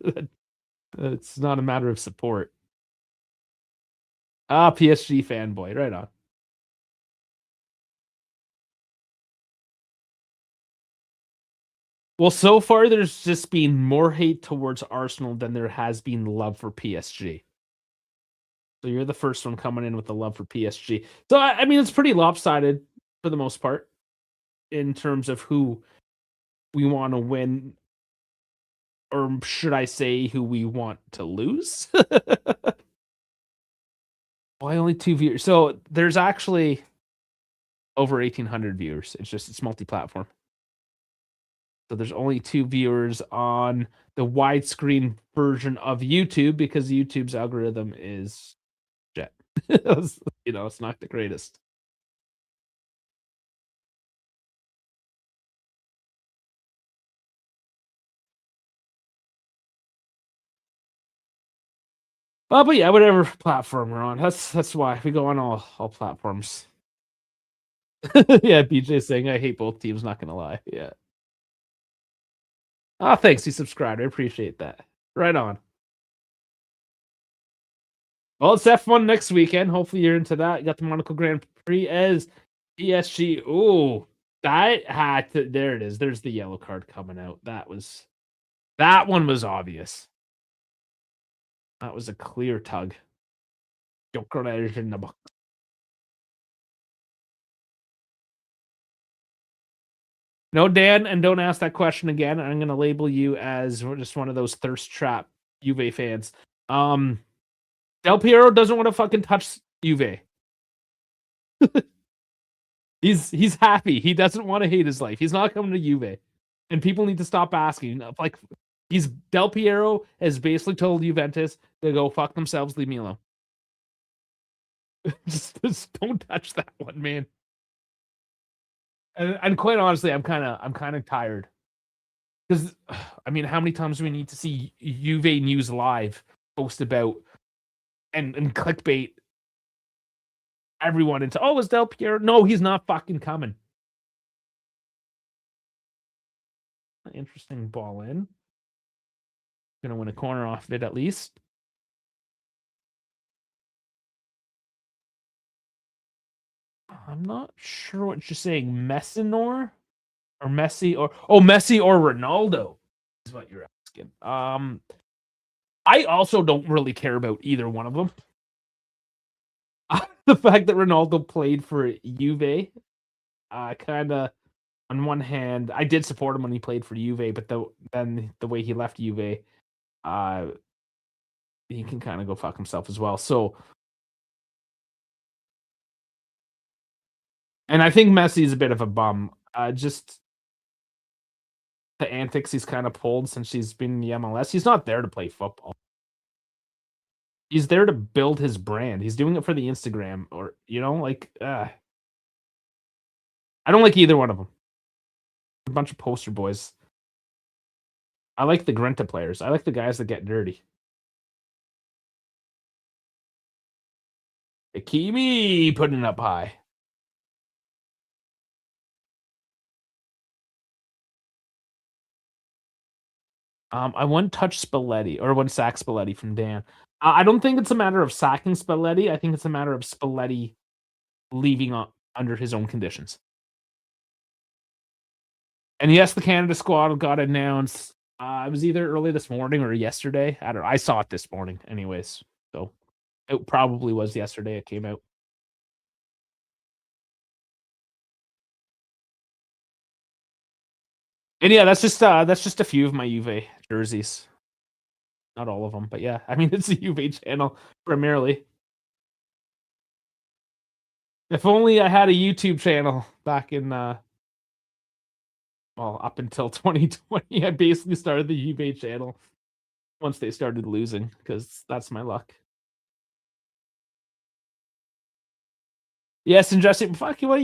It's not a matter of support. PSG fanboy, right on. Well, so far there's just been more hate towards Arsenal than there has been love for PSG. So you're the first one coming in with the love for PSG. So I mean, it's pretty lopsided for the most part in terms of who we want to win, or should I say, who we want to lose? Why only 2 viewers? So there's actually over 1,800 viewers. It's multi-platform. So there's only 2 viewers on the widescreen version of YouTube because YouTube's algorithm is shit. You know, it's not the greatest. But yeah, whatever platform we're on, that's why we go on all platforms. Yeah, BJ saying I hate both teams. Not gonna lie. Yeah. Oh, thanks. You subscribed. I appreciate that. Right on. Well, it's F1 next weekend. Hopefully, you're into that. You got the Monaco Grand Prix as PSG. Ooh, that had to. There it is. There's the yellow card coming out. That one was obvious. That was a clear tug. No, Dan, and don't ask that question again. I'm going to label you as just one of those thirst trap Juve fans. Del Piero doesn't want to fucking touch Juve. He's happy. He doesn't want to hate his life. He's not coming to Juve. And people need to stop asking. Like, Del Piero has basically told Juventus to go fuck themselves, leave me alone. just don't touch that one, man. And quite honestly, I'm kind of tired Because I mean, how many times do we need to see Juve News Live post about and clickbait everyone into, oh, is Del Piero? No, he's not fucking coming. Interesting ball in. Gonna win a corner off it at least. I'm not sure what you're saying. Messinor or Messi or Messi or Ronaldo is what you're asking. I also don't really care about either one of them. The fact that Ronaldo played for Juve, kind of, on one hand, I did support him when he played for Juve, but then the way he left Juve, he can kind of go fuck himself as well. So, and I think Messi is a bit of a bum. Just the antics he's kind of pulled since he's been in the MLS. He's not there to play football. He's there to build his brand. He's doing it for the Instagram, or like, I don't like either one of them. A bunch of poster boys. I like the Grinta players. I like the guys that get dirty. Hakimi putting it up high. I wouldn't touch Spalletti or wouldn't sack Spalletti from Dan. I don't think it's a matter of sacking Spalletti. I think it's a matter of Spalletti leaving under his own conditions. And yes, the Canada squad got announced. It was either early this morning or yesterday. I don't know. I saw it this morning, anyways. So it probably was yesterday. It came out. And yeah, that's just a few of my Juve jerseys. Not all of them, but yeah. I mean, it's a Juve channel primarily. If only I had a YouTube channel back in up until 2020. I basically started the Juve channel once they started losing, because that's my luck. Yes, and Jesse, fuck you. What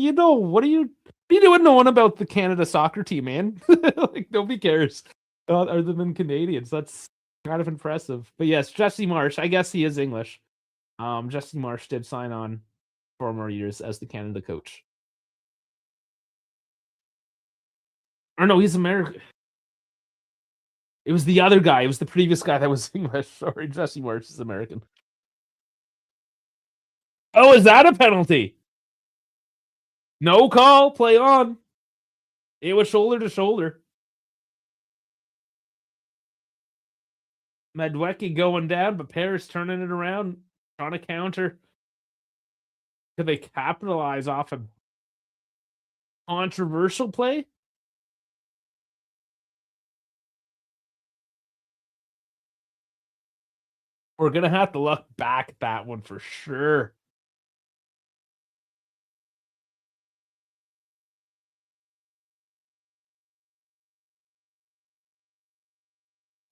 are you doing knowing about the Canada soccer team, man? Like, nobody cares other than Canadians. That's kind of impressive. But yes, Jesse Marsh. I guess he is English. Jesse Marsh did sign on 4 more years as the Canada coach. Or no, he's American. It was the other guy. It was the previous guy that was English. Sorry, Jesse Marsh is American. Oh, is that a penalty? No call. Play on. It was shoulder to shoulder. Medwecki going down, but Paris turning it around, trying to counter. Could they capitalize off a controversial play? We're going to have to look back at that one for sure.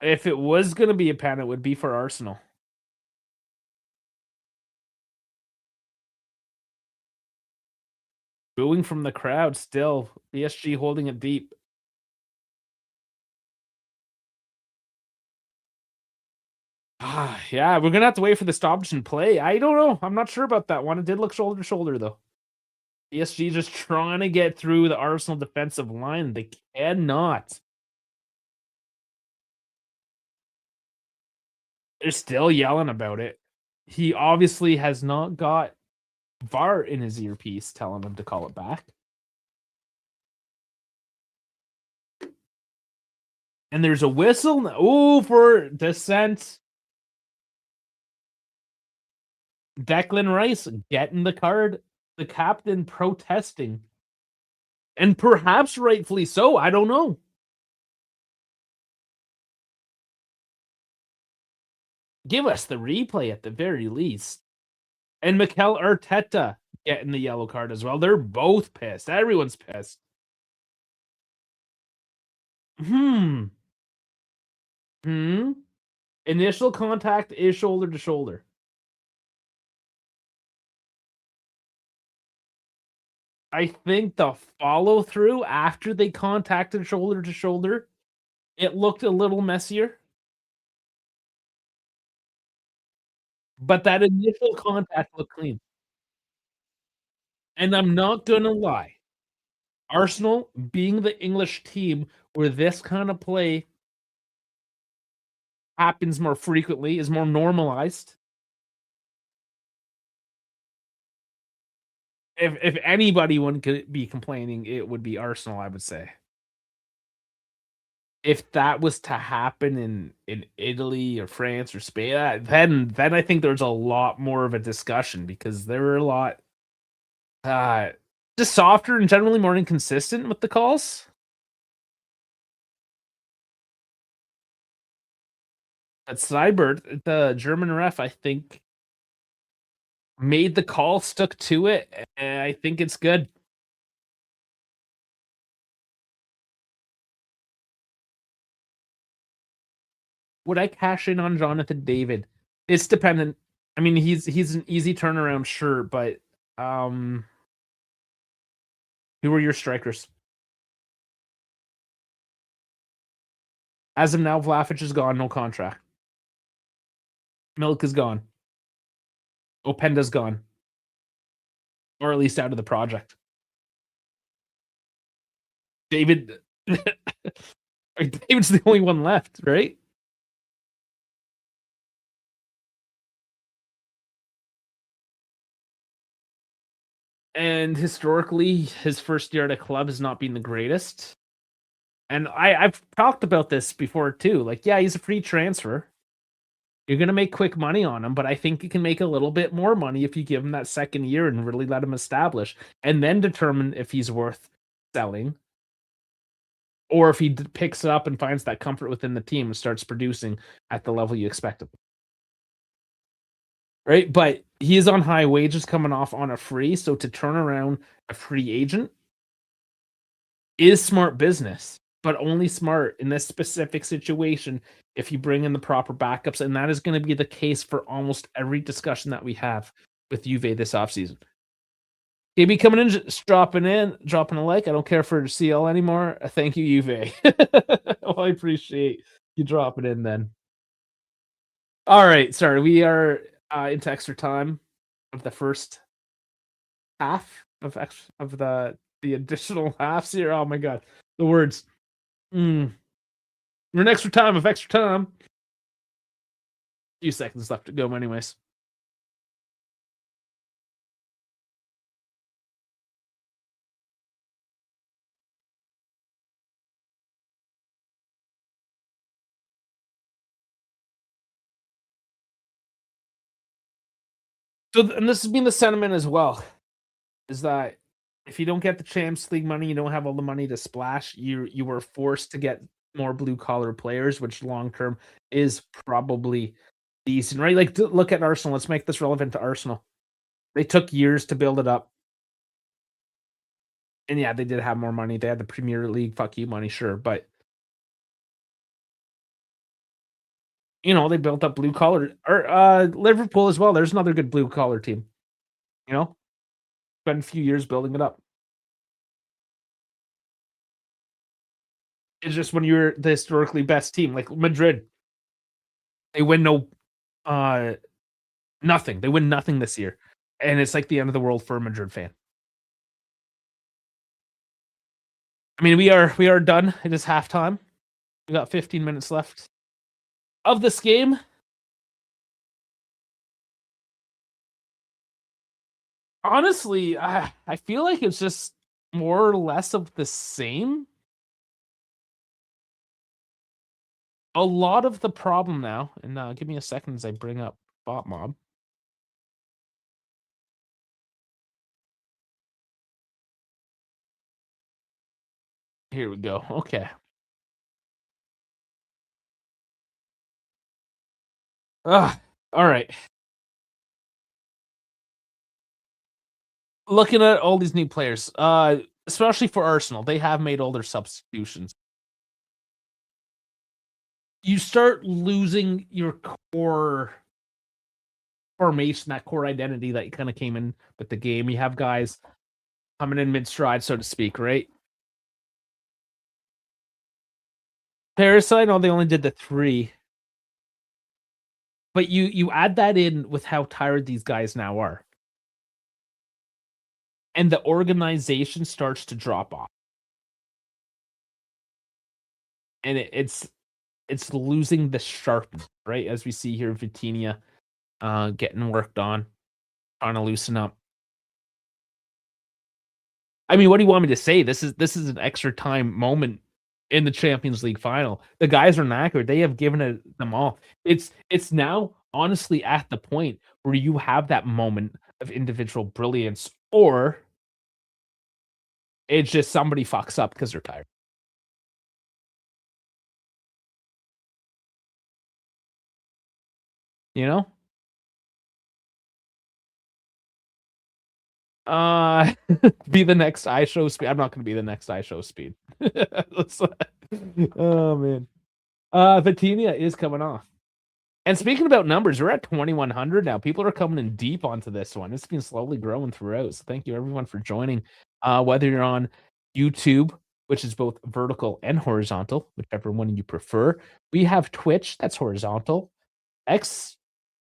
If it was going to be a pen, it would be for Arsenal. Booing from the crowd still. PSG holding it deep. Yeah, we're going to have to wait for the stoppage and play. I don't know. I'm not sure about that one. It did look shoulder to shoulder, though. PSG just trying to get through the Arsenal defensive line. They cannot. They're still yelling about it. He obviously has not got VAR in his earpiece telling him to call it back. And there's a whistle. Oh, for dissent. Declan Rice getting the card. The captain protesting. And perhaps rightfully so. I don't know. Give us the replay at the very least. And Mikel Arteta getting the yellow card as well. They're both pissed. Everyone's pissed. Initial contact is shoulder to shoulder. I think the follow through after they contacted shoulder to shoulder It looked a little messier, but that initial contact looked clean. And I'm not gonna lie, Arsenal being the English team where this kind of play happens more frequently, is more normalized. If anybody would be complaining, it would be Arsenal, I would say. If that was to happen in Italy or France or Spain, then I think there's a lot more of a discussion because they were a lot, uh, just softer and generally more inconsistent with the calls. At Seibert, the German ref, I think, made the call, stuck to it, and I think it's good. Would I cash in on Jonathan David? It's dependent. I mean, he's an easy turnaround, sure, but um, who are your strikers? As of now, Vlahovic is gone, no contract. Milk is gone. Openda's gone, or at least out of the project. David, David's the only one left, right? And historically, his first year at a club has not been the greatest. And I've talked about this before too. Like, yeah, he's a free transfer. You're gonna make quick money on him, but I think you can make a little bit more money if you give him that second year and really let him establish, and then determine if he's worth selling, or if he picks it up and finds that comfort within the team and starts producing at the level you expect him. Right, but he is on high wages coming off on a free, so to turn around a free agent is smart business, but only smart in this specific situation if you bring in the proper backups, and that is going to be the case for almost every discussion that we have with Juve this offseason. KB coming in, just dropping a like. I don't care for CL anymore. Thank you, Juve. Oh, I appreciate you dropping in then. All right, sorry, we are into extra time of the first half of the additional halves here. Oh my god, the words. We're in extra time of extra time. Few seconds left to go, anyways. So, and this has been the sentiment as well, is that if you don't get the Champions League money, you don't have all the money to splash. You were forced to get more blue collar players, which long term is probably decent, right? Like, look at Arsenal. Let's make this relevant to Arsenal. They took years to build it up, and yeah, they did have more money. They had the Premier League, fuck you money, sure, but they built up blue collar. Or Liverpool as well. There's another good blue collar team. Spent a few years building it up. It's just when you're the historically best team, like Madrid, they win uh nothing. They win nothing this year, and it's like the end of the world for a Madrid fan. I mean, we are done. It is halftime. We got 15 minutes left of this game. Honestly, I feel like it's just more or less of the same. A lot of the problem now, and give me a second as I bring up Bot Mob. Here we go. Okay. All right. Looking at all these new players, especially for Arsenal, they have made all their substitutions. You start losing your core formation, that core identity that kind of came in with the game. You have guys coming in mid stride, so to speak, right? Paris, I know they only did the 3, but you add that in with how tired these guys now are, and the organization starts to drop off, and it's losing the sharpness, right? As we see here, Vitinha, getting worked on, trying to loosen up. I mean, what do you want me to say? This is an extra time moment in the Champions League final. The guys are knackered. They have given it them all. It's now honestly at the point where you have that moment of individual brilliance, or it's just somebody fucks up because they're tired. You know? Uh be the next iShow Speed. I'm not gonna be the next iShow Speed. Oh man. Vitinha is coming off. And speaking about numbers, we're at 2,100 now. People are coming in deep onto this one. It's been slowly growing throughout. So thank you everyone for joining. Whether you're on YouTube, which is both vertical and horizontal, whichever one you prefer. We have Twitch, that's horizontal. X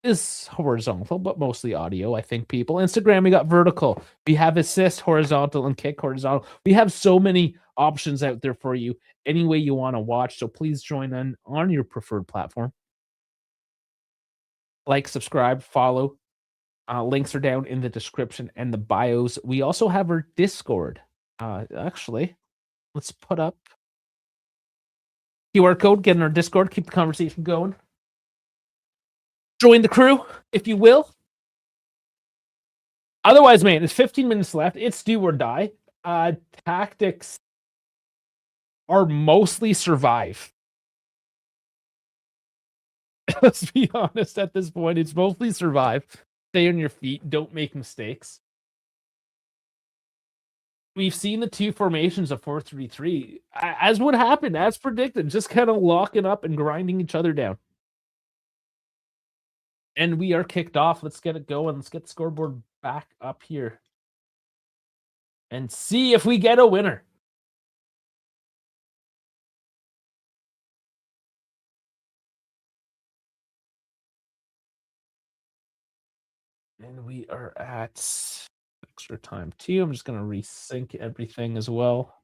is horizontal, but mostly audio, I think people. Instagram, we got vertical. We have assist horizontal and kick horizontal. We have so many options out there for you any way you want to watch. So please join in on your preferred platform. Like, subscribe, follow. Links are down in the description and the bios. We also have our Discord. Actually, let's put up QR code, get in our Discord, keep the conversation going. Join the crew, if you will. Otherwise, man, it's 15 minutes left. It's do or die. Tactics are mostly survive. Let's be honest at this point. It's mostly survive. Stay on your feet. Don't make mistakes. We've seen the two formations of 4-3-3, as would happen, as predicted, just kind of locking up and grinding each other down. And we are kicked off. Let's get it going. Let's get the scoreboard back up here and see if we get a winner. And we are at extra time 2. I'm just going to resync everything as well.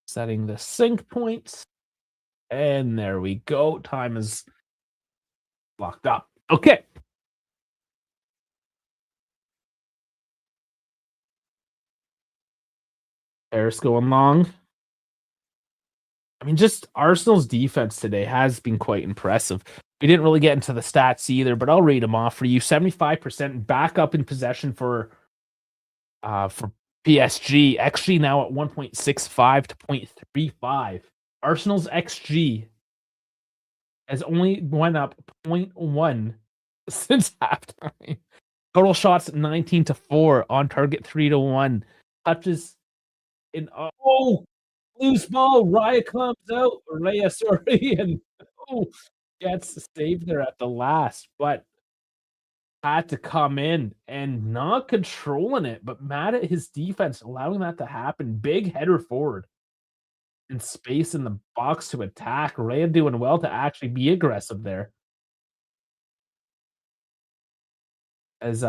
Setting the sync points. And there we go. Time is locked up. Okay. Paris going long. I mean, just Arsenal's defense today has been quite impressive. We didn't really get into the stats either, but I'll read them off for you. 75% back up in possession for PSG. XG now at 1.65 to 0.35. Arsenal's XG has only went up 0.1 since halftime. Total shots 19-4, on target 3-1. Touches in loose ball. Raya comes out. Raya, sorry, and gets saved there at the last, but had to come in and not controlling it, but mad at his defense, allowing that to happen. Big header forward and space in the box to attack. Raya doing well to actually be aggressive there. As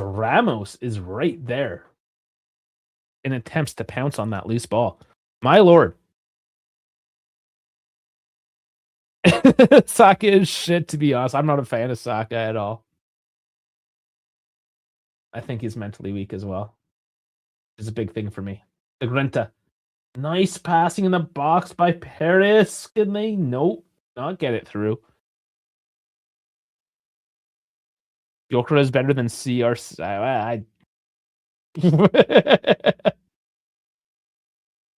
Ramos is right there in attempts to pounce on that loose ball. My lord. Saka is shit, to be honest. I'm not a fan of Saka at all. I think he's mentally weak as well. It's a big thing for me. The Grinta. Nice passing in the box by Paris. Can they? Nope. Not get it through. Joker is better than CR.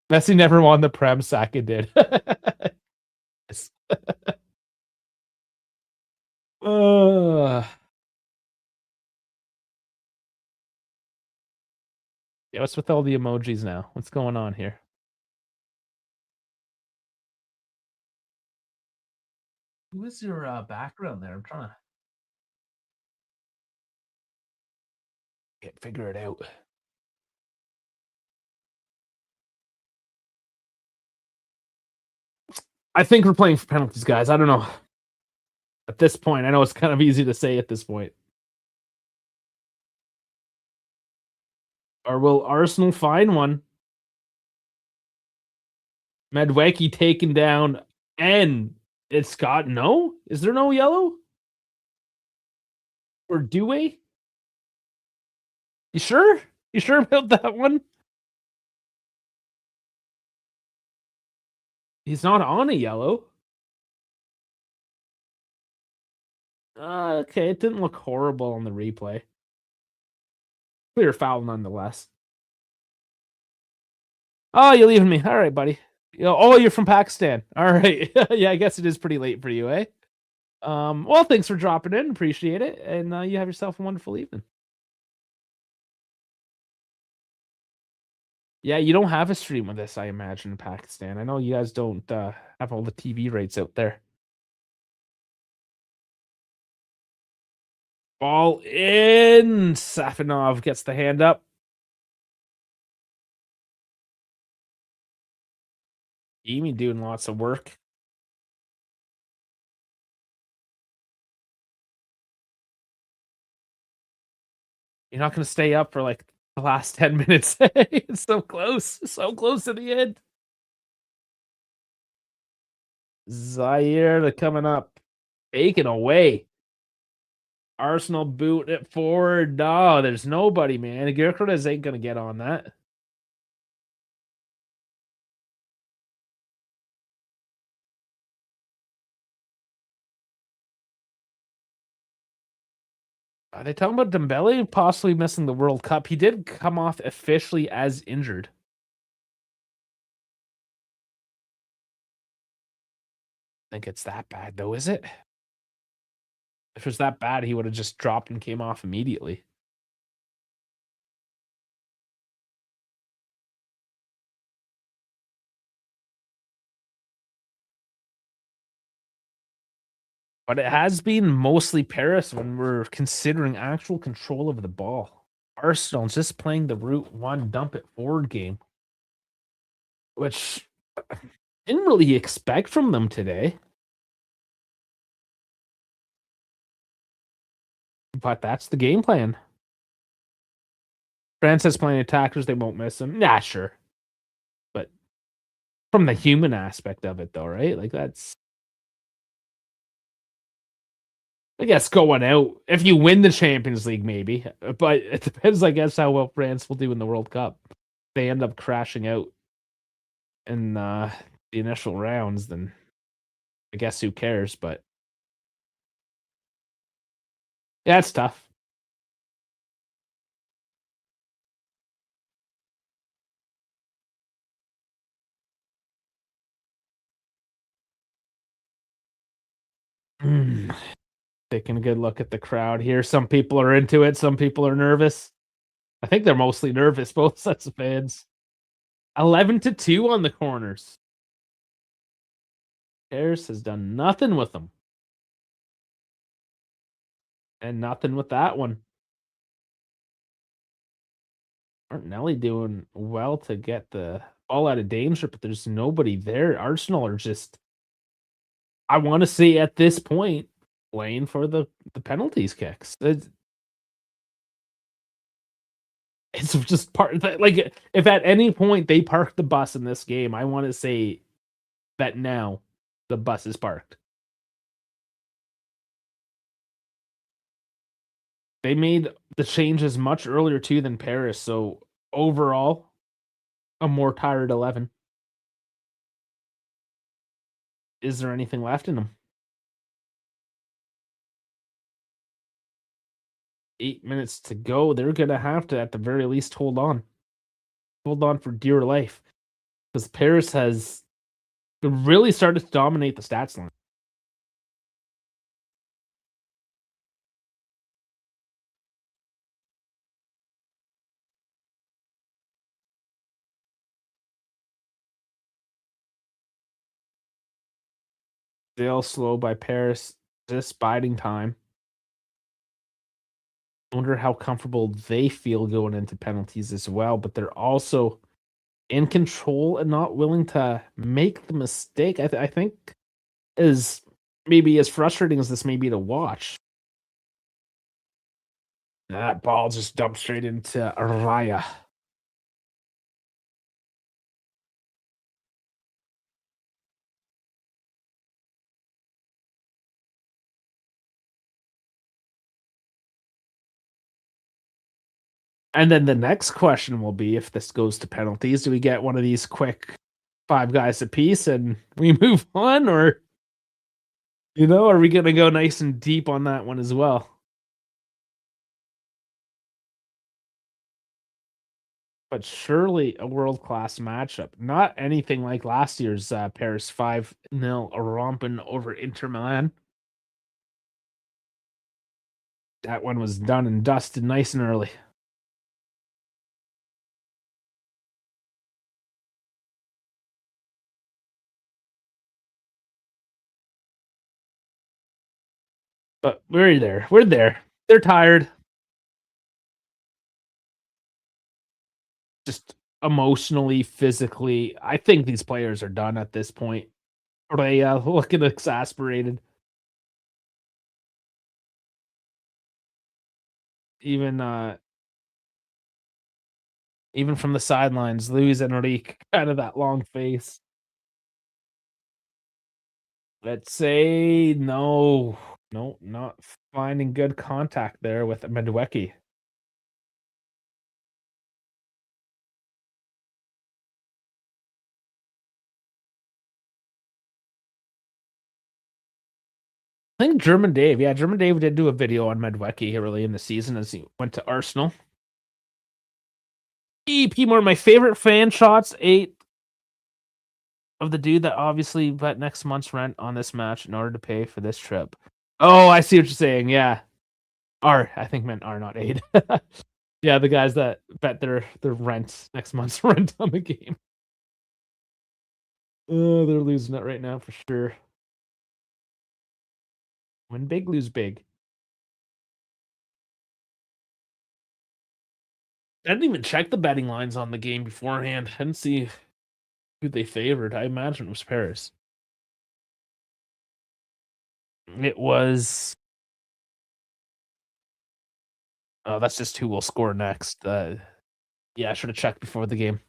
Messi never won the Prem. Saka did. Yeah, what's with all the emojis now? What's going on here? Who is your background there? I'm trying to. Can't figure it out. I think we're playing for penalties, guys. I don't know. At this point, I know it's kind of easy to say at this point. Or will Arsenal find one? Medwecki taken down, and it's got no? Is there no yellow? Or do we? You sure? You sure about that one? He's not on a yellow. Okay, it didn't look horrible on the replay. Clear foul nonetheless. Oh, you're leaving me. All right, buddy. Oh, you're from Pakistan. All right. Yeah, I guess it is pretty late for you, eh? Well, thanks for dropping in. Appreciate it. And you have yourself a wonderful evening. Yeah, you don't have a stream with this, I imagine, in Pakistan. I know you guys don't have all the TV rights out there. Ball in. Safinov gets the hand up. Amy doing lots of work. You're not going to stay up for like the last 10 minutes. It's so close to the end. Zaire coming up, taken away. Arsenal boot it forward. No, there's nobody, man. Gyökeres ain't going to get on that. Are they talking about Dembele possibly missing the World Cup? He did come off officially as injured. I think it's that bad, though, is it? If it was that bad, he would have just dropped and came off immediately. But it has been mostly Paris when we're considering actual control of the ball. Arsenal just playing the route one, dump it forward game, which I didn't really expect from them today. But that's the game plan. France has playing attackers, they won't miss them. Nah, sure. But from the human aspect of it, though, right? Like, that's, I guess, going out. If you win the Champions League, maybe. But it depends, I guess, how well France will do in the World Cup. If they end up crashing out in the initial rounds, then I guess who cares? But yeah, it's tough. Taking a good look at the crowd here. Some people are into it. Some people are nervous. I think they're mostly nervous, both sets of fans. 11-2 on the corners. Harris has done nothing with them. And nothing with that one. Martinelli doing well to get the ball out of danger, but there's nobody there. Arsenal are just, I want to say at this point, playing for the penalties kicks. It's just part like, if at any point they park the bus in this game, I want to say that now the bus is parked. They made the changes much earlier too than Paris, so overall, a more tired 11. Is there anything left in them? 8 minutes to go. They're gonna have to, at the very least, hold on for dear life, because Paris has really started to dominate the stats line. Still slow by Paris, just biding time. I wonder how comfortable they feel going into penalties as well, but they're also in control and not willing to make the mistake. I think is maybe as frustrating as this may be to watch. That ball just dumped straight into Araya. And then the next question will be if this goes to penalties, do we get one of these quick 5 guys apiece and we move on? Or, are we gonna go nice and deep on that one as well? But surely a world-class matchup. Not anything like last year's, Paris 5-0 romping over Inter Milan. That one was done and dusted nice and early. But we're there. We're there. They're tired. Just emotionally, physically. I think these players are done at this point. They looking exasperated. Even even from the sidelines, Luis Enrique, kind of that long face. Let's say no. No, not finding good contact there with Madueke. I think German Dave, yeah, German Dave did do a video on Madueke early in the season as he went to Arsenal. EP, one of my favorite fan shots, 8 of the dude that obviously bet next month's rent on this match in order to pay for this trip. Oh, I see what you're saying. Yeah. R, I think meant R, not 8. Yeah, the guys that bet their rent, next month's rent on the game. Oh, they're losing it right now for sure. Win big, lose big. I didn't even check the betting lines on the game beforehand. I didn't see who they favored. I imagine it was Paris. It was. Oh, that's just who will score next. Yeah, I should have checked before the game.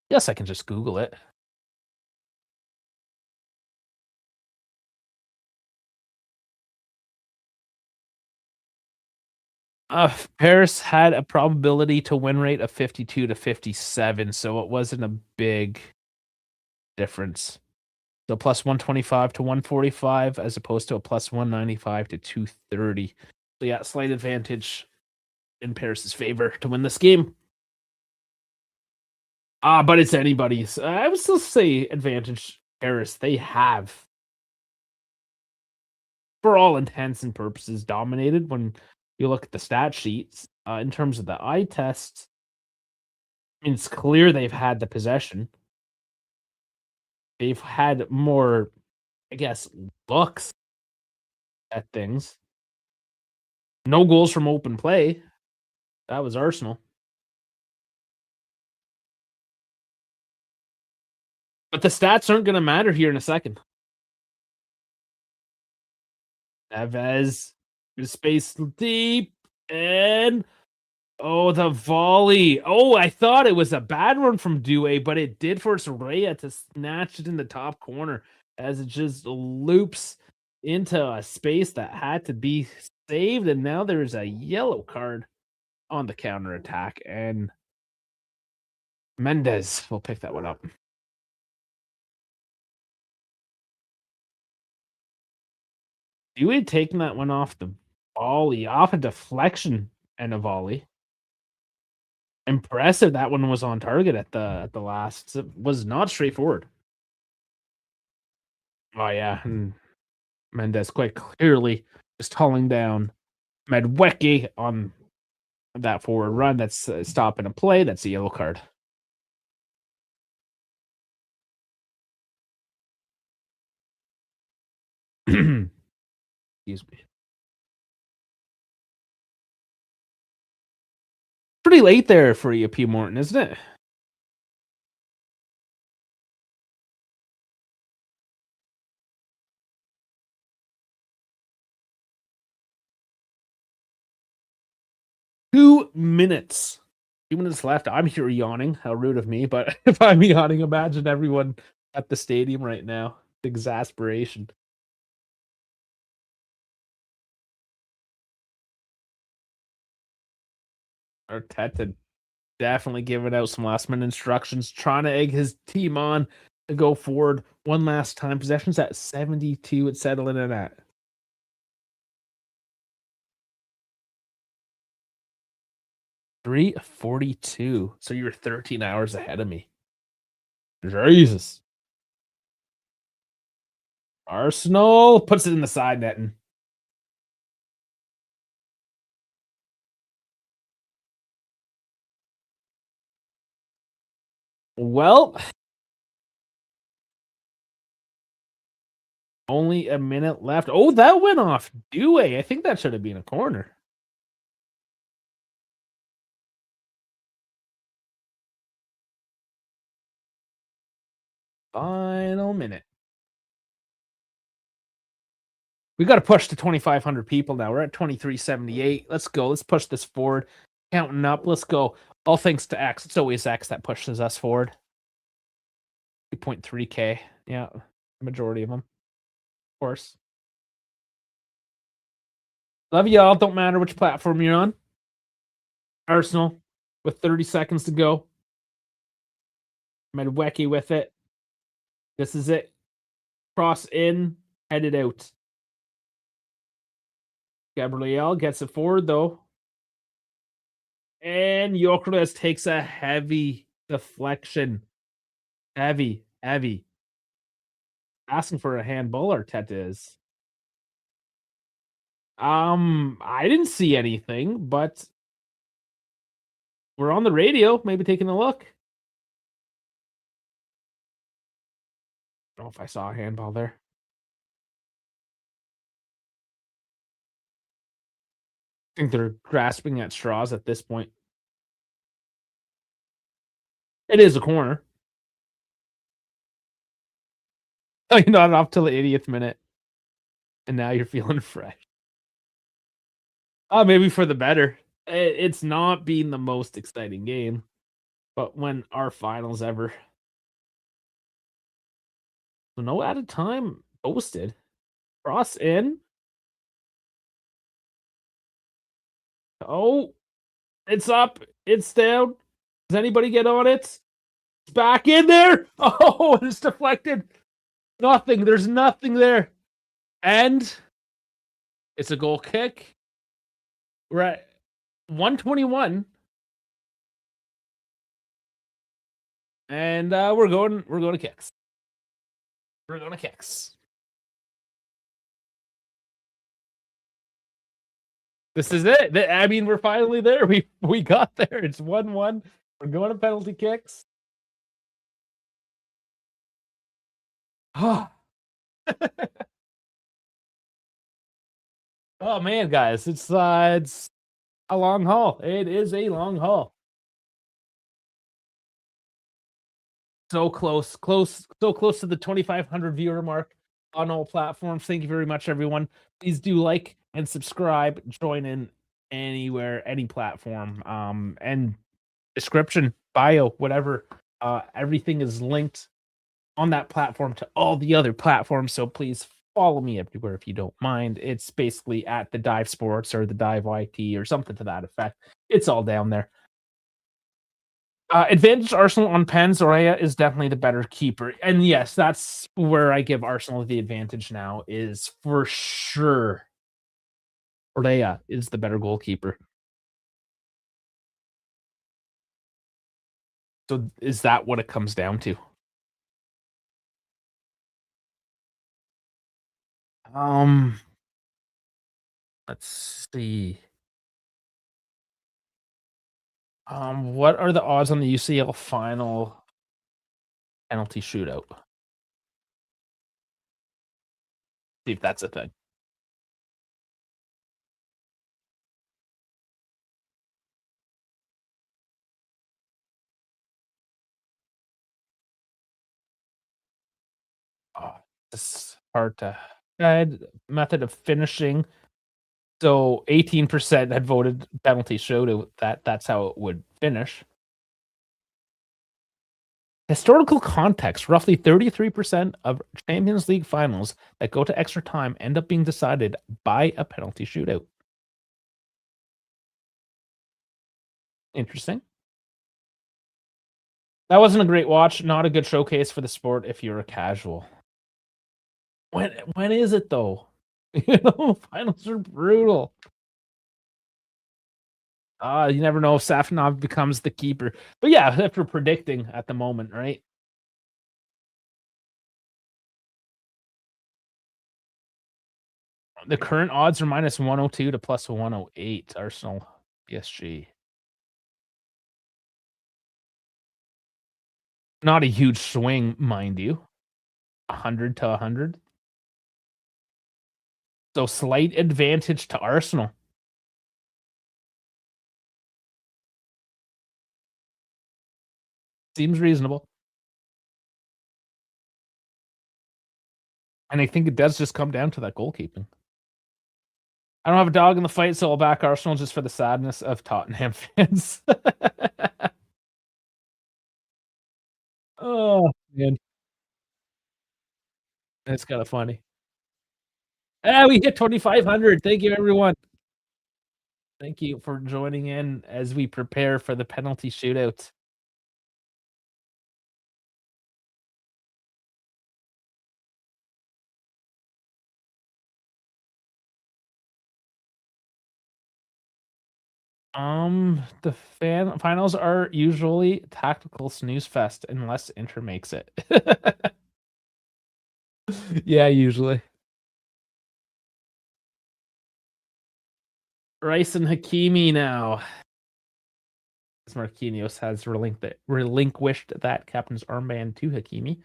Yes, I can just Google it. Paris had a probability to win rate of 52 to 57, so it wasn't a big difference. So plus 125 to 145 as opposed to a plus 195 to 230. So yeah, slight advantage in Paris's favor to win this game. But it's anybody's. I would still say advantage Paris. They have, for all intents and purposes, dominated when you look at the stat sheets. In terms of the eye test, I mean, it's clear they've had the possession. They've had more, I guess, looks at things. No goals from open play. That was Arsenal. But the stats aren't going to matter here in a second. Neves, space deep, and oh, the volley. Oh, I thought it was a bad one from Doué, but it did force Raya to snatch it in the top corner as it just loops into a space that had to be saved. And now there's a yellow card on the counter attack, and Mendes will pick that one up. Doué taking that one off the volley, off a deflection and a volley. Impressive that one was on target at the last. It was not straightforward. Oh, yeah, and Mendes quite clearly just hauling down Madueke on that forward run. That's stopping a play. That's a yellow card. Excuse me. Pretty late there for you, P. Morton, isn't it? Two minutes. 2 minutes left. I'm here yawning. How rude of me, but if I'm yawning, imagine everyone at the stadium right now. Exasperation. Arteta definitely giving out some last minute instructions, trying to egg his team on to go forward one last time. Possession's at 72. It's settling in at 3:42. So you're 13 hours ahead of me. Jesus. Arsenal puts it in the side netting. Well, only a minute left. Oh, that went off Due. I think that should have been a corner. Final minute. We got to push to 2,500 people now. We're at 2,378. Let's go. Let's push this forward. Counting up. Let's go. All thanks to X. It's always X that pushes us forward. 2.3K. Yeah. Majority of them. Of course. Love y'all. Don't matter which platform you're on. Arsenal with 30 seconds to go. Medwecki with it. This is it. Cross in. Headed out. Gabriel gets it forward, though. And Gyökeres takes a heavy deflection. Heavy. Asking for a handball, Arteta is. I didn't see anything, but we're on the radio. Maybe taking a look. I don't know if I saw a handball there. I think they're grasping at straws at this point. It is a corner. Oh, you're not off till the 80th minute. And now you're feeling fresh. Maybe for the better. It's not been the most exciting game, but when our finals ever. So no added time posted. Cross in. Oh, it's up. It's down. Does anybody get on it? It's back in there. Oh, it's deflected. Nothing. There's nothing there. And it's a goal kick. We're at 121. And we're going to kicks. We're going to kicks. This is it. I mean, we're finally there. We got there. It's 1-1. We're going to penalty kicks. Oh. Oh man, guys, it's a long haul. It is a long haul. So close to the 2,500 viewer mark on all platforms. Thank you very much, everyone. Please do like and subscribe. Join in anywhere, any platform. And description, bio, whatever. Everything is linked on that platform to all the other platforms. So please follow me everywhere if you don't mind. It's basically at the Dive Sports or the Dive YT or something to that effect. It's all down there. Advantage Arsenal on pens. Zoraya is definitely the better keeper. And yes, that's where I give Arsenal the advantage now, is for sure Zoraya is the better goalkeeper. So is that what it comes down to? Let's see. What are the odds on the UCL final penalty shootout? See if that's a thing. Oh, this is hard to guide method of finishing. So 18% had voted penalty showed that's how it would finish. Historical context, roughly 33% of Champions League finals that go to extra time end up being decided by a penalty shootout. Interesting. That wasn't a great watch, not a good showcase for the sport if you're a casual. When is it though? Finals are brutal. You never know if Safonov becomes the keeper. But yeah, if we're predicting at the moment, right? The current odds are minus 102 to plus 108. Arsenal, PSG. Not a huge swing, mind you. 100 to 100. So slight advantage to Arsenal. Seems reasonable. And I think it does just come down to that goalkeeping. I don't have a dog in the fight, so I'll back Arsenal just for the sadness of Tottenham fans. Oh, man. That's kind of funny. We hit 2,500. Thank you, everyone. Thank you for joining in as we prepare for the penalty shootout. The finals are usually tactical snooze fest unless Inter makes it. Yeah, usually. Rice and Hakimi now. Marquinhos has relinquished that captain's armband to Hakimi.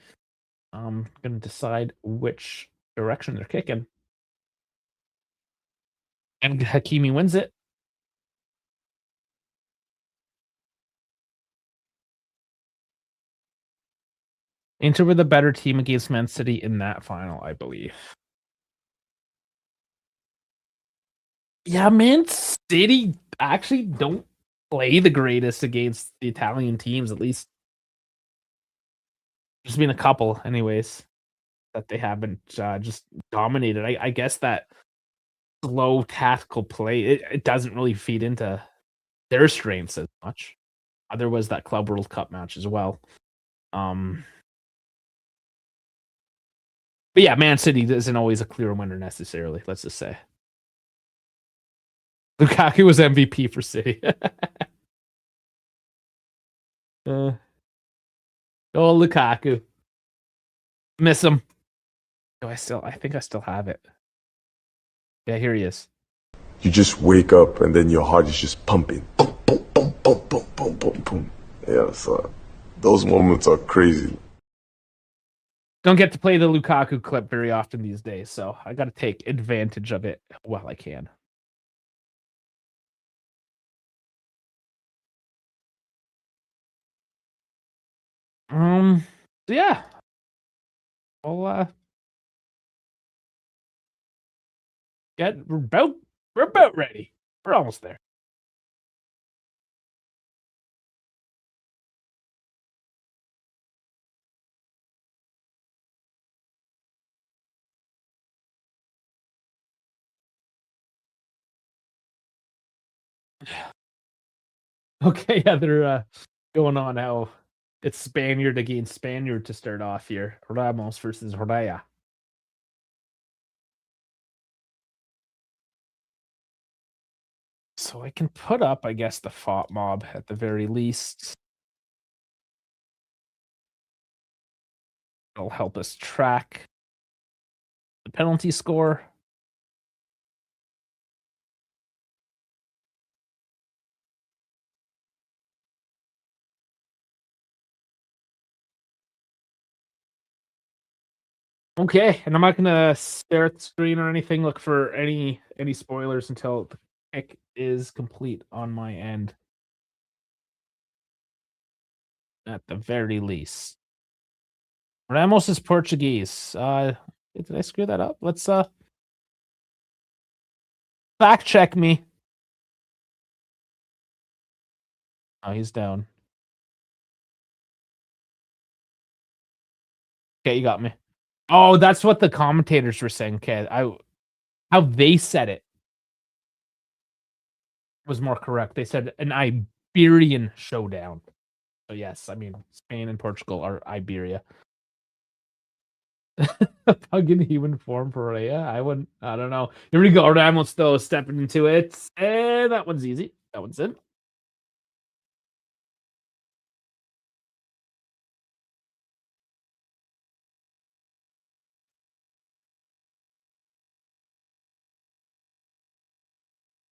I'm going to decide which direction they're kicking. And Hakimi wins it. Inter were the better team against Man City in that final, I believe. Yeah, Man City actually don't play the greatest against the Italian teams, at least. There's been a couple, anyways, that they haven't just dominated. I guess that slow tactical play, it doesn't really feed into their strengths as much. There was that Club World Cup match as well. But yeah, Man City isn't always a clear winner necessarily, let's just say. Lukaku was MVP for City. Oh, Lukaku. Miss him. I think I still have it. Yeah, here he is. You just wake up and then your heart is just pumping. Boom, boom, boom, boom, boom, boom, boom, boom. Yeah, so those moments are crazy. Don't get to play the Lukaku clip very often these days, so I got to take advantage of it while I can. So yeah. Well, we're about ready. We're almost there. Okay, yeah, they're going on how it's Spaniard against Spaniard to start off here. Ramos versus Raya. So I can put up, I guess, the FOT mob at the very least. It'll help us track the penalty score. Okay, and I'm not gonna stare at the screen or anything. Look for any spoilers until the pick is complete on my end. At the very least, Ramos is Portuguese. Did I screw that up? Let's fact check me. Oh, he's down. Okay, you got me. Oh, that's what the commentators were saying. Okay, how they said it was more correct. They said an Iberian showdown. So yes, I mean Spain and Portugal are Iberia. Pug in human form for Rhea. I don't know. Here we go. Ramos though stepping into it. And that one's easy. That one's in.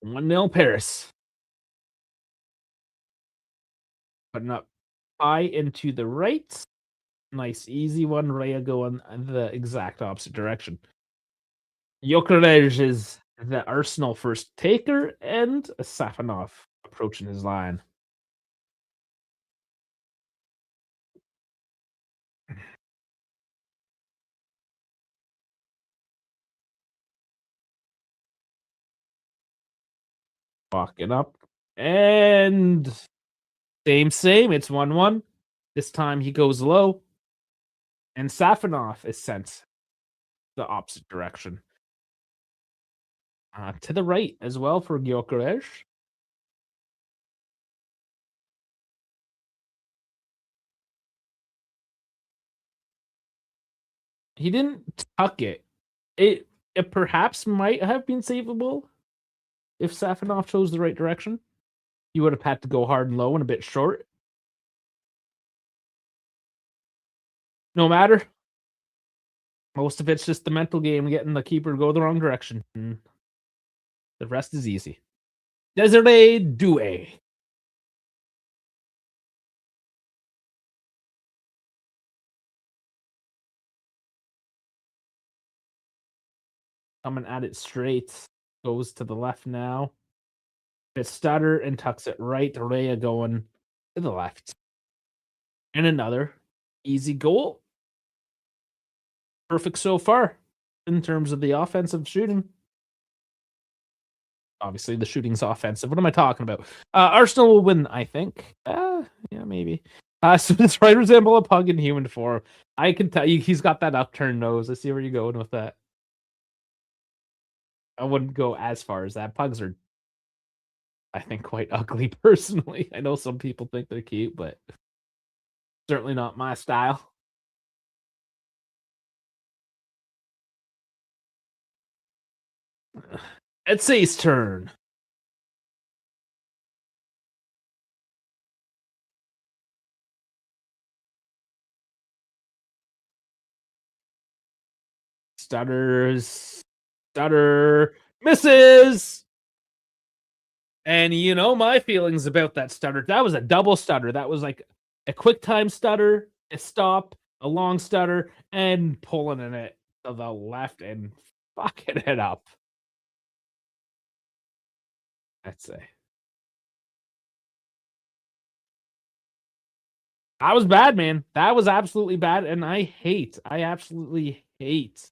One nil Paris. Putting up high into the right. Nice easy one. Rhea going the exact opposite direction. Gyökeres is the Arsenal first taker, and Safanov approaching his line. Walking up. And same. It's 1-1. This time he goes low. And Safanov is sent the opposite direction. To the right as well for Gyökeres. He didn't tuck it. It perhaps might have been savable if Safanov chose the right direction. He would have had to go hard and low and a bit short. No matter. Most of it's just the mental game, getting the keeper to go the wrong direction. And the rest is easy. Desiree Doué. Coming at it straight. Goes to the left now. Bit stutter and tucks it right. Rhea going to the left. And another easy goal. Perfect so far in terms of the offensive shooting. Obviously, the shooting's offensive. What am I talking about? Arsenal will win, I think. Yeah, maybe. So this right resemble a pug in human form. I can tell you he's got that upturned nose. I see where you're going with that. I wouldn't go as far as that. Pugs are, I think, quite ugly personally. I know some people think they're cute, but certainly not my style. It's Ace turn. Stutter, misses. And you know my feelings about that stutter. That was a double stutter. That was like a quick time stutter, a stop, a long stutter, and pulling in it to the left and fucking it up. I'd say. That was bad, man. That was absolutely bad. And I absolutely hate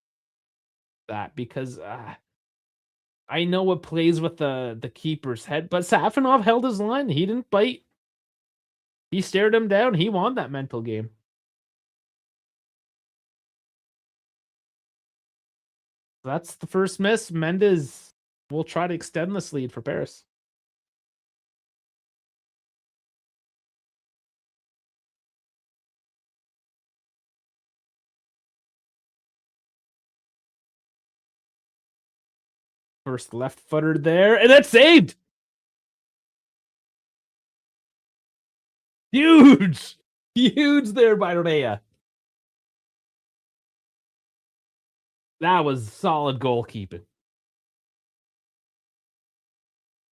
that because I know what plays with the keeper's head, but Safanov held his line. He didn't bite. He stared him down. He won that mental game. That's the first miss. Mendes will try to extend this lead for Paris. First left footer there, and that's saved. Huge there by Rhea. That was solid goalkeeping.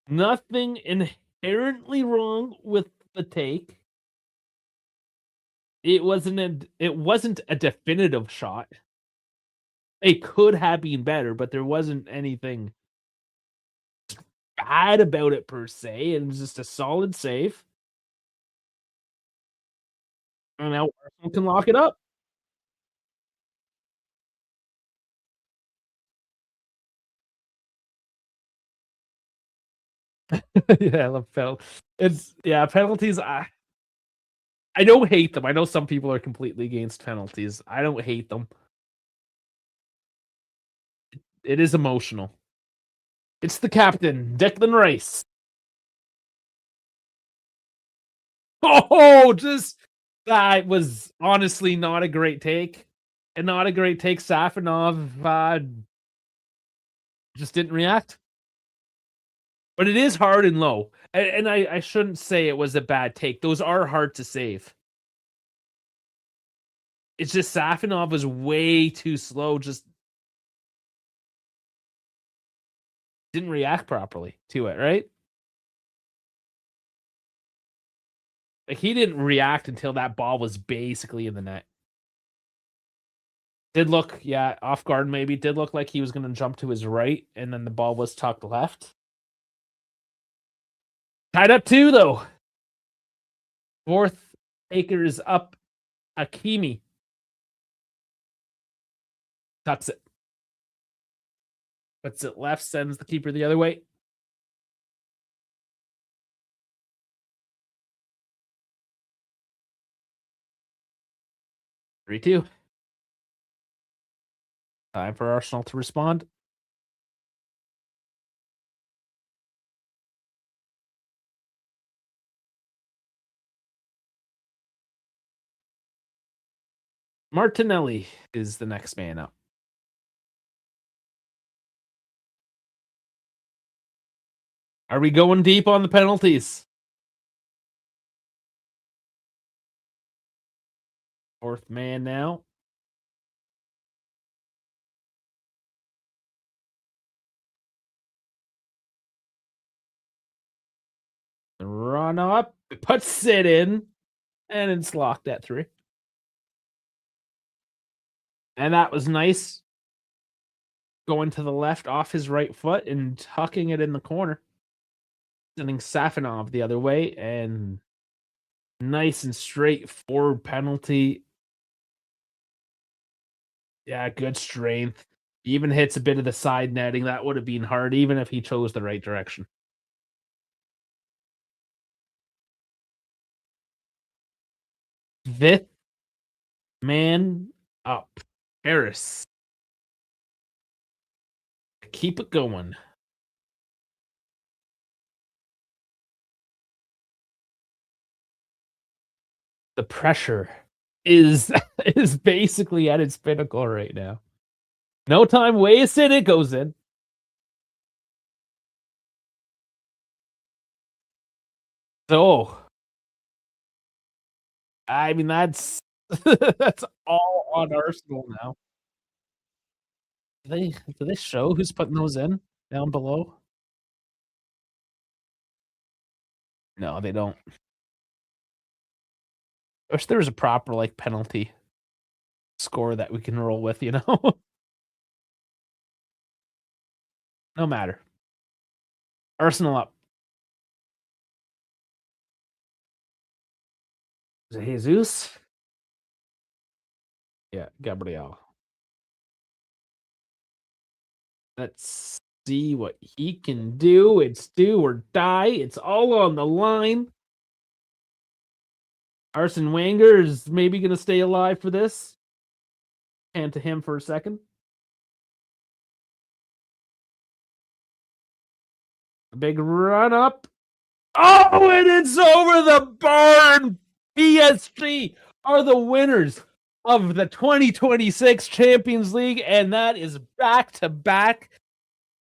Nothing inherently wrong with the take. It wasn't a definitive shot. It could have been better, but there wasn't anything bad about it per se. It was just a solid save. And now Arsenal can lock it up. Yeah, I love penalties. I don't hate them. I know some people are completely against penalties. I don't hate them. It is emotional. It's the captain, Declan Rice. Oh, just that was honestly not a great take. And not a great take. Safanov just didn't react. But it is hard and low. And I shouldn't say it was a bad take. Those are hard to save. It's just Safanov was way too slow. Just didn't react properly to it, right? Like he didn't react until that ball was basically in the net. Did look, yeah, off guard maybe. Did look like he was going to jump to his right, and then the ball was tucked left. Tied up 2, though. Fourth Akers up. Hakimi tucks it. Puts it left, sends the keeper the other way. Three, 2. Time for Arsenal to respond. Martinelli is the next man up. Are we going deep on the penalties? Fourth man now. Run up, puts it in, and it's locked at 3. And that was nice. Going to the left off his right foot and tucking it in the corner. Sending Safanov the other way, and nice and straightforward penalty. Yeah, good strength. Even hits a bit of the side netting. That would have been hard, even if he chose the right direction. Fifth man up. Paris. Keep it going. The pressure is is basically at its pinnacle right now. No time wasted. It goes in. So, I mean, that's that's all on Arsenal now. Do they show who's putting those in down below? No, they don't. Wish there was a proper like penalty score that we can roll with, you know? No matter. Arsenal up. Is it Jesus? Yeah, Gabriel. Let's see what he can do. It's do or die. It's all on the line. Arsene Wenger is maybe going to stay alive for this. Hand to him for a second. A big run up. Oh, and it's over the barn. PSG are the winners of the 2026 Champions League, and that is back to back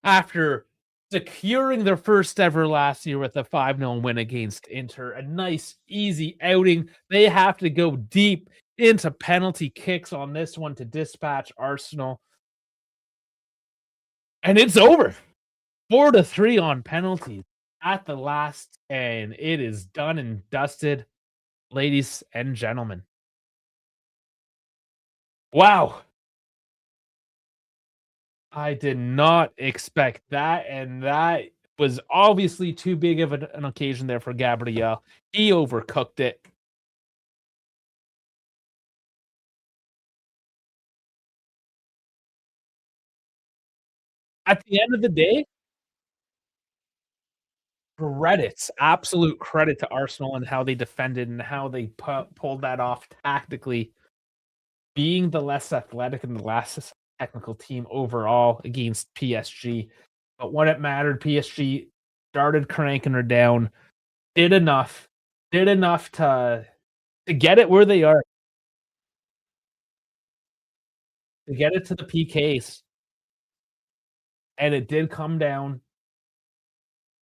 after securing their first ever last year with a 5-0 win against Inter. A nice, easy outing. They have to go deep into penalty kicks on this one to dispatch Arsenal. And it's over. 4-3 on penalties at the last, and it is done and dusted, ladies and gentlemen. Wow. I did not expect that, and that was obviously too big of an occasion there for Gabriel. He overcooked it. At the end of the day, absolute credit to Arsenal and how they defended and how they pulled that off tactically, being the less athletic and the less technical team overall against PSG. But when it mattered, PSG started cranking her down, did enough, to get it where they are, to get it to the PKs. And it did come down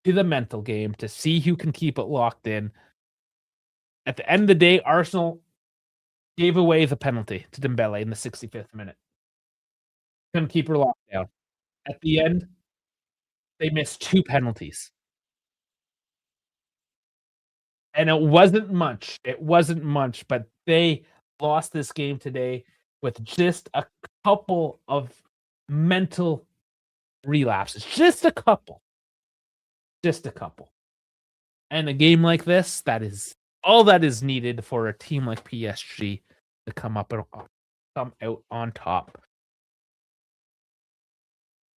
to the mental game to see who can keep it locked in. At the end of the day, Arsenal gave away the penalty to Dembele in the 65th minute. Couldn't keep her locked down. At the end, they missed 2 penalties. And it wasn't much, but they lost this game today with just a couple of mental relapses. Just a couple. Just a couple. And a game like this, that is all that is needed for a team like PSG to come out on top.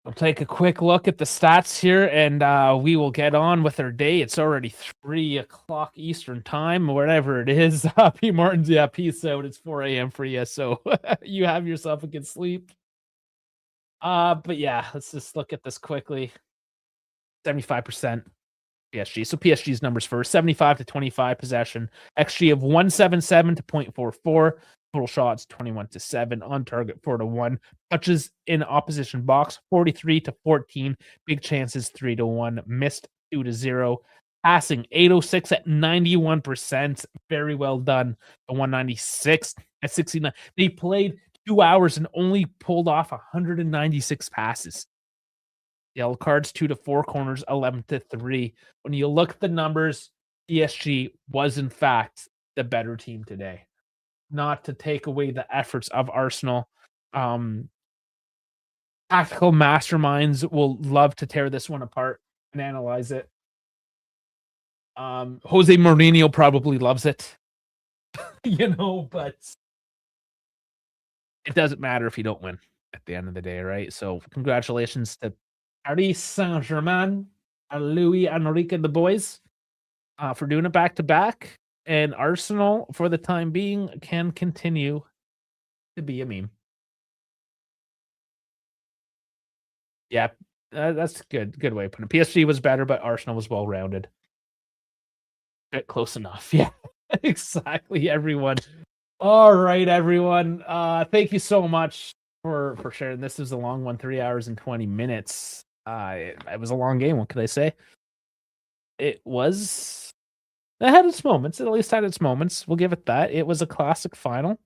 We'll take a quick look at the stats here, and we will get on with our day. It's already 3:00 Eastern time, whatever it is. P. Martin's, yeah, peace out. It's 4 a.m. for you, so you have yourself a good sleep. But yeah, let's just look at this quickly. 75% PSG. So PSG's numbers first: 75 to 25 possession, XG of 177 to 0.44. Total shots 21 to 7, on target 4 to 1. Touches in opposition box 43 to 14. Big chances 3 to 1. Missed 2 to 0. Passing 806 at 91%. Very well done. 196 at 69. They played 2 hours and only pulled off 196 passes. Yellow cards 2 to 4, corners 11 to 3. When you look at the numbers, PSG was in fact the better team today. Not to take away the efforts of Arsenal. Tactical masterminds will love to tear this one apart and analyze it. Jose Mourinho probably loves it, but it doesn't matter if you don't win at the end of the day, right? So congratulations to Paris Saint-Germain and Louis Enrique and the boys for doing it back to back. And Arsenal, for the time being, can continue to be a meme. Yeah, that's good. Good way of putting it. PSG was better, but Arsenal was well-rounded. Close enough. Yeah, exactly, everyone. All right, everyone. Thank you so much for sharing. This is a long one, 3 hours and 20 minutes. It was a long game. What could I say? It had its moments. It at least had its moments. We'll give it that. It was a classic final.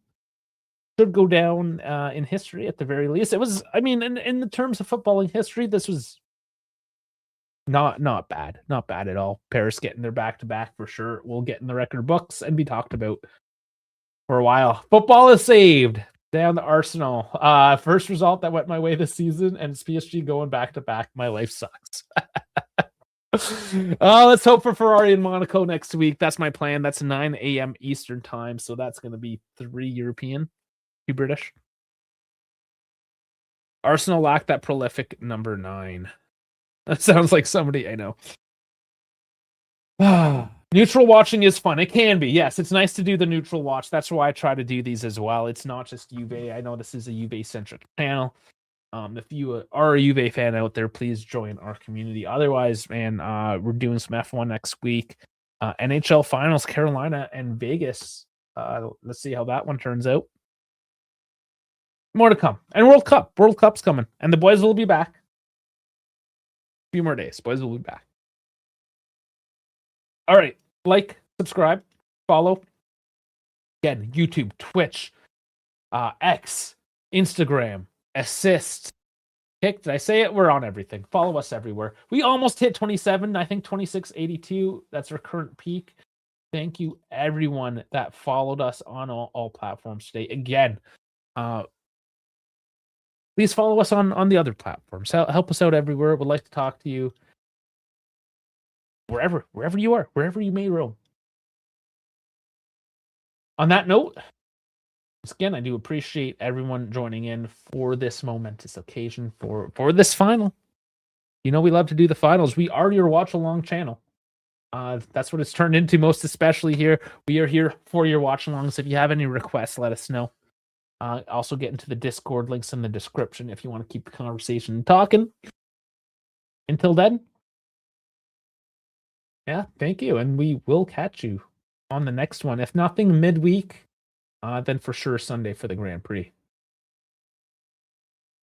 Should go down in history at the very least. It was, in the terms of footballing history, this was not bad. Not bad at all. Paris getting their back-to-back for sure. Will get in the record books and be talked about for a while. Football is saved. Down to Arsenal. First result that went my way this season, and it's PSG going back-to-back. My life sucks. Let's hope for Ferrari in Monaco next week. That's my plan. That's 9 a.m. Eastern time, so that's going to be 3 European, 2 British. Arsenal lacked that prolific number 9. That sounds like somebody I know. Neutral watching is fun. It can be. Yes, it's nice to do the neutral watch. That's why I try to do these as well. It's not just Juve. I know this is a Juve-centric channel. If you are a Juve fan out there, please join our community. Otherwise, man, we're doing some F1 next week. NHL Finals, Carolina and Vegas. Let's see how that one turns out. More to come. And World Cup. World Cup's coming. And the boys will be back. A few more days. Boys will be back. All right. Like, subscribe, follow. Again, YouTube, Twitch, X, Instagram, Assist. Did I say it? We're on everything. Follow us everywhere. We almost hit 27. I think 2682. That's our current peak. Thank you, everyone that followed us on all platforms today. Again, please follow us on the other platforms. Help us out everywhere. Would like to talk to you wherever you are, wherever you may roam. On that note, once again, I do appreciate everyone joining in for this momentous occasion for this final. You know, we love to do the finals. We are your watch along channel. That's what it's turned into, most especially here. We are here for your watch alongs. If you have any requests, let us know. Also get into the Discord, links in the description if you want to keep the conversation talking. Until then, yeah, thank you. And we will catch you on the next one. If nothing midweek, then for sure Sunday for the Grand Prix.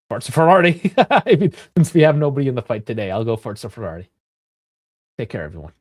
Forza Ferrari. I mean, since we have nobody in the fight today, I'll go Forza Ferrari. Take care, everyone.